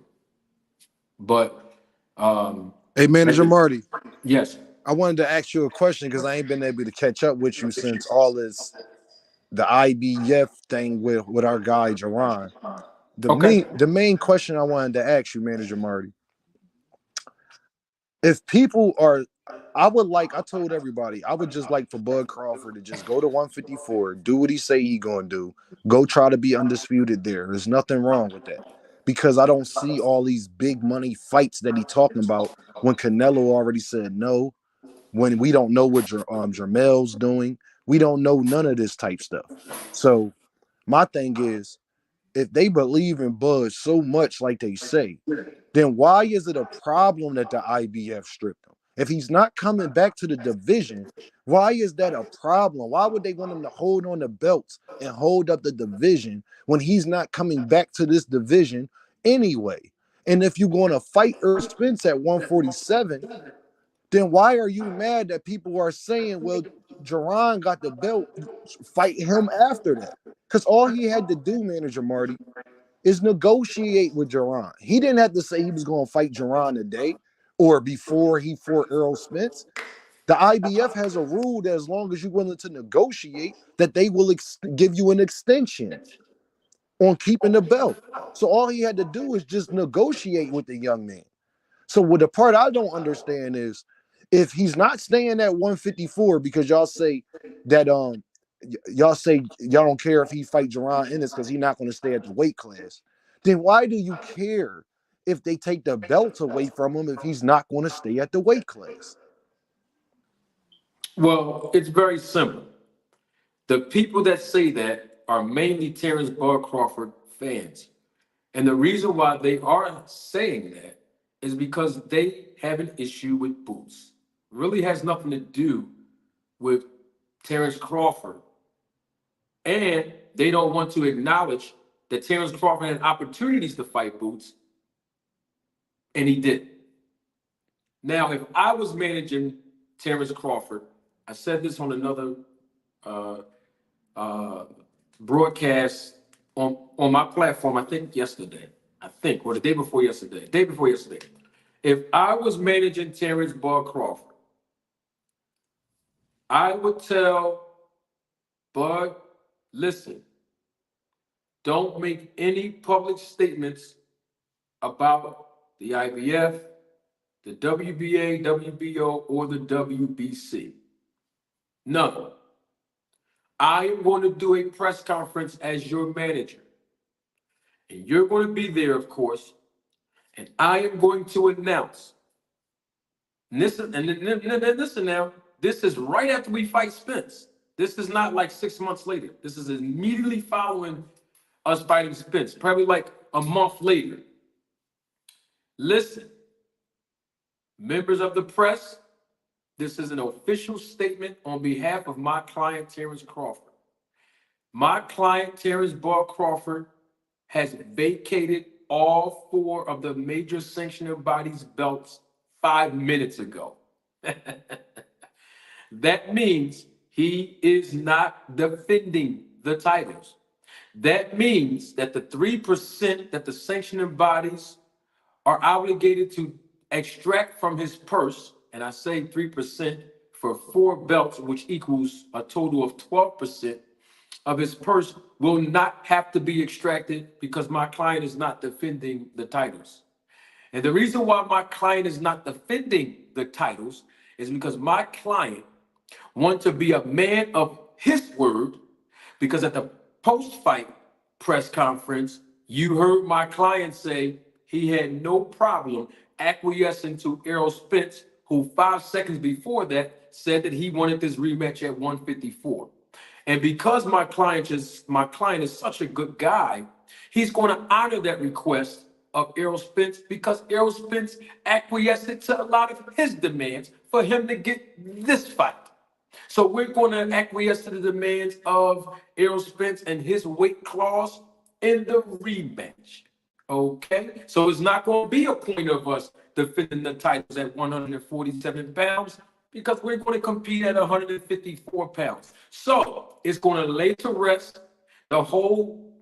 But Hey, Manager Marty. Yes. I wanted to ask you a question because I ain't been able to catch up with you since all this the IBF thing with our guy Jerron. The main question I wanted to ask you, Manager Marty, if people are, I told everybody, I would just like for Bud Crawford to just go to 154, do what he say he gonna do, go try to be undisputed there. There's nothing wrong with that. Because I don't see all these big money fights that he talking about when Canelo already said no, when we don't know what Jermel's doing. We don't know none of this type stuff. So my thing is, if they believe in Bud so much like they say, then why is it a problem that the IBF stripped him? If he's not coming back to the division, why is that a problem? Why would they want him to hold on the belts and hold up the division when he's not coming back to this division anyway? And if you're going to fight Errol Spence at 147, then why are you mad that people are saying, well, Jerron got the belt, fight him after that? Because all he had to do, Manager Marty, is negotiate with Jerron. He didn't have to say he was going to fight Jerron today or before he fought Errol Spence. The IBF has a rule that as long as you're willing to negotiate, that they will give you an extension on keeping the belt. So all he had to do is just negotiate with the young man. So what the part I don't understand is, if he's not staying at 154 because y'all say that y'all say y'all don't care if he fight Jerron Innis because he's not going to stay at the weight class, then why do you care if they take the belt away from him if he's not going to stay at the weight class? Well, it's very simple. The people that say that are mainly Terence Bud Crawford fans. And the reason why they are saying that is because they have an issue with Boots. Really has nothing to do with Terence Crawford. And they don't want to acknowledge that Terence Crawford had opportunities to fight Boots, and he didn't. Now, if I was managing Terence Crawford, I said this on another broadcast on my platform, I think yesterday. Or the day before yesterday. If I was managing Terence Bud Crawford, I would tell Bud, listen, don't make any public statements about the IBF, the WBA, WBO, or the WBC. None. I am going to do a press conference as your manager. And you're going to be there, of course, and I am going to announce. And listen now, this is right after we fight Spence. This is not like 6 months later. This is immediately following us fighting Spence, probably like a month later. Listen, members of the press, this is an official statement on behalf of my client, Terence Crawford. My client, Terence Crawford, has vacated all 4 of the major sanctioning bodies' belts 5 minutes ago. That means he is not defending the titles. That means that the 3% that the sanctioning bodies are obligated to extract from his purse, and I say 3% for 4 belts, which equals a total of 12% of his purse, will not have to be extracted because my client is not defending the titles. And the reason why my client is not defending the titles is because my client wants to be a man of his word, because at the post-fight press conference, you heard my client say he had no problem acquiescing to Errol Spence, who 5 seconds before that said that he wanted this rematch at 154. And because my client is such a good guy, he's going to honor that request of Errol Spence, because Errol Spence acquiesced to a lot of his demands for him to get this fight. So we're going to acquiesce to the demands of Errol Spence and his weight class in the rematch. Okay? So it's not going to be a point of us defending the titles at 147 pounds, because we're going to compete at 154 pounds. So it's going to lay to rest the whole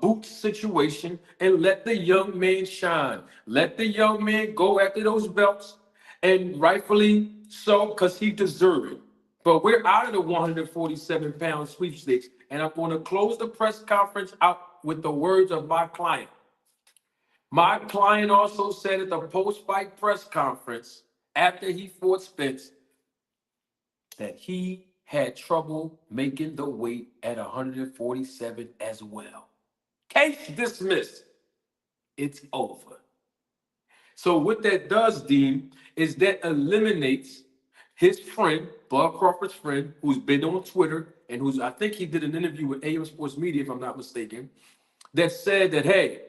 boot situation and let the young man shine. Let the young man go after those belts, and rightfully so, because he deserves it. But we're out of the 147-pound sweepstakes, and I'm going to close the press conference out with the words of my client. My client also said at the post-fight press conference after he fought Spence that he had trouble making the weight at 147 as well. Case dismissed. It's over. So what that does, Dean, is that eliminates his friend, Bud Crawford's friend, who's been on Twitter and who's, I think he did an interview with AM Sports Media, if I'm not mistaken, that said that, hey,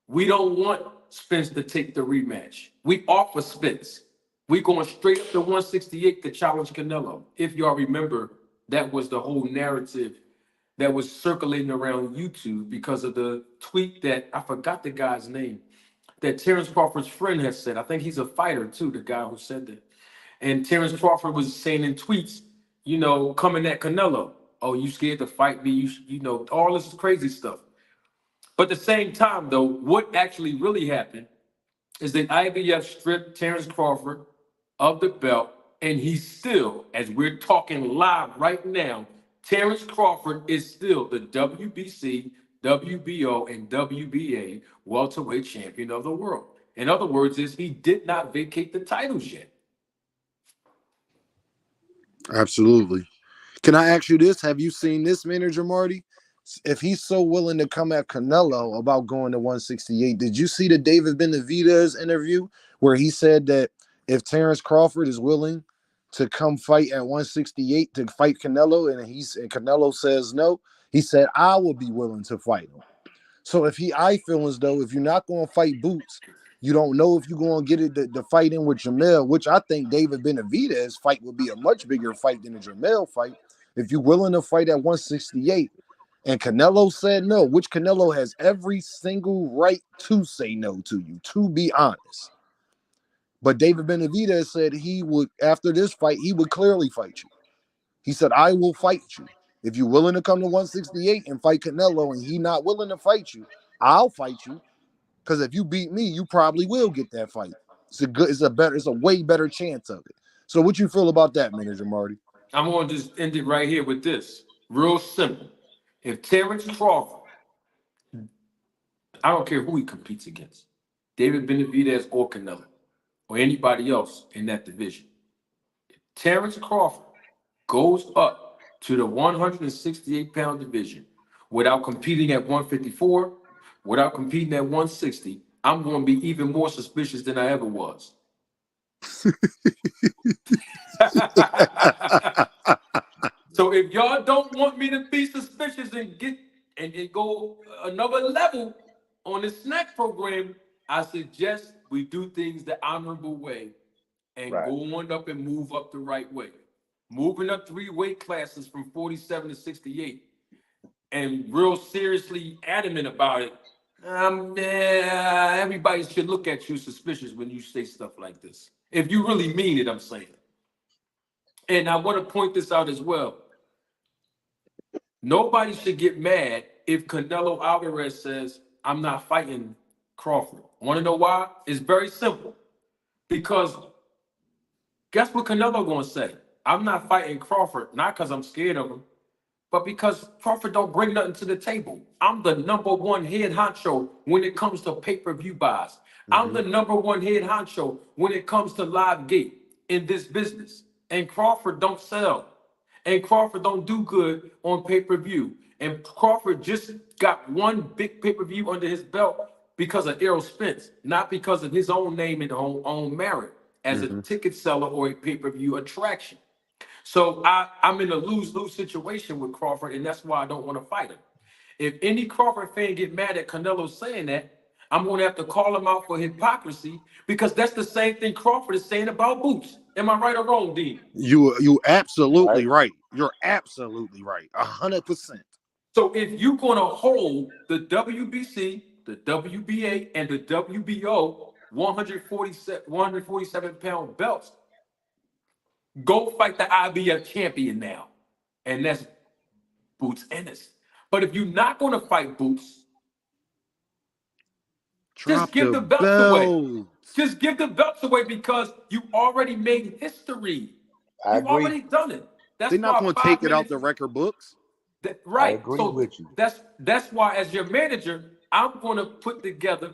we don't want Spence to take the rematch. We offer Spence. We're going straight up to 168 to challenge Canelo. If y'all remember, that was the whole narrative that was circulating around YouTube because of the tweet that, I forgot the guy's name, that Terence Crawford's friend has said. I think he's a fighter too, the guy who said that. And Terence Crawford was saying in tweets, you know, coming at Canelo, oh, you scared to fight me? You know, all this crazy stuff. But at the same time, though, what actually really happened is that IBF stripped Terence Crawford of the belt, and he's still, as we're talking live right now, Terence Crawford is still the WBC, WBO, and WBA welterweight champion of the world. In other words, he did not vacate the titles yet. Absolutely. Can I ask you this? Have you seen this, manager Marty? If he's so willing to come at Canelo about going to 168, did you see the David Benavidez interview where he said that if Terence Crawford is willing to come fight at 168 to fight Canelo, and Canelo says no, he said, I will be willing to fight him. So I feel as though if you're not going to fight Boots, you don't know if you're going to get it the fight in with Jamel, which I think David Benavidez fight would be a much bigger fight than a Jamel fight. If you're willing to fight at 168, and Canelo said no, which Canelo has every single right to say no to you, to be honest. But David Benavidez said he would, after this fight, he would clearly fight you. He said, I will fight you. If you're willing to come to 168 and fight Canelo and he not willing to fight you, I'll fight you. Because if you beat me, you probably will get that fight. It's a way better chance of it. So what you feel about that, manager Marty? I'm going to just end it right here with this. Real simple. If Terence Crawford, I don't care who he competes against, David Benavidez or Canelo, or anybody else in that division, if Terence Crawford goes up to the 168-pound division without competing at 154, without competing at 160, I'm going to be even more suspicious than I ever was. So if y'all don't want me to be suspicious and go another level on the SNAC program, I suggest we do things the honorable way and Right. go on up and move up the right way. Moving up 3 weight classes from 47 to 68 and real seriously adamant about it. Everybody should look at you suspicious when you say stuff like this. If you really mean it, I'm saying. And I want to point this out as well. Nobody should get mad if Canelo Alvarez says, I'm not fighting Crawford. Want to know why? It's very simple. Because guess what Canelo going to say? I'm not fighting Crawford, not because I'm scared of him, but because Crawford don't bring nothing to the table. I'm the #1 head honcho when it comes to pay-per-view buys. I'm the #1 head honcho when it comes to live gate in this business. And Crawford don't sell. And Crawford don't do good on pay-per-view. And Crawford just got one big pay-per-view under his belt because of Errol Spence, not because of his own name and own merit as a ticket seller or a pay-per-view attraction. So I'm in a lose-lose situation with Crawford, and that's why I don't want to fight him. If any Crawford fan get mad at Canelo saying that, I'm going to have to call him out for hypocrisy because that's the same thing Crawford is saying about Boots. Am I right or wrong, Dean? You absolutely right. You're absolutely right. 100%. So if you're going to hold the WBC, the WBA, and the WBO 147-pound belts, go fight the IBF champion now. And that's Boots Ennis. But if you're not going to fight Boots, just give the belts away. Just give the belts away because you already made history. You've already done it. That's They're not why going to 5 take it minutes, out the record books. right. I agree So with you. that's why, as your manager, I'm going to put together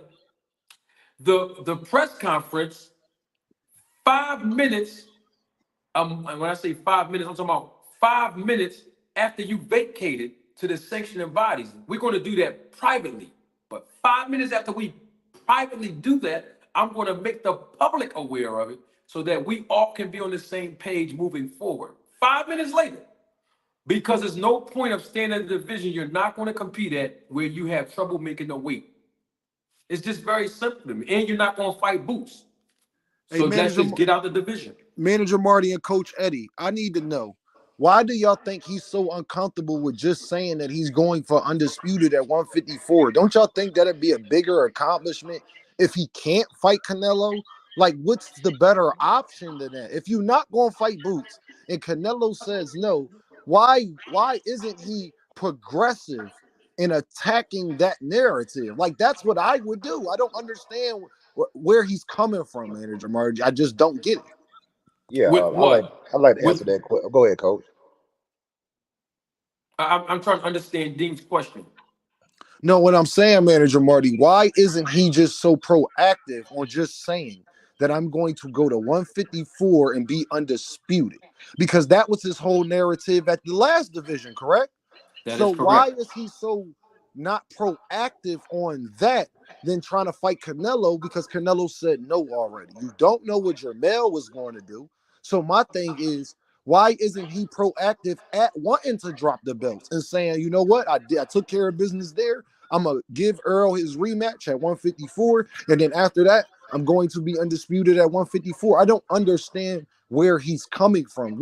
the press conference 5 minutes. When I say 5 minutes, I'm talking about 5 minutes after you vacated to the sanctioning bodies. We're going to do that privately. But 5 minutes after we privately do that, I'm going to make the public aware of it so that we all can be on the same page moving forward. 5 minutes later, because there's no point of staying in the division you're not going to compete at where you have trouble making the weight. It's just very simple to me. And you're not going to fight Boots. Hey, So that's just get out the division. Manager Marty and Coach Eddie, I need to know, why do y'all think he's so uncomfortable with just saying that he's going for undisputed at 154? Don't y'all think that'd be a bigger accomplishment if he can't fight Canelo? Like, what's the better option than that? If you're not going to fight Boots and Canelo says no, why isn't he progressive in attacking that narrative? Like, that's what I would do. I don't understand where he's coming from, Manager Marty. I just don't get it. Yeah, With what? I'd like to With, answer that question. Go ahead, Coach. I'm trying to understand Dean's question. No, what I'm saying, Manager Marty, why isn't he just so proactive on just saying that I'm going to go to 154 and be undisputed? Because that was his whole narrative at the last division, correct? That So is why correct. is he so not proactive on that than trying to fight Canelo? Because Canelo said no already. You don't know what Jermell was going to do. So my thing is, why isn't he proactive at wanting to drop the belts and saying, you know what, I took care of business there. I'm gonna give Earl his rematch at 154, and then after that, I'm going to be undisputed at 154. I don't understand where he's coming from.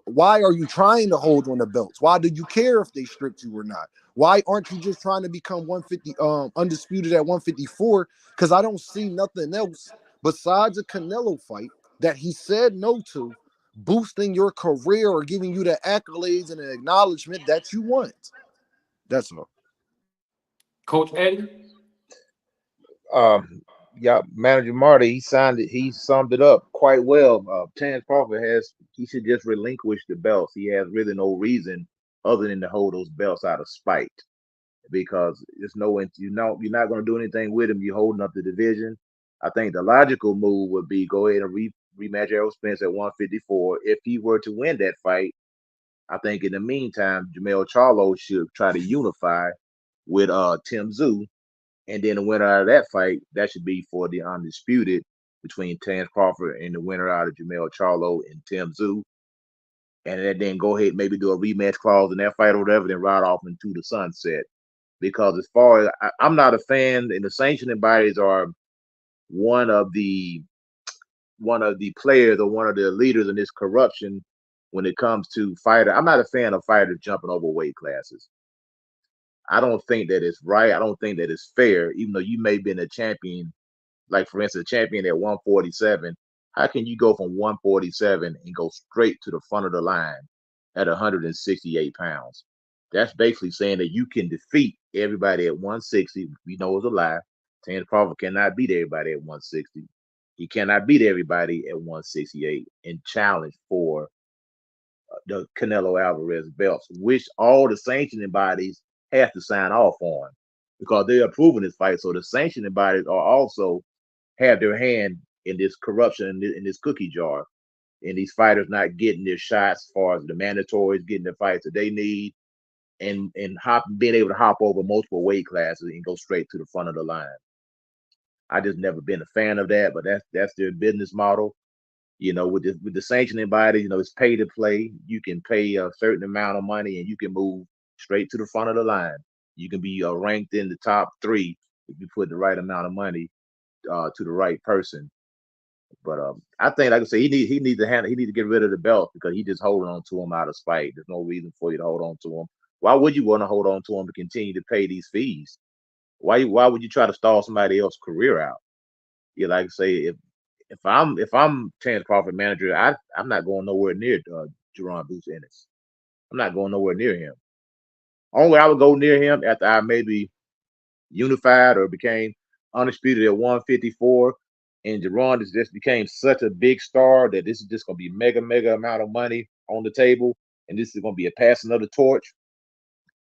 Why are you trying to hold on the belts? Why do you care if they stripped you or not? Why aren't you just trying to become 150 undisputed at 154? Because I don't see nothing else besides a Canelo fight that he said no to, boosting your career or giving you the accolades and the acknowledgement that you want. That's all. Coach Eddie? Yeah, Manager Marty, he signed it. He summed it up quite well. Terence Crawford he should just relinquish the belts. He has really no reason other than to hold those belts out of spite because there's you're not going to do anything with him. You're holding up the division. I think the logical move would be go ahead and rematch Errol Spence at 154. If he were to win that fight, I think in the meantime, Jamel Charlo should try to unify with Tim Tszyu And then the winner out of that fight, that should be for the undisputed between Terence Crawford and the winner out of Jamel Charlo and Tim Tszyu. And then go ahead, maybe do a rematch clause in that fight or whatever, then ride off into the sunset. Because as far as I'm not a fan, and the sanctioning bodies are one of the players or one of the leaders in this corruption when it comes to fighter. I'm not a fan of fighters jumping over weight classes. I don't think that it's right. I don't think that it's fair, even though you may have been a champion, like for instance, a champion at 147. How can you go from 147 and go straight to the front of the line at 168 pounds? That's basically saying that you can defeat everybody at 160. We know it's a lie. Terence Crawford cannot beat everybody at 160. He cannot beat everybody at 168 and challenge for the Canelo Alvarez belts, which all the sanctioning bodies have to sign off on because they are approving this fight. So the sanctioning bodies are also have their hand in this corruption in this cookie jar, and these fighters not getting their shots as far as the mandatories, getting the fights that they need, and being able to hop over multiple weight classes and go straight to the front of the line. I just never been a fan of that, but that's their business model. With the sanctioning bodies, it's pay to play. You can pay a certain amount of money and you can move straight to the front of the line. You can be ranked in the top 3 if you put the right amount of money to the right person. But I think, like I say, he needs to get rid of the belt because he just holding on to him out of spite. There's no reason for you to hold on to him. Why would you want to hold on to him to continue to pay these fees? Why would you try to stall somebody else's career out? Like I say, if I'm Terence Crawford manager, I'm not going nowhere near Jerron Boots Innis. I'm not going nowhere near him. Only way I would go near him after I maybe unified or became undisputed at 154, and Jerron just became such a big star that this is just going to be mega amount of money on the table, and this is going to be a passing of the torch.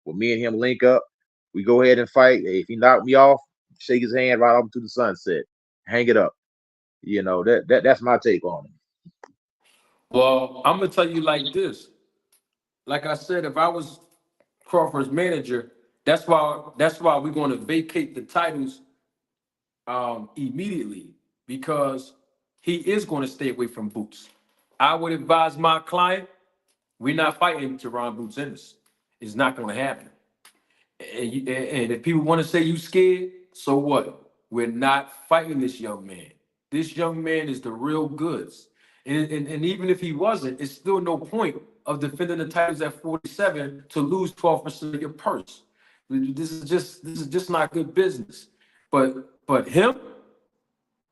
When me and him link up, we go ahead and fight. If he knocked me off, shake his hand right off to the sunset, hang it up. That's my take on it. Well, I'm gonna tell you like this. Like I said, if I was Crawford's manager, that's why we're going to vacate the titles immediately because he is going to stay away from Boots. I would advise my client, we're not fighting Jerron Boots Ennis. It's not going to happen. And if people want to say you scared, so what? We're not fighting this young man. This young man is the real goods. And even if he wasn't, it's still no point of defending the titles at 47 to lose 12% of your purse. This is just not good business. But him,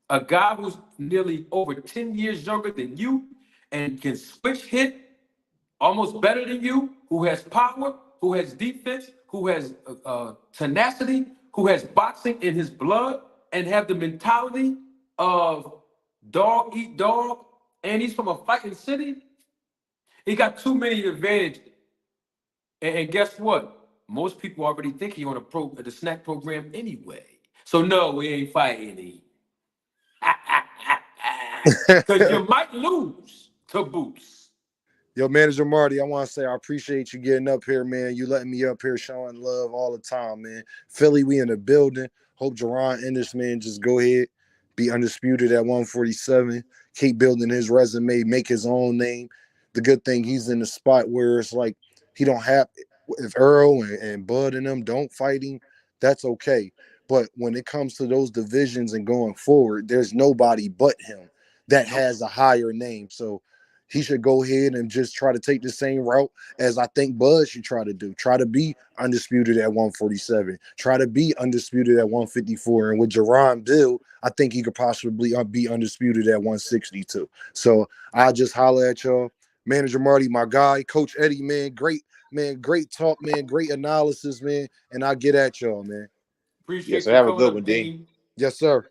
a guy who's nearly over 10 years younger than you and can switch hit almost better than you, who has power, who has defense, who has tenacity, who has boxing in his blood, and have the mentality of dog eat dog, and he's from a fighting city. He got too many advantages. And guess what? Most people already think he on the SNAC program anyway. So no, we ain't fighting him. Because you might lose to Boots. Yo, Manager Marty, I want to say I appreciate you getting up here, man. You letting me up here showing love all the time, man. Philly, we in the building. Hope Jerron Innis, man, just go ahead, be undisputed at 147, keep building his resume, make his own name. The good thing, he's in the spot where it's like he don't have, if Earl and Bud and them don't fight him, that's okay. But when it comes to those divisions and going forward, there's nobody but him that has a higher name. So he should go ahead and just try to take the same route as I think Bud should try to do. Try to be undisputed at 147. Try to be undisputed at 154. And with Jerron Bill, I think he could possibly be undisputed at 162. So I'll just holler at y'all. Manager Marty, my guy. Coach Eddie, man, great talk, man. Great analysis, man. And I'll get at y'all, man. Appreciate Yes, you have a coming good up, one, Dean. Dean. Yes, sir.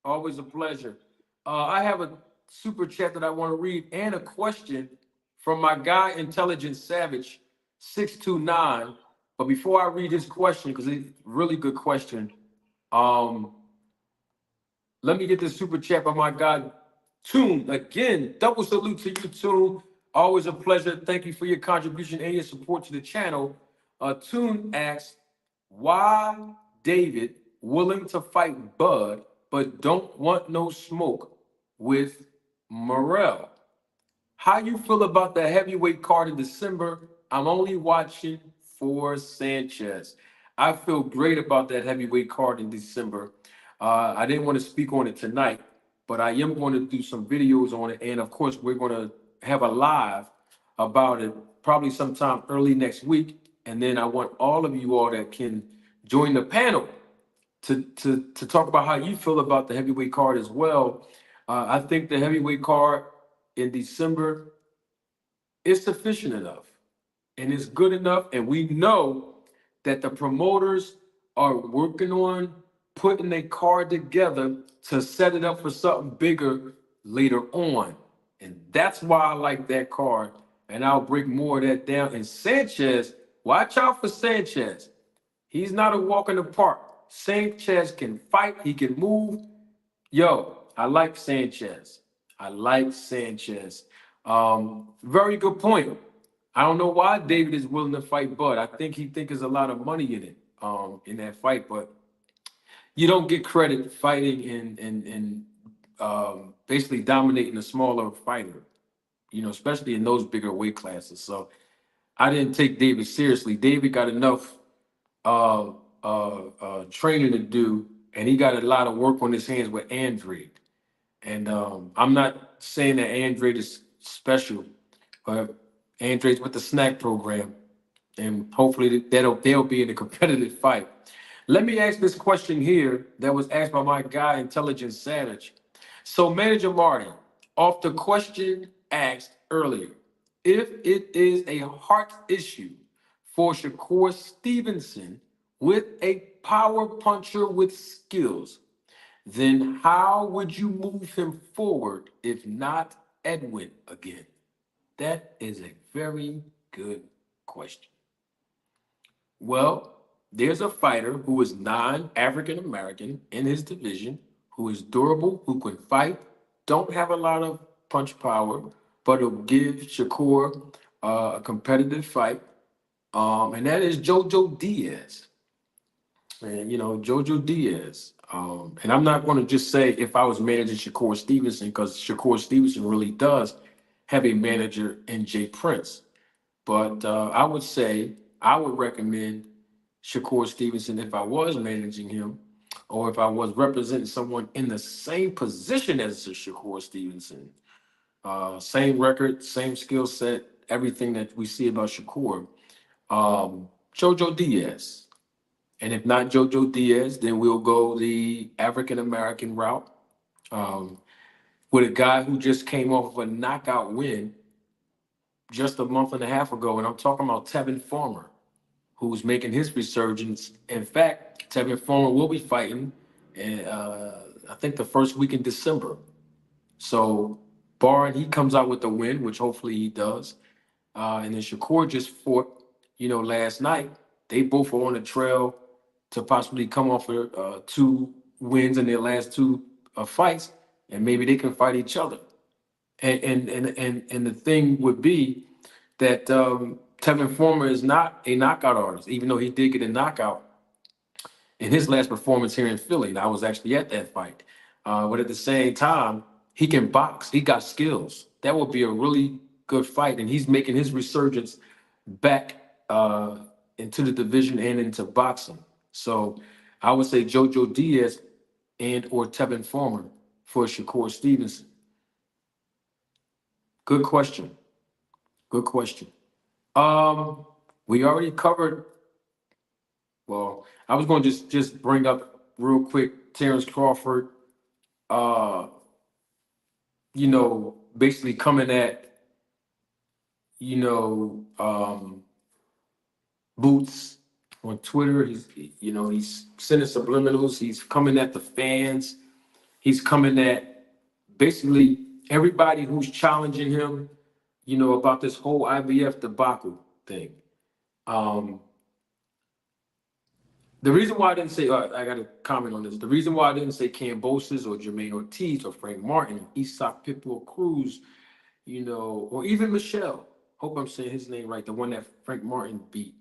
Always a pleasure. I have a super chat that I want to read and a question from my guy, Intelligent Savage 629. But before I read his question, because it's a really good question, let me get this super chat by my guy, Toon. Again, double salute to you, Toon. Always a pleasure. Thank you for your contribution and your support to the channel. Toon asks, why David willing to fight Bud, but don't want no smoke with Morrell. How you feel about the heavyweight card in December? I'm only watching for Sanchez. I feel great about that heavyweight card in December. I didn't want to speak on it tonight, but I am going to do some videos on it. And of course, we're going to have a live about it probably sometime early next week. And then I want all of you all that can join the panel to talk about how you feel about the heavyweight card as well. I think the heavyweight card in December is sufficient enough and it's good enough. And we know that the promoters are working on putting a card together to set it up for something bigger later on. And that's why I like that card. And I'll break more of that down. And Sanchez, watch out for Sanchez. He's not a walk in the park. Sanchez can fight, he can move. Yo, I like Sanchez. I like Sanchez. Very good point. I don't know why David is willing to fight Bud. I think he thinks there's a lot of money in it, in that fight, but you don't get credit fighting and basically dominating a smaller fighter, especially in those bigger weight classes. So I didn't take David seriously. David got enough training to do, and he got a lot of work on his hands with Andrade. And I'm not saying that Andrade is special, but Andrade's with the SNAC program, and hopefully they'll be in a competitive fight. Let me ask this question here that was asked by my guy, Intelligent Savage. So, Manager Martin, off the question asked earlier, if it is a heart issue for Shakur Stevenson with a power puncher with skills, then how would you move him forward if not Edwin again? That is a very good question. Well, there's a fighter who is non-African American in his division, who is durable, who can fight, don't have a lot of punch power, but will give Shakur a competitive fight, and that is Jojo Diaz. And Jojo Diaz. And I'm not going to just say if I was managing Shakur Stevenson, because Shakur Stevenson really does have a manager in Jay Prince. But I would say I would recommend Shakur Stevenson if I was managing him, or if I was representing someone in the same position as Shakur Stevenson. Same record, same skill set, everything that we see about Shakur. Jojo Diaz. And if not Jojo Diaz, then we'll go the African American route, with a guy who just came off of a knockout win just a month and a half ago. And I'm talking about Tevin Farmer, who's making his resurgence. In fact, Tevin Farmer will be fighting, I think the first week in December. So, barring he comes out with the win, which hopefully he does, and then Shakur just fought, last night. They both are on the trail to possibly come off of 2 wins in their last 2 fights, and maybe they can fight each other. And the thing would be that Tevin Farmer is not a knockout artist, even though he did get a knockout in his last performance here in Philly. And I was actually at that fight. But at the same time, he can box. He got skills. That would be a really good fight. And he's making his resurgence back into the division and into boxing. So I would say Jojo Diaz and or Tevin Farmer for Shakur Stevenson. Good question. Good question. We already covered. Well, I was going to just bring up real quick Terence Crawford. Basically coming at Boots on Twitter. He's sending subliminals. He's coming at the fans. He's coming at basically everybody who's challenging him, about this whole IBF debacle thing. The reason why I didn't say, I got to comment on this. The reason why I didn't say Kambosos or Jermaine Ortiz or Frank Martin, Isak Pitbull Cruz, or even Michelle, hope I'm saying his name right, the one that Frank Martin beat,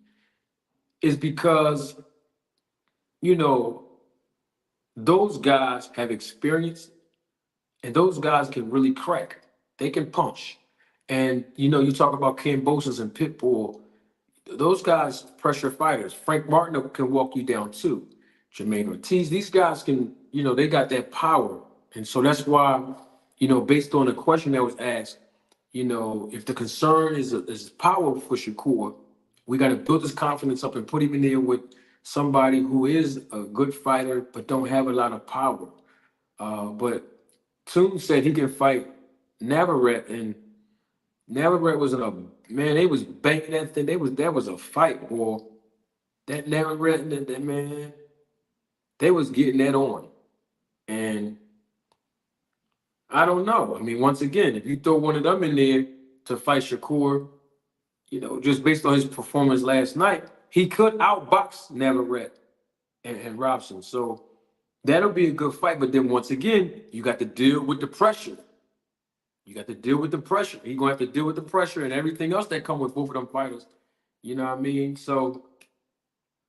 is because you know, those guys have experience, and those guys can really crack. They can punch. And you talk about Ken Bosa's and Pitbull. Those guys, pressure fighters. Frank Martin can walk you down too. Jermaine Ortiz. These guys can, they got that power. And so that's why, based on the question that was asked, if the concern is power for Shakur, we got to build his confidence up and put him in there with somebody who is a good fighter but don't have a lot of power. But Toon said he can fight Navarrete, and Navarrete was in a man. They was banking that thing. That was a fight, boy. That Navarrete and that man, they was getting that on, and I don't know. I mean, once again, if you throw one of them in there to fight Shakur, just based on his performance last night, he could outbox Navarrete and Robson. So that'll be a good fight. But then once again, you got to deal with the pressure. You got to deal with the pressure. He's gonna have to deal with the pressure and everything else that come with both of them fighters. You know what I mean? So,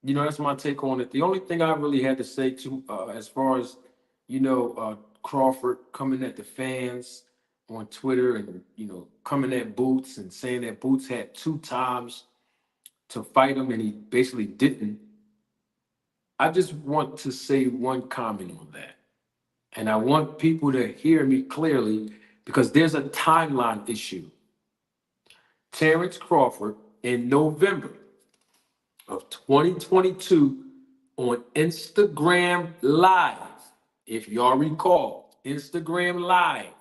that's my take on it. The only thing I really had to say to, as far as, Crawford coming at the fans on Twitter and, coming at Boots and saying that Boots had 2 times to fight him and he basically didn't. I just want to say one comment on that. And I want people to hear me clearly because there's a timeline issue. Terence Crawford in November of 2022 on Instagram Live, if y'all recall, Instagram Live,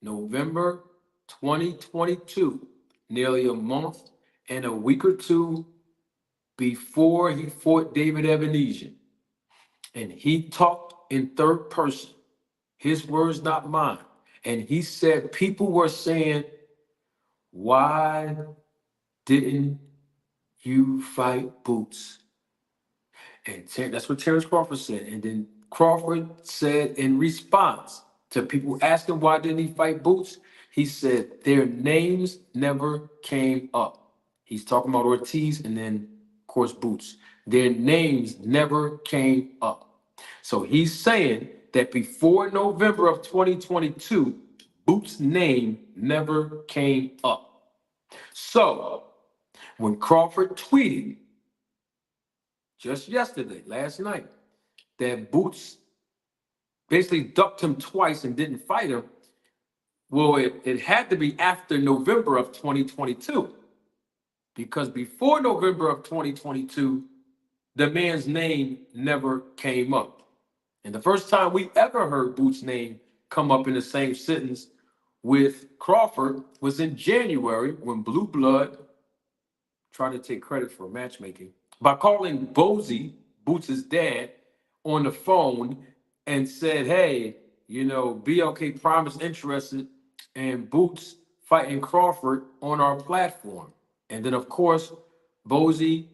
November 2022, nearly a month and a week or two before he fought David Ebenezer. And he talked in third person, his words, not mine. And he said people were saying, why didn't you fight Boots? And that's what Terence Crawford said. And then Crawford said in response to people asking why didn't he fight Boots, he said their names never came up. He's talking about Ortiz and then, of course, Boots. Their names never came up. So he's saying that before November of 2022, Boots' name never came up. So when Crawford tweeted just yesterday, last night, that Boots basically ducked him twice and didn't fight him, well, it had to be after November of 2022. Because before November of 2022, the man's name never came up. And the first time we ever heard Boots' name come up in the same sentence with Crawford was in January when Blue Blood tried to take credit for matchmaking by calling Bozy, Boots' dad, on the phone and said, hey, BLK Prime is interested in Boots fighting Crawford on our platform. And then, of course, Bozy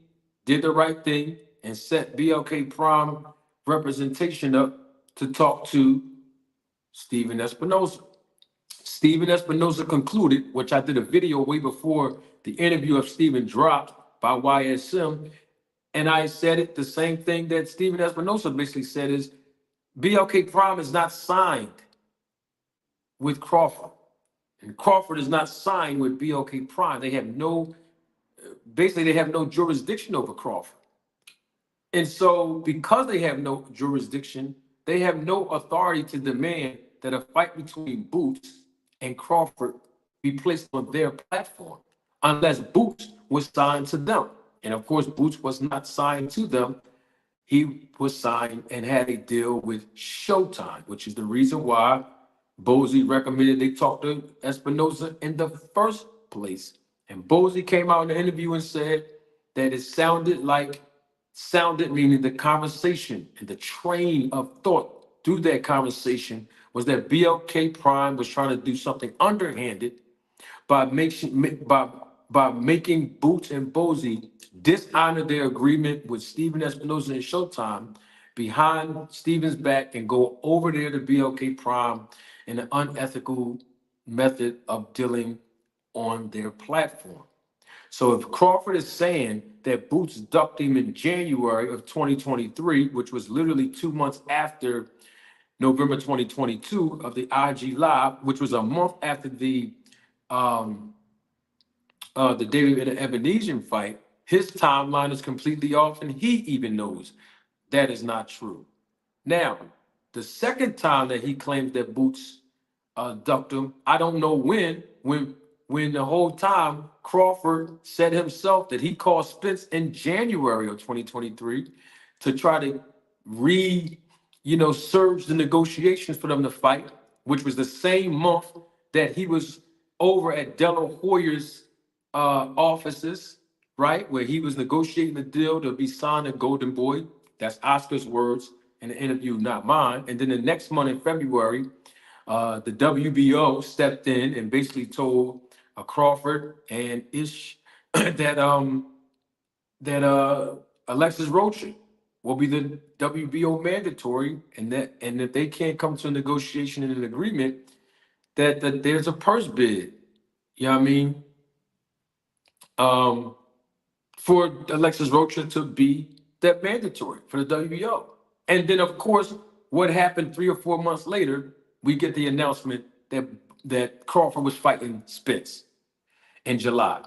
did the right thing and set BLK Prime representation up to talk to Steven Espinoza. Steven Espinoza concluded, which I did a video way before the interview of Steven dropped by YSM, and I said it the same thing that Steven Espinoza basically said is BLK Prime is not signed with Crawford. And Crawford is not signed with BLK Prime. They have no jurisdiction over Crawford. And so because they have no jurisdiction, they have no authority to demand that a fight between Boots and Crawford be placed on their platform unless Boots was signed to them. And of course, Boots was not signed to them. He was signed and had a deal with Showtime, which is the reason why Bozy recommended they talk to Espinoza in the first place. And Bozy came out in the interview and said that it sounded meaning the conversation and the train of thought through that conversation was that BLK Prime was trying to do something underhanded by making Boots and Bozy dishonor their agreement with Steven Espinoza and Showtime behind Steven's back and go over there to BLK Prime in an unethical method of dealing on their platform. So if Crawford is saying that Boots ducked him in January of 2023, which was literally 2 months after November 2022 of the IG Live, which was a month after um, the David and Ebenezer fight, his timeline is completely off, and he even knows that is not true. Now, the second time that he claims that Boots ducked him, I don't know when the whole time Crawford said himself that he called Spence in January of 2023 to try to surge the negotiations for them to fight, which was the same month that he was over at De La Hoya's offices, right, where he was negotiating a deal to be signed to Golden Boy. That's Oscar's words in the interview, not mine. And then the next month in February, the WBO stepped in and basically told Crawford and Ish that Alexis Rocha will be the WBO mandatory, and if they can't come to a negotiation and an agreement, that there's a purse bid. You know what I mean? For Alexis Rocha to be that mandatory for the WBO. And then, of course, what happened 3 or 4 months later, we get the announcement that Crawford was fighting Spence in July.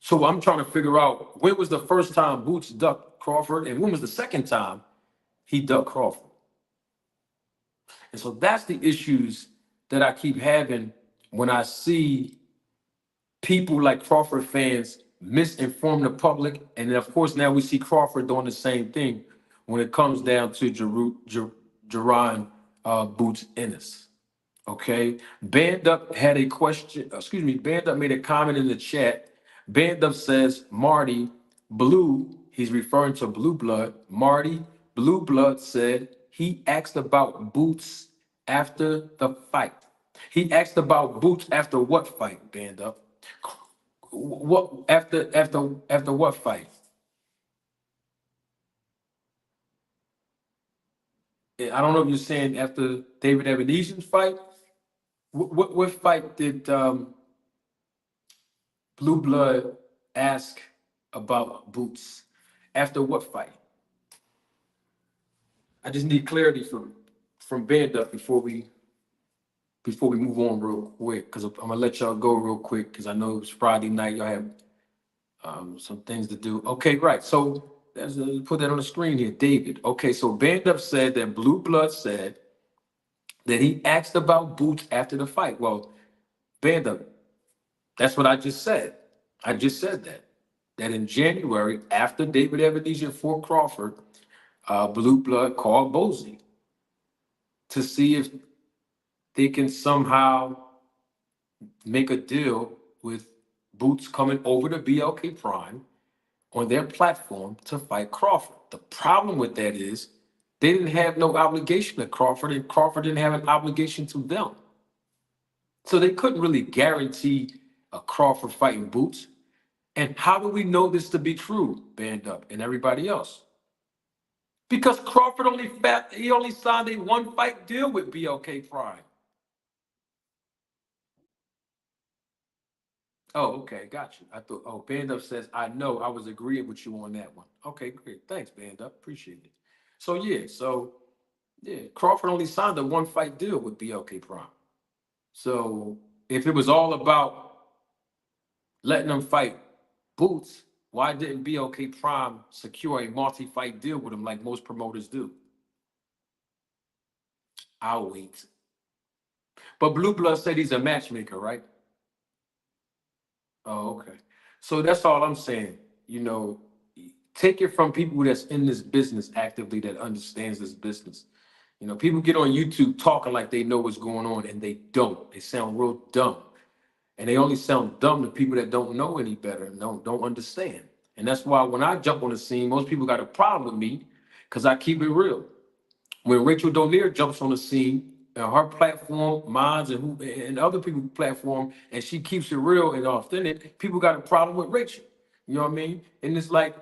So I'm trying to figure out, when was the first time Boots ducked Crawford, and when was the second time he ducked Crawford? And so that's the issues that I keep having when I see people like Crawford fans misinform the public. And then, of course, now we see Crawford doing the same thing when it comes down to Jaron Boots Innis. Okay, Band Up had a question. Band Up made a comment in the chat. Band Up says Marty Blue. He's referring to Blue Blood. Marty Blue Blood said he asked about Boots after the fight. He asked about Boots after what fight? Band Up. What after what fight? I don't know if you're saying after David Ebenezer's fight. What fight did Blue Blood ask about Boots? After what fight? I just need clarity from Band Up before we move on real quick, because I'm gonna let y'all go real quick because I know it's Friday night. Y'all have some things to do. Okay, right. So let's put that on the screen here, David. Okay, so Band Up said that Blue Blood said that he asked about Boots after the fight. Well, Band Up, that's what I just said. I just said that in January, after David Ebenezer fought Crawford, Blue Blood called Bozy to see if they can somehow make a deal with Boots coming over to BLK Prime on their platform to fight Crawford. The problem with that is they didn't have no obligation to Crawford, and Crawford didn't have an obligation to them. So they couldn't really guarantee a Crawford fighting Boots. And how do we know this to be true, Band Up and everybody else? Because Crawford only signed a one-fight deal with BLK Prime. Oh, okay, got you. I thought, Band Up says, I know, I was agreeing with you on that one. Okay, great. Thanks, Band Up. Appreciate it. So, Crawford only signed a one-fight deal with BLK Prime. So if it was all about letting them fight Boots, why didn't BLK Prime secure a multi-fight deal with him like most promoters do? I'll wait. But Blue Blood said he's a matchmaker, right? Oh, okay. So that's all I'm saying. Take it from people that's in this business actively, that understands this business. People get on YouTube talking like they know what's going on, and they don't. They sound real dumb. And they only sound dumb to people that don't know any better and don't understand. And that's why when I jump on the scene, most people got a problem with me because I keep it real. When Rachel Donier jumps on the scene, and her platform, mine, and other people's platform, and she keeps it real and authentic, people got a problem with Rachel. You know what I mean? And it's like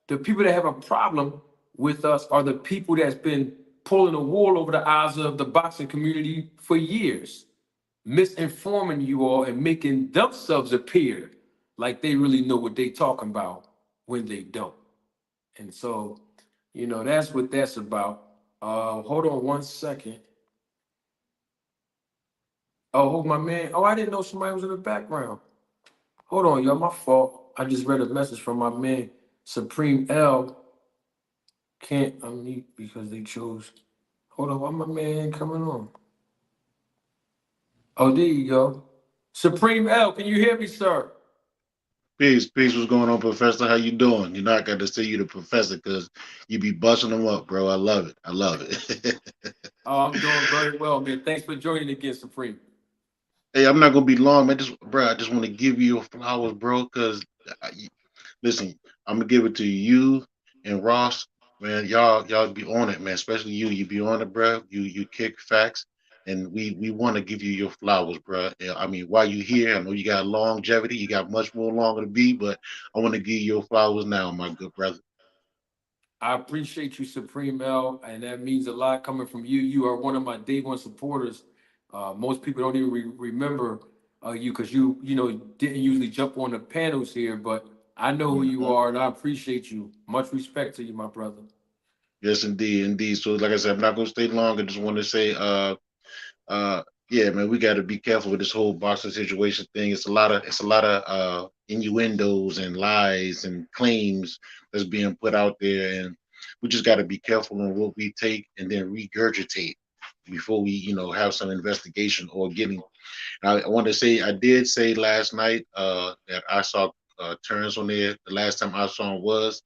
the people that have a problem with us are the people that's been pulling the wool over the eyes of the boxing community for years, misinforming you all and making themselves appear like they really know what they talking about when they don't. And so, that's what that's about. Hold on one second. Oh, my man. Oh, I didn't know somebody was in the background. Hold on, y'all. My fault. I just read a message from my man Supreme L. Can't unmute because they chose. Hold on, why my man ain't coming on? Oh, there you go. Supreme L, can you hear me, sir? Peace, peace. What's going on, Professor? How you doing? You know I got to say you the Professor because you be busting them up, bro. I love it. I love it. Oh, I'm doing very well, man. Thanks for joining again, Supreme. Hey, I'm not gonna be long, man. Bro, I just want to give you your flowers, bro. Because listen, I'm gonna give it to you and Ross, man. Y'all be on it, man. Especially you. You be on it, bro. You kick facts, and we want to give you your flowers, bro. Yeah, I mean, while you here, I know you got longevity. You got much more longer to be, but I want to give you your flowers now, my good brother. I appreciate you, Supreme L, and that means a lot coming from you. You are one of my day one supporters. Most people don't even remember you because you didn't usually jump on the panels here, but I know who you Mhm. are, and I appreciate you. Much respect to you, my brother. Yes, indeed, indeed. So, like I said, I'm not gonna stay long. I just want to say, uh, yeah, man, we got to be careful with this whole boxing situation thing. It's a lot of innuendos and lies and claims that's being put out there, and we just got to be careful on what we take and then regurgitate before we, have some investigation or getting. I want to say I did say last night that I saw Terrence on there. The last time I saw him was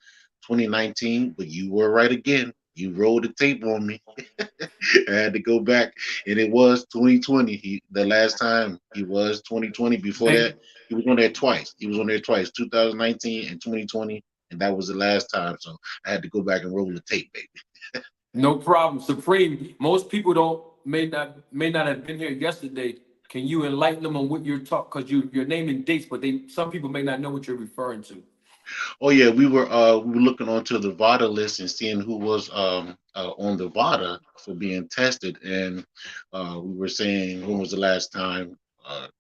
2019, but you were right again. You rolled the tape on me. I had to go back, and it was 2020. The last time he was 2020. Before Hey, that, he was on there twice. He was on there twice, 2019 and 2020, and that was the last time. So I had to go back and roll the tape, baby. no problem, Supreme. Most people don't may not have been here yesterday. Can you enlighten them on what you're talking? Because you're naming dates, but some people may not know what you're referring to. Oh yeah, we were looking onto the VADA list and seeing who was on the VADA for being tested, and we were saying when was the last time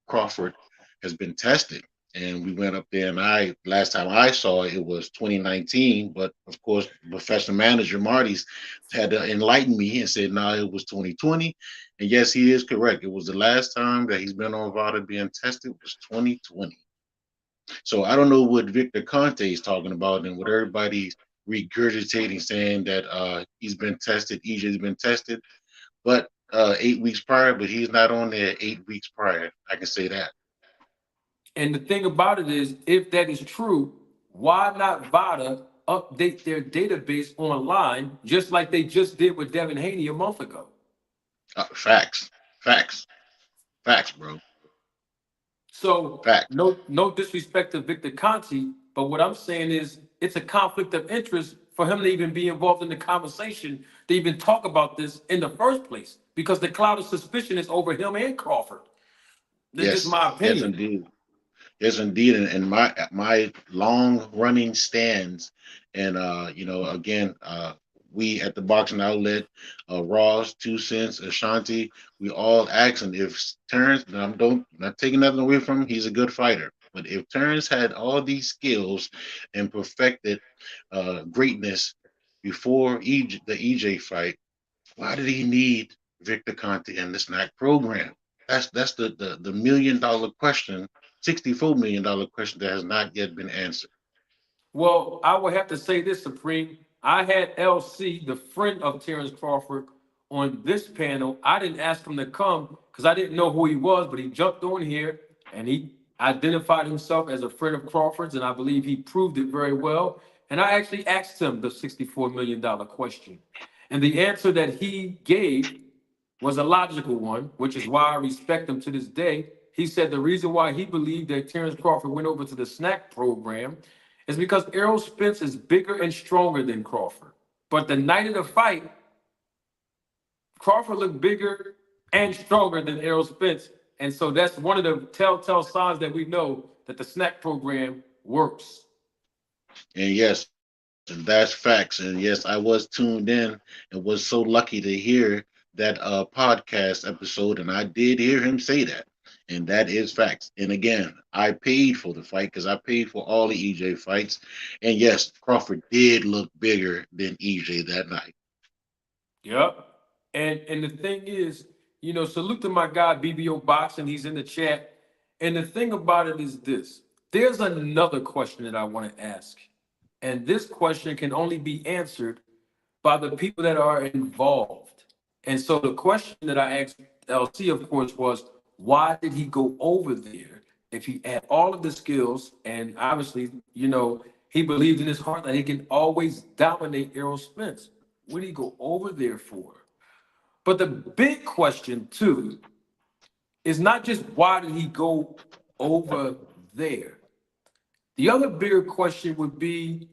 Crawford has been tested, and we went up there, and I last time I saw it, it was 2019, but of course, professional manager Marty's had to enlighten me and said no, it was 2020, and yes, he is correct. It was the last time that he's been on VADA being tested was 2020. So I don't know what Victor Conte is talking about and what everybody's regurgitating, saying that he's been tested, EJ's been tested, but 8 weeks prior, but he's not on there 8 weeks prior. I can say that. And the thing about it is, if that is true, why not VADA update their database online just like they just did with Devin Haney a month ago? Facts, facts, facts, bro. So Facts. no disrespect to Victor Conti, but what I'm saying is it's a conflict of interest for him to even be involved in the conversation to even talk about this in the first place because the cloud of suspicion is over him and Crawford. That's just Yes, my yes, opinion. indeed. Yes, indeed, and my long running stands, and again, we at the boxing outlet, Ross, 2 Cents, Ashanti, we all asking if Terrence. And I'm don't not taking nothing away from him. He's a good fighter, but if Terrence had all these skills and perfected greatness before the EJ fight, why did he need Victor Conte in the SNAC program? That's the $1 million question, $64 million question that has not yet been answered. Well, I would have to say this, Supreme. I had LC, the friend of Terence Crawford, on this panel. I didn't ask him to come because I didn't know who he was, but he jumped on here and he identified himself as a friend of Crawford's, and I believe he proved it very well. And I actually asked him the $64 million question. And the answer that he gave was a logical one, which is why I respect him to this day. He said the reason why he believed that Terence Crawford went over to the SNAC program is because Errol Spence is bigger and stronger than Crawford. But the night of the fight, Crawford looked bigger and stronger than Errol Spence. And so that's one of the telltale signs that we know that the SNAC program works. And yes, and that's facts. And yes, I was tuned in and was so lucky to hear that podcast episode, and I did hear him say that. And that is facts. And again, I paid for the fight because I paid for all the EJ fights. And yes, Crawford did look bigger than EJ that night. Yep. And the thing is, salute to my guy BBO Boxing. He's in the chat. And the thing about it is this. There's another question that I want to ask. And this question can only be answered by the people that are involved. And so the question that I asked LC, of course, was why did he go over there if he had all of the skills and obviously, he believed in his heart that he can always dominate Errol Spence? What did he go over there for? But the big question, too, is not just why did he go over there? The other bigger question would be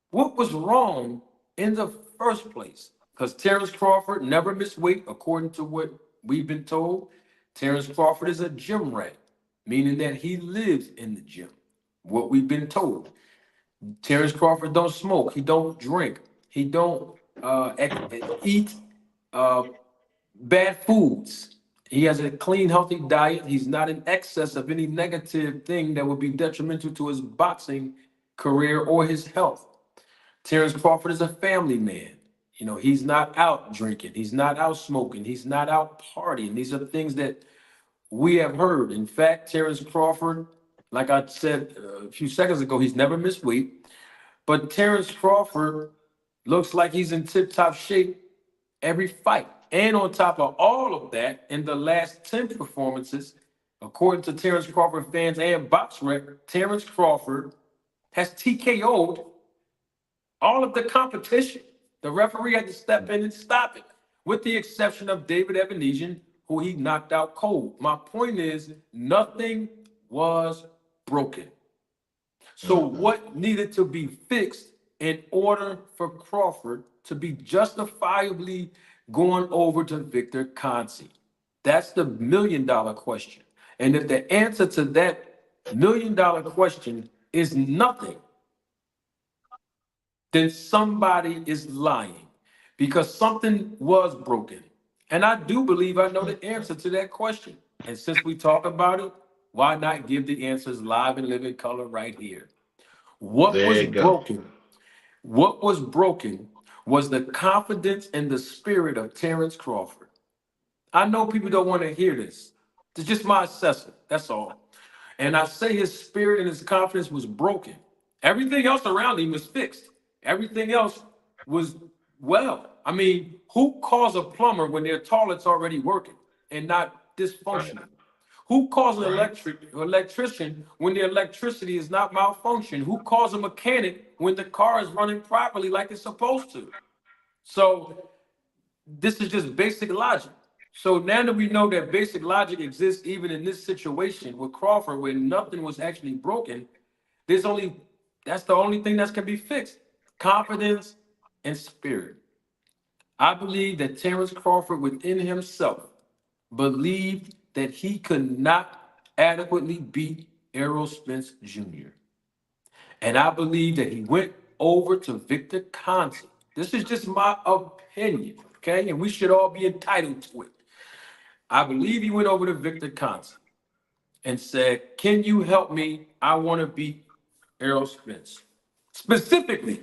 what was wrong in the first place? Because Terence Crawford never missed weight, according to what we've been told. Terence Crawford is a gym rat, meaning that he lives in the gym. What we've been told. Terence Crawford don't smoke. He don't drink. He don't eat bad foods. He has a clean, healthy diet. He's not in excess of any negative thing that would be detrimental to his boxing career or his health. Terence Crawford is a family man. He's not out drinking. He's not out smoking. He's not out partying. These are things that we have heard. In fact, Terence Crawford, like I said a few seconds ago, he's never missed weight. But Terence Crawford looks like he's in tip-top shape every fight. And on top of all of that, in the last 10 performances, according to Terence Crawford fans and BoxRec, Terence Crawford has TKO'd all of the competition. The referee had to step in and stop it, with the exception of David Evanesian, who he knocked out cold. My point is, nothing was broken. So what needed to be fixed in order for Crawford to be justifiably going over to Victor Conte? That's the million-dollar question. And if the answer to that million-dollar question is nothing, then somebody is lying because something was broken. And I do believe I know the answer to that question. And since we talk about it, why not give the answers live and live in color right here? What There was you go. broken? What was broken was the confidence and the spirit of Terence Crawford. I know people don't want to hear this. It's just my assessment. That's all. And I say his spirit and his confidence was broken. Everything else around him was fixed. Everything else was well. I mean, who calls a plumber when their toilet's already working and not dysfunctional? Who calls an electrician when the electricity is not malfunction? Who calls a mechanic when the car is running properly like it's supposed to? So this is just basic logic. So now that we know that basic logic exists even in this situation with Crawford, where nothing was actually broken, that's the only thing that can be fixed: confidence and spirit. I believe that Terence Crawford within himself believed that he could not adequately beat Errol Spence Jr. And I believe that he went over to Victor Conte. This is just my opinion, okay? And we should all be entitled to it. I believe he went over to Victor Conte and said, "Can you help me? I want to beat Errol Spence." Specifically,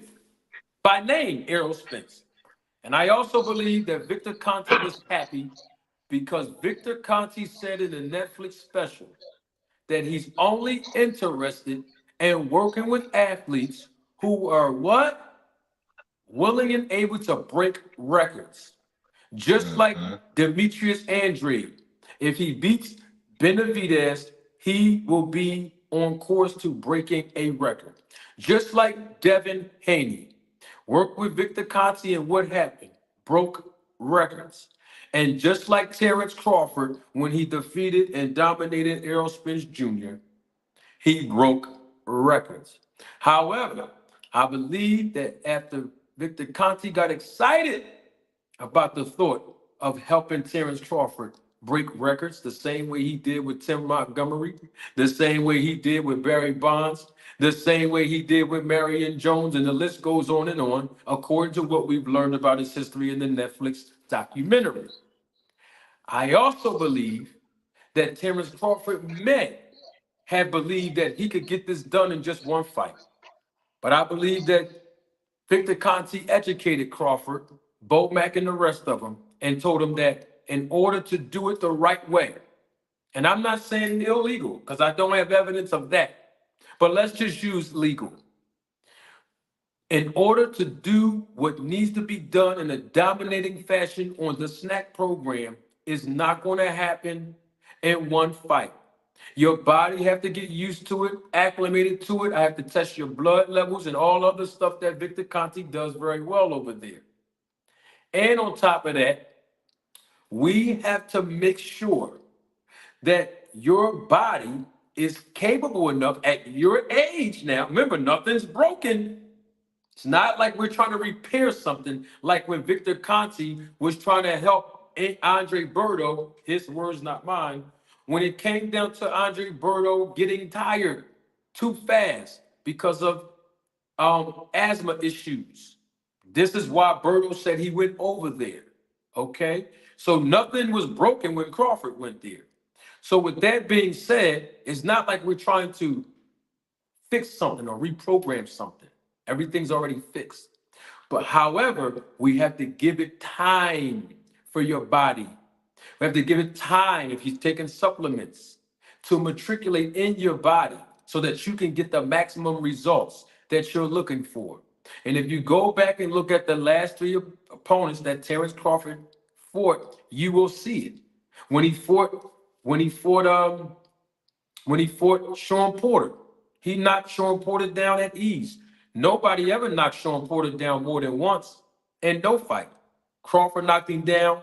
by name, Errol Spence. And I also believe that Victor Conte was happy because Victor Conte said in the Netflix special that he's only interested in working with athletes who are what? Willing and able to break records. Just like Demetrius Andrade. If he beats Benavidez, he will be on course to breaking a record. Just like Devin Haney. Worked with Victor Conte and what happened? Broke records. And just like Terence Crawford, when he defeated and dominated Errol Spence Jr., he broke records. However, I believe that after Victor Conte got excited about the thought of helping Terence Crawford break records the same way he did with Tim Montgomery, the same way he did with Barry Bonds, the same way he did with Marion Jones, and the list goes on, according to what we've learned about his history in the Netflix documentary. I also believe that Terence Crawford may have believed that he could get this done in just one fight. But I believe that Victor Conti educated Crawford, Bomac, and the rest of them, and told him that in order to do it the right way, and I'm not saying illegal because I don't have evidence of that, but let's just use legal. In order to do what needs to be done in a dominating fashion on the SNAC program is not going to happen in one fight. Your body have to get used to it, acclimated to it. I have to test your blood levels and all other stuff that Victor Conti does very well over there. And on top of that, we have to make sure that your body is capable enough at your age now. Remember, nothing's broken. It's not like we're trying to repair something like when Victor Conti was trying to help Andre Berto, his words, not mine, when it came down to Andre Berto getting tired too fast because of asthma issues. This is why Berto said he went over there, okay? So nothing was broken when Crawford went there. So with that being said, it's not like we're trying to fix something or reprogram something. Everything's already fixed. But however, we have to give it time for your body. We have to give it time if you're taking supplements to matriculate in your body so that you can get the maximum results that you're looking for. And if you go back and look at the last three opponents that Terence Crawford fought, you will see it. When he fought Sean Porter, he knocked Sean Porter down at ease. Nobody ever knocked Sean Porter down more than once in no fight. Crawford knocked him down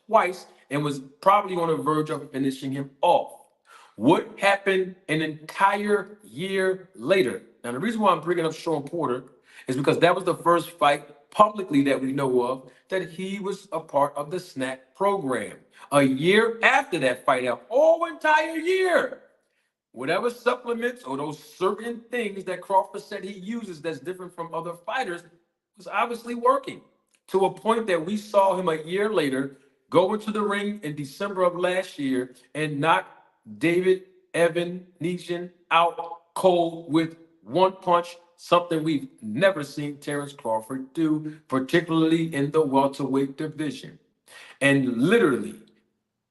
twice and was probably on the verge of finishing him off. What happened an entire year later? Now, the reason why I'm bringing up Sean Porter is because that was the first fight publicly that we know of that he was a part of the SNAC program. A year after that fight, a whole entire year. Whatever supplements or those certain things that Crawford said he uses that's different from other fighters was obviously working to a point that we saw him a year later go into the ring in December of last year and knock David Evan Nijin out cold with one punch, something we've never seen Terence Crawford do, particularly in the welterweight division. And literally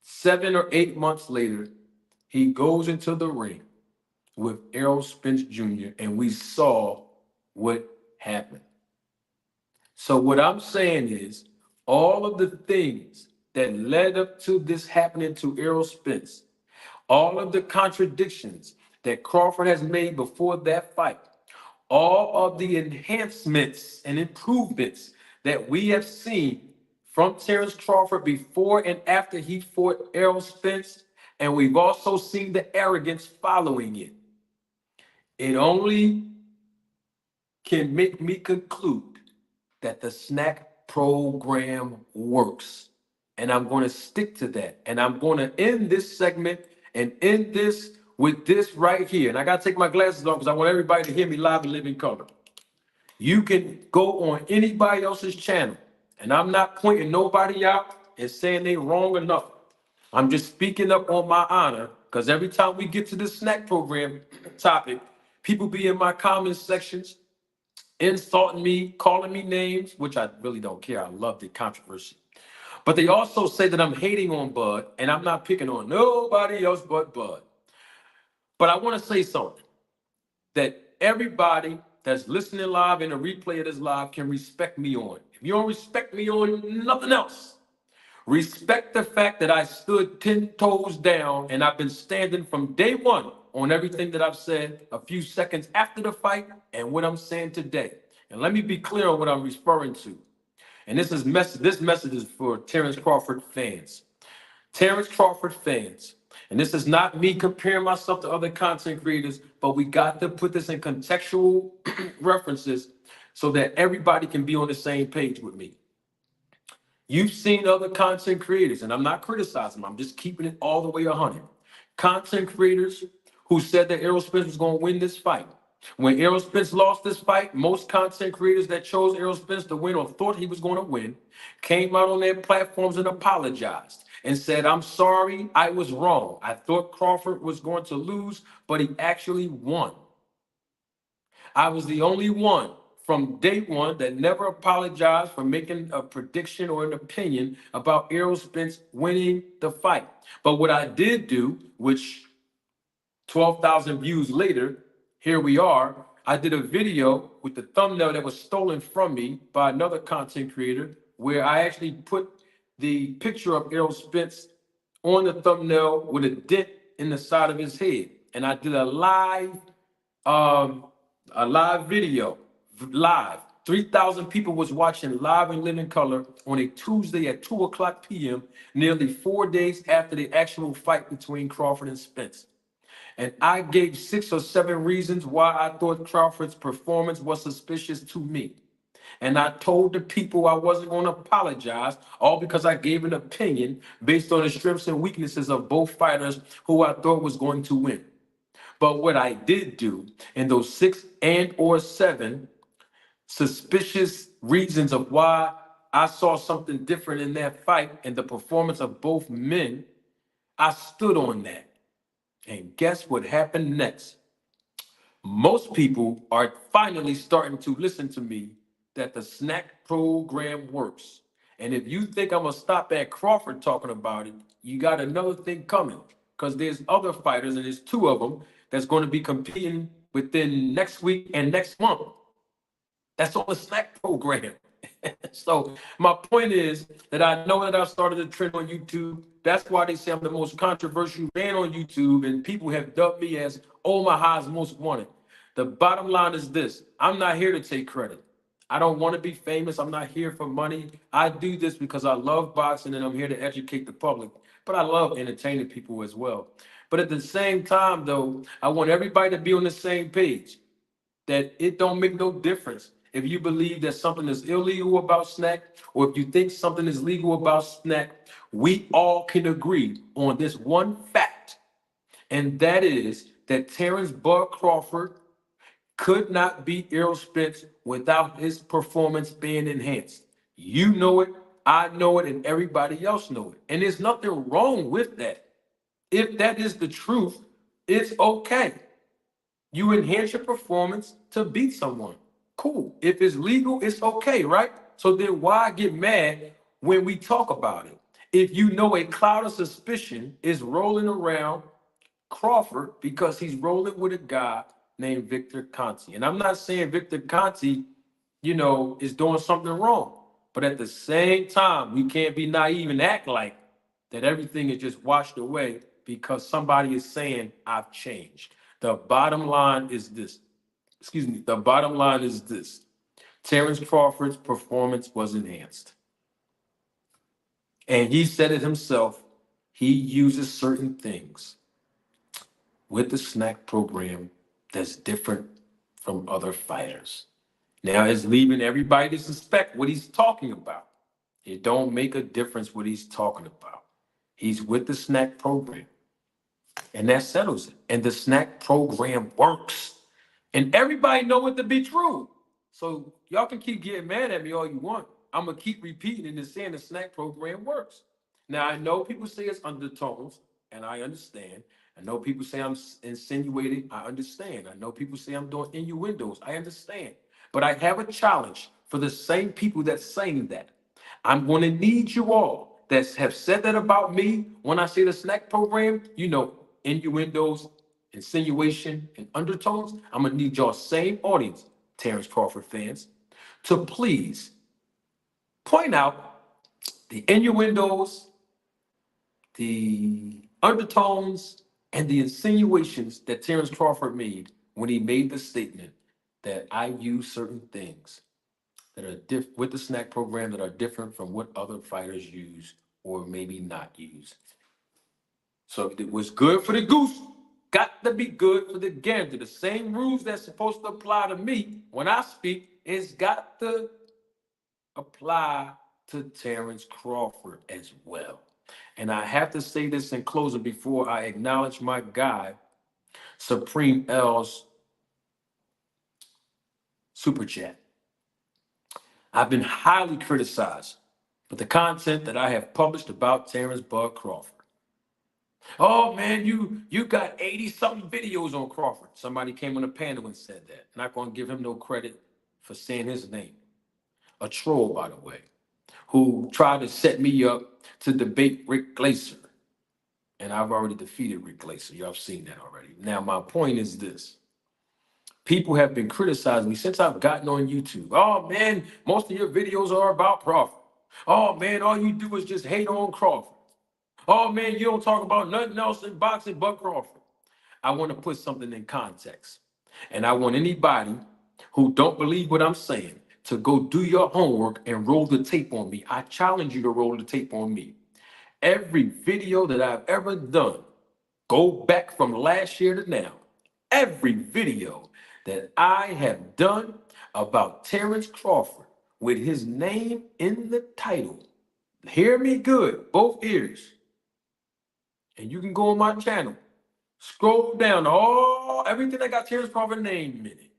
7 or 8 months later, he goes into the ring with Errol Spence Jr., and we saw what happened. So what I'm saying is, all of the things that led up to this happening to Errol Spence, all of the contradictions that Crawford has made before that fight, all of the enhancements and improvements that we have seen from Terence Crawford before and after he fought Errol Spence, and we've also seen the arrogance following it. It only can make me conclude that the SNAC program works. And I'm going to stick to that. And I'm going to end this segment and end this with this right here. And I got to take my glasses off because I want everybody to hear me live and live in color. You can go on anybody else's channel, and I'm not pointing nobody out and saying they wrong or nothing. I'm just speaking up on my honor, because every time we get to this SNAC program topic, people be in my comment sections, insulting me, calling me names, which I really don't care. I love the controversy. But they also say that I'm hating on Bud, and I'm not picking on nobody else but Bud. But I want to say something that everybody that's listening live and a replay of this live can respect me on. If you don't respect me on nothing else, respect the fact that I stood 10 toes down and I've been standing from day one on everything that I've said a few seconds after the fight and what I'm saying today. And let me be clear on what I'm referring to. And this message is for Terence Crawford fans. Terence Crawford fans. And this is not me comparing myself to other content creators, but we got to put this in contextual references so that everybody can be on the same page with me. You've seen other content creators, and I'm not criticizing them. I'm just keeping it all the way 100. Content creators who said that Errol Spence was going to win this fight. When Errol Spence lost this fight, most content creators that chose Errol Spence to win or thought he was going to win came out on their platforms and apologized and said, I'm sorry, I was wrong. I thought Crawford was going to lose, but he actually won. I was the only one from day one that never apologized for making a prediction or an opinion about Errol Spence winning the fight. But what I did do, which 12,000 views later, here we are. I did a video with the thumbnail that was stolen from me by another content creator, where I actually put the picture of Errol Spence on the thumbnail with a dent in the side of his head. And I did um, a live video, live. 3,000 people was watching live in living color on a Tuesday at 2:00 p.m., nearly 4 days after the actual fight between Crawford and Spence. And I gave 6 or 7 reasons why I thought Crawford's performance was suspicious to me. And I told the people I wasn't going to apologize, all because I gave an opinion based on the strengths and weaknesses of both fighters who I thought was going to win. But what I did do in those 6 and or 7 suspicious reasons of why I saw something different in that fight and the performance of both men, I stood on that. And guess what happened next? Most people are finally starting to listen to me that the SNAC program works. And if you think I'm gonna stop at Crawford talking about it, you got another thing coming, because there's other fighters, and there's 2 of them that's going to be competing within next week and next month. That's on the SNAC program. So my point is that I know that I started a trend on YouTube. That's why they say I'm the most controversial man on YouTube, and people have dubbed me as Omaha's most wanted. The bottom line is this: I'm not here to take credit. I don't want to be famous. I'm not here for money. I do this because I love boxing and I'm here to educate the public. But I love entertaining people as well. But at the same time, though, I want everybody to be on the same page, that it don't make no difference if you believe that something is illegal about SNAC or if you think something is legal about SNAC. We all can agree on this one fact, and that is that Terence Bud Crawford could not beat Errol Spence without his performance being enhanced. You know it, I know it, and everybody else know it. And there's nothing wrong with that. If that is the truth, it's okay. You enhance your performance to beat someone. Cool. If it's legal, it's okay, right? So then why get mad when we talk about it? If you know a cloud of suspicion is rolling around Crawford because he's rolling with a guy named Victor Conti. And I'm not saying Victor Conti, is doing something wrong. But at the same time, we can't be naive and act like that everything is just washed away because somebody is saying, I've changed. The bottom line is this. The bottom line is this. Terence Crawford's performance was enhanced. And he said it himself. He uses certain things with the SNAC program that's different from other fighters. Now it's leaving everybody to suspect what he's talking about. It don't make a difference what he's talking about. He's with the SNAC program. And that settles it. And the SNAC program works. And everybody know it to be true. So y'all can keep getting mad at me all you want. I'm going to keep repeating it and saying the SNAC program works. Now, I know people say it's undertones, and I understand. I know people say I'm insinuating. I understand. I know people say I'm doing innuendos. I understand. But I have a challenge for the same people that's saying that. I'm going to need you all that have said that about me when I say the SNAC program, innuendos, insinuation, and undertones. I'm going to need y'all same audience, Terence Crawford fans, to please point out the innuendos, the undertones, and the insinuations that Terence Crawford made when he made the statement that I use certain things that are with the SNAC program that are different from what other fighters use or maybe not use. So if it was good for the goose, got to be good for the gander. The same rules that's supposed to apply to me when I speak is got to apply to Terence Crawford as well. And I have to say this in closing before I acknowledge my guy, Supreme L's Super Chat. I've been highly criticized But the content that I have published about Terence Bud Crawford. Oh man, you got 80 something videos on Crawford. Somebody came on the panel and said that. Not gonna give him no credit for saying his name. A troll, by the way, who tried to set me up to debate Rick Glaser. And I've already defeated Rick Glaser. Y'all have seen that already. Now, my point is this. People have been criticizing me since I've gotten on YouTube. Oh man, most of your videos are about Crawford. Oh man, all you do is just hate on Crawford. Oh man, you don't talk about nothing else in boxing but Crawford. I want to put something in context. And I want anybody who don't believe what I'm saying to go do your homework and roll the tape on me. I challenge you to roll the tape on me. Every video that I've ever done, go back from last year to now, every video that I have done about Terence Crawford with his name in the title, hear me good, both ears. And you can go on my channel, scroll down to everything that got Terence Crawford name in it.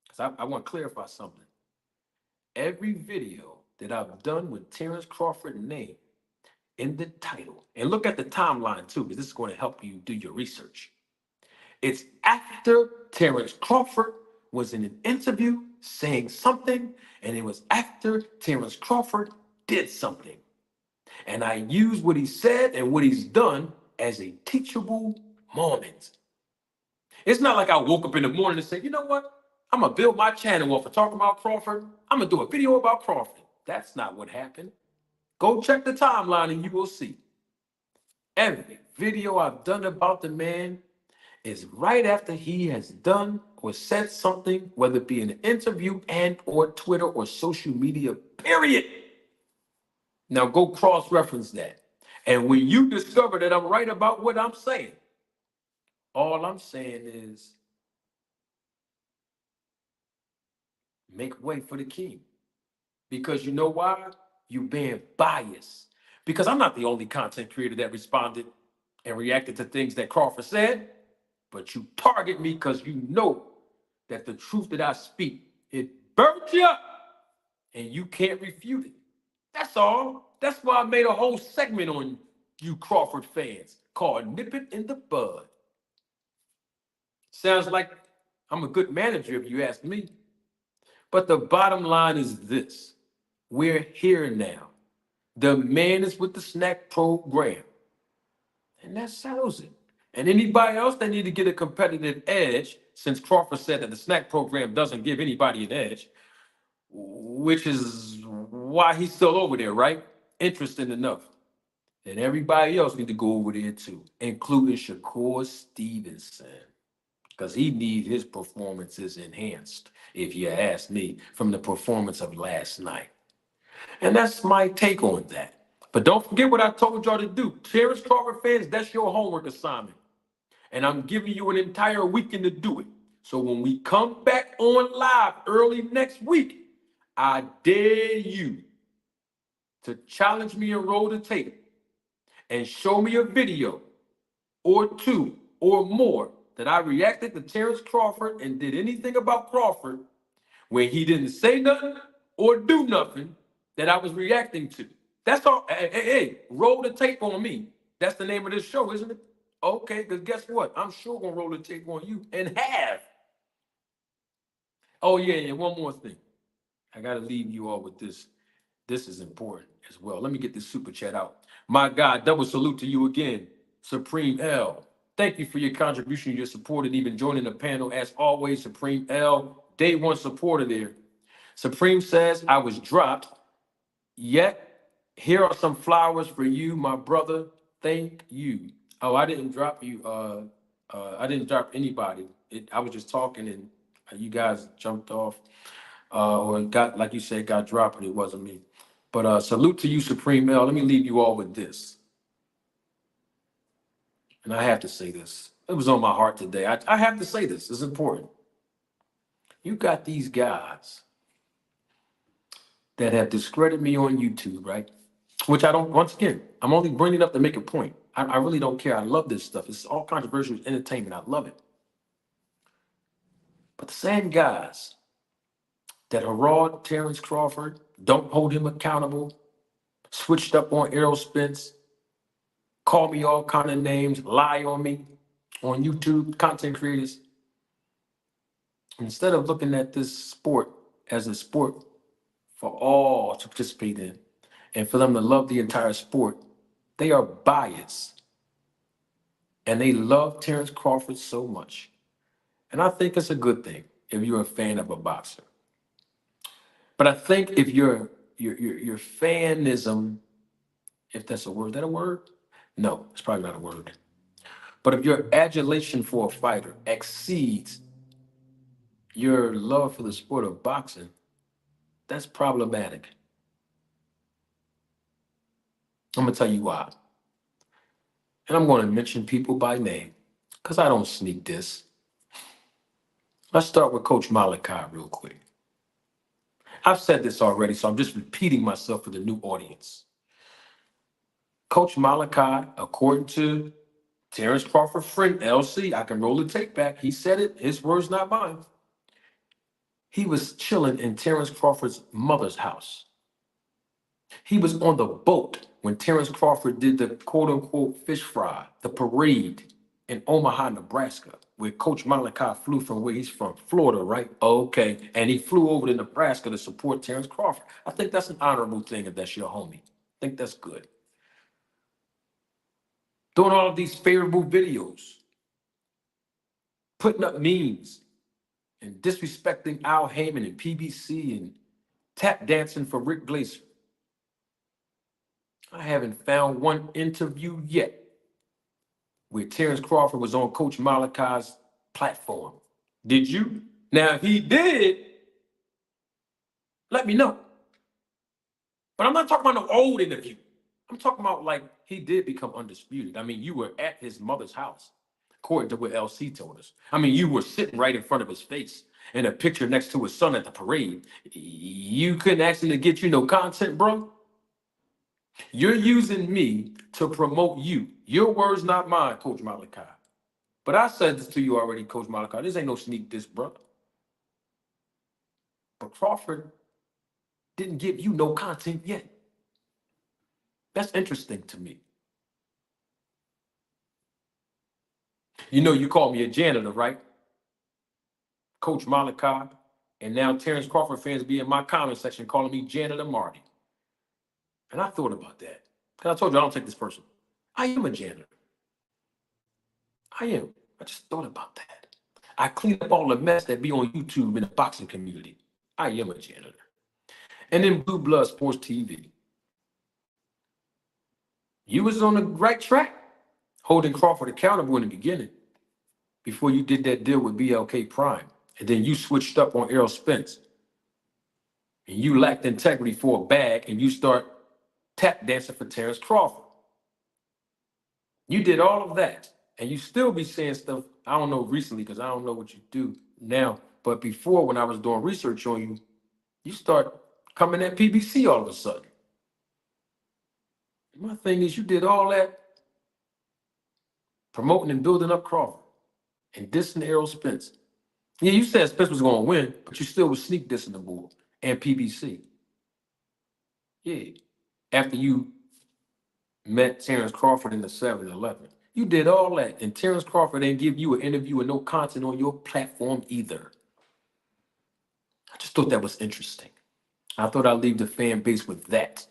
Because I want to clarify something. Every video that I've done with Terence Crawford name in the title, and look at the timeline too, because this is going to help you do your research. It's after Terence Crawford was in an interview saying something, and it was after Terence Crawford did something. And I use what he said and what he's done as a teachable moment. It's not like I woke up in the morning and said, you know what? I'm going to build my channel off of talking about Crawford. I'm going to do a video about Crawford. That's not what happened. Go check the timeline and you will see. Every video I've done about the man is right after he has done or said something, whether it be in an interview and or Twitter or social media, period. Now go cross-reference that. And when you discover that I'm right about what I'm saying, all I'm saying is make way for the king. Because you know why? You being biased. Because I'm not the only content creator that responded and reacted to things that Crawford said, but you target me because you know that the truth that I speak, it burns you up and you can't refute it. That's all. That's why I made a whole segment on you Crawford fans called Nip It in the Bud. Sounds like I'm a good manager if you ask me. But the bottom line is this. We're here now. The man is with the SNAC program. And that settles it. And anybody else that need to get a competitive edge, since Crawford said that the SNAC program doesn't give anybody an edge, which is why he's still over there, right? Interesting enough. And everybody else need to go over there too, including Shakur Stevenson, because he needs his performances enhanced, if you ask me, from the performance of last night. And that's my take on that. But don't forget what I told y'all to do. Terence Crawford fans, that's your homework assignment. And I'm giving you an entire weekend to do it. So when we come back on live early next week, I dare you to challenge me and roll the tape and show me a video or two or more that I reacted to Terence Crawford and did anything about Crawford where he didn't say nothing or do nothing that I was reacting to. That's all. Hey, roll the tape on me. That's the name of this show, isn't it? Okay, because guess what? I'm sure gonna roll the tape on you and have. Oh, yeah, one more thing. I gotta leave you all with this. This is important as well. Let me get this super chat out. My God, double salute to you again, Supreme L. Thank you for your contribution, your support, and even joining the panel. As always, Supreme L, day one supporter there. Supreme says, I was dropped, yet here are some flowers for you, my brother. Thank you. Oh, I didn't drop you. I didn't drop anybody. I was just talking and you guys jumped off or got, like you said, got dropped, and it wasn't me. But salute to you, Supreme L. Let me leave you all with this. And I have to say this. It was on my heart today. I have to say this. It's important. You got these guys that have discredited me on YouTube, right? Which I don't, once again, I'm only bringing it up to make a point. I really don't care. I love this stuff. It's all controversial entertainment. I love it. But the same guys that hurrah Terence Crawford, don't hold him accountable, switched up on Errol Spence, call me all kind of names, lie on me on YouTube, content creators. Instead of looking at this sport as a sport for all to participate in and for them to love the entire sport, they are biased. And they love Terence Crawford so much. And I think it's a good thing if you're a fan of a boxer. But I think if your fanism, if that's a word, is that a word? No, it's probably not a word. But if your adulation for a fighter exceeds your love for the sport of boxing, that's problematic. I'm gonna tell you why. And I'm gonna mention people by name, because I don't sneak this. Let's start with Coach Malachi real quick. I've said this already, so I'm just repeating myself for the new audience. Coach Malachi, according to Terence Crawford friend LC, I can roll the tape back. He said it, his words, not mine. He was chilling in Terence Crawford's mother's house. He was on the boat when Terence Crawford did the quote unquote fish fry, the parade in Omaha, Nebraska, where Coach Malachi flew from where he's from, Florida, right? Okay. And he flew over to Nebraska to support Terence Crawford. I think that's an honorable thing if that's your homie. I think that's good. Doing all of these favorable videos, putting up memes, and disrespecting Al Heyman and PBC and tap dancing for Rick Glaser. I haven't found one interview yet where Terence Crawford was on Coach Malachi's platform. Did you? Now, if he did, let me know. But I'm not talking about no old interview. I'm talking about like he did become undisputed. I mean, you were at his mother's house, according to what LC told us. I mean, you were sitting right in front of his face in a picture next to his son at the parade. You couldn't ask him to get you no content, bro? You're using me to promote you. Your words, not mine, Coach Malachi. But I said this to you already, Coach Malachi. This ain't no sneak diss, bro. But Crawford didn't give you no content yet. That's interesting to me. You know, you called me a janitor, right? Coach Malachi. And now Terence Crawford fans be in my comment section calling me Janitor Marty. And I thought about that. Because I told you I don't take this personal. I am a janitor. I am. I just thought about that. I clean up all the mess that be on YouTube in the boxing community. I am a janitor. And then Blue Blood Sports TV. You was on the right track, holding Crawford accountable in the beginning, before you did that deal with BLK Prime. And then you switched up on Errol Spence. And you lacked integrity for a bag, and you start tap dancing for Terence Crawford. You did all of that, and you still be saying stuff, I don't know recently, because I don't know what you do now, but before when I was doing research on you, you start coming at PBC all of a sudden. My thing is, you did all that promoting and building up Crawford and dissing Errol Spence. Yeah, you said Spence was going to win, but you still was sneak dissing the bull and PBC. Yeah, after you met Terence Crawford in the 7-11. You did all that, and Terence Crawford didn't give you an interview and no content on your platform either. I just thought that was interesting. I thought I'd leave the fan base with that.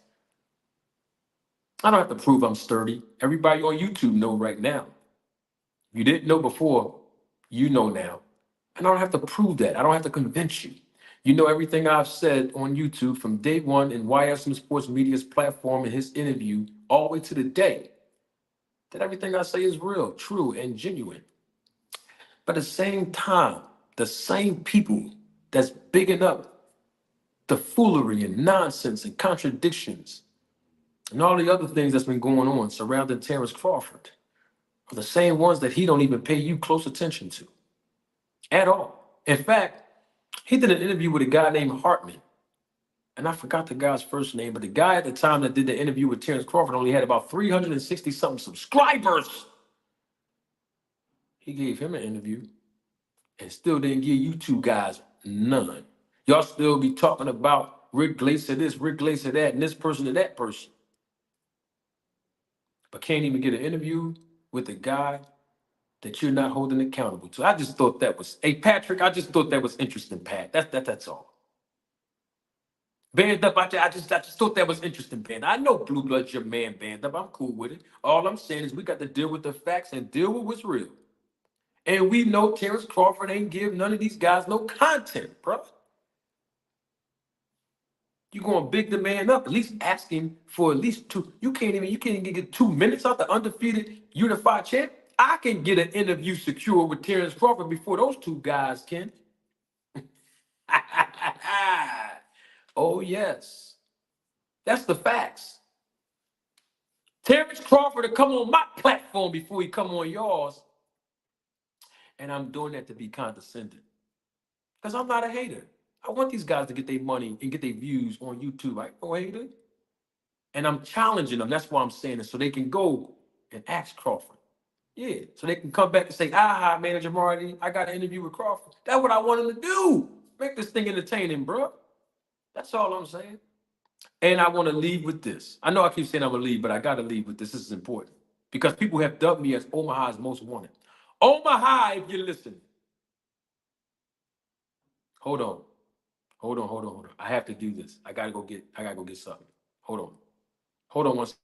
I don't have to prove I'm sturdy. Everybody on YouTube know right now. You didn't know before, you know now. And I don't have to prove that. I don't have to convince you. You know everything I've said on YouTube from day one in YSM Sports Media's platform and his interview all the way to the day. That everything I say is real, true, and genuine. But at the same time, the same people that's bigging up the foolery and nonsense and contradictions and all the other things that's been going on surrounding Terence Crawford are the same ones that he don't even pay you close attention to at all. In fact, he did an interview with a guy named Hartman. And I forgot the guy's first name, but the guy at the time that did the interview with Terence Crawford only had about 360-something subscribers. He gave him an interview and still didn't give you two guys none. Y'all still be talking about Rick Glaser this, Rick Glaser that, and this person and that person. but can't even get an interview with a guy that you're not holding accountable to. I just thought that was, hey Patrick, I just thought that was interesting, Pat. That's all. Band Up, I just thought that was interesting, Band. I know Blue Blood's your man, Band Up. I'm cool with it. All I'm saying is we got to deal with the facts and deal with what's real. And we know Terence Crawford ain't give none of these guys no content, bro. You gonna big the man up, at least ask him for at least two. You can't even get 2 minutes out the undefeated unified champ. I can get an interview secure with Terence Crawford before those two guys can. Oh, yes. That's the facts. Terence Crawford to come on my platform before he come on yours. And I'm doing that to be condescending. Because I'm not a hater. I want these guys to get their money and get their views on YouTube. I ain't no hater. And I'm challenging them. That's why I'm saying it. So they can go and ask Crawford. Yeah. So they can come back and say, aha, Manager Marty, I got an interview with Crawford. That's what I want them to do. Make this thing entertaining, bro. That's all I'm saying. And I want to leave with this. I know I keep saying I'm going to leave, but I got to leave with this. This is important. Because people have dubbed me as Omaha's most wanted. Omaha, if you're listening. Hold on. I have to do this. I gotta go get something. Hold on one second.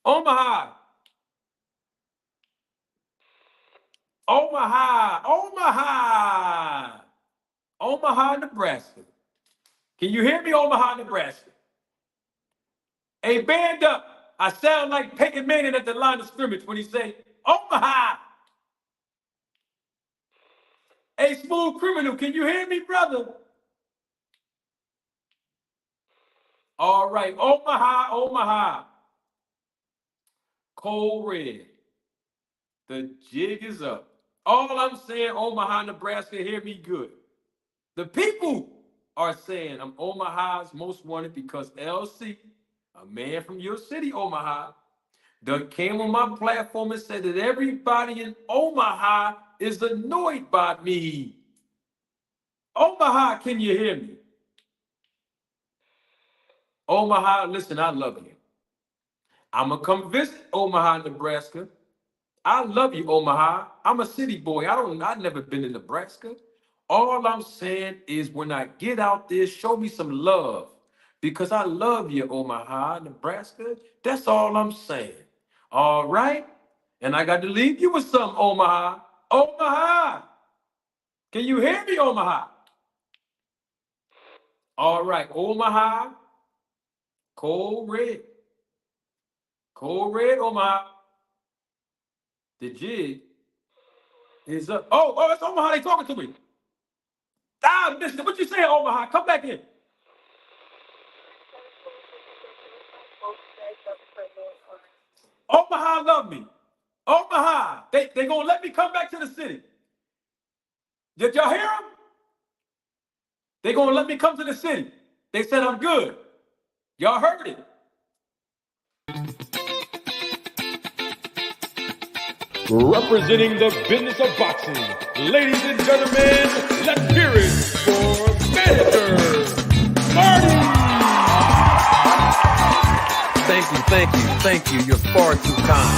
Omaha. Omaha, Nebraska. Can you hear me, Omaha, Nebraska? Hey, Band Up. I sound like Peyton Manning at the line of scrimmage when he say, Omaha. Hey, Smooth Criminal, can you hear me, brother? All right, Omaha. Cold Red. The jig is up. All I'm saying, Omaha, Nebraska, hear me good. The people are saying I'm Omaha's most wanted because LC, a man from your city, Omaha, done came on my platform and said that everybody in Omaha is annoyed by me. Omaha, can you hear me? Omaha, listen, I love you. I'm going to come visit Omaha, Nebraska. I love you, Omaha. I'm a city boy. I've never been in Nebraska. All I'm saying is when I get out there, show me some love. Because I love you, Omaha, Nebraska. That's all I'm saying. All right? And I got to leave you with something, Omaha. Omaha! Can you hear me, Omaha? All right, Omaha. Cold Red. Cold Red, Omaha. The jig is up. Oh, it's Omaha. They talking to me. Ah, mister, what you saying, Omaha? Come back in. Omaha love me. Omaha, they gonna let me come back to the city. Did y'all hear them? They gonna let me come to the city. They said I'm good. Y'all heard it. Representing the business of boxing, ladies and gentlemen, let's hear it for Manager Marty. Thank you. You're far too kind.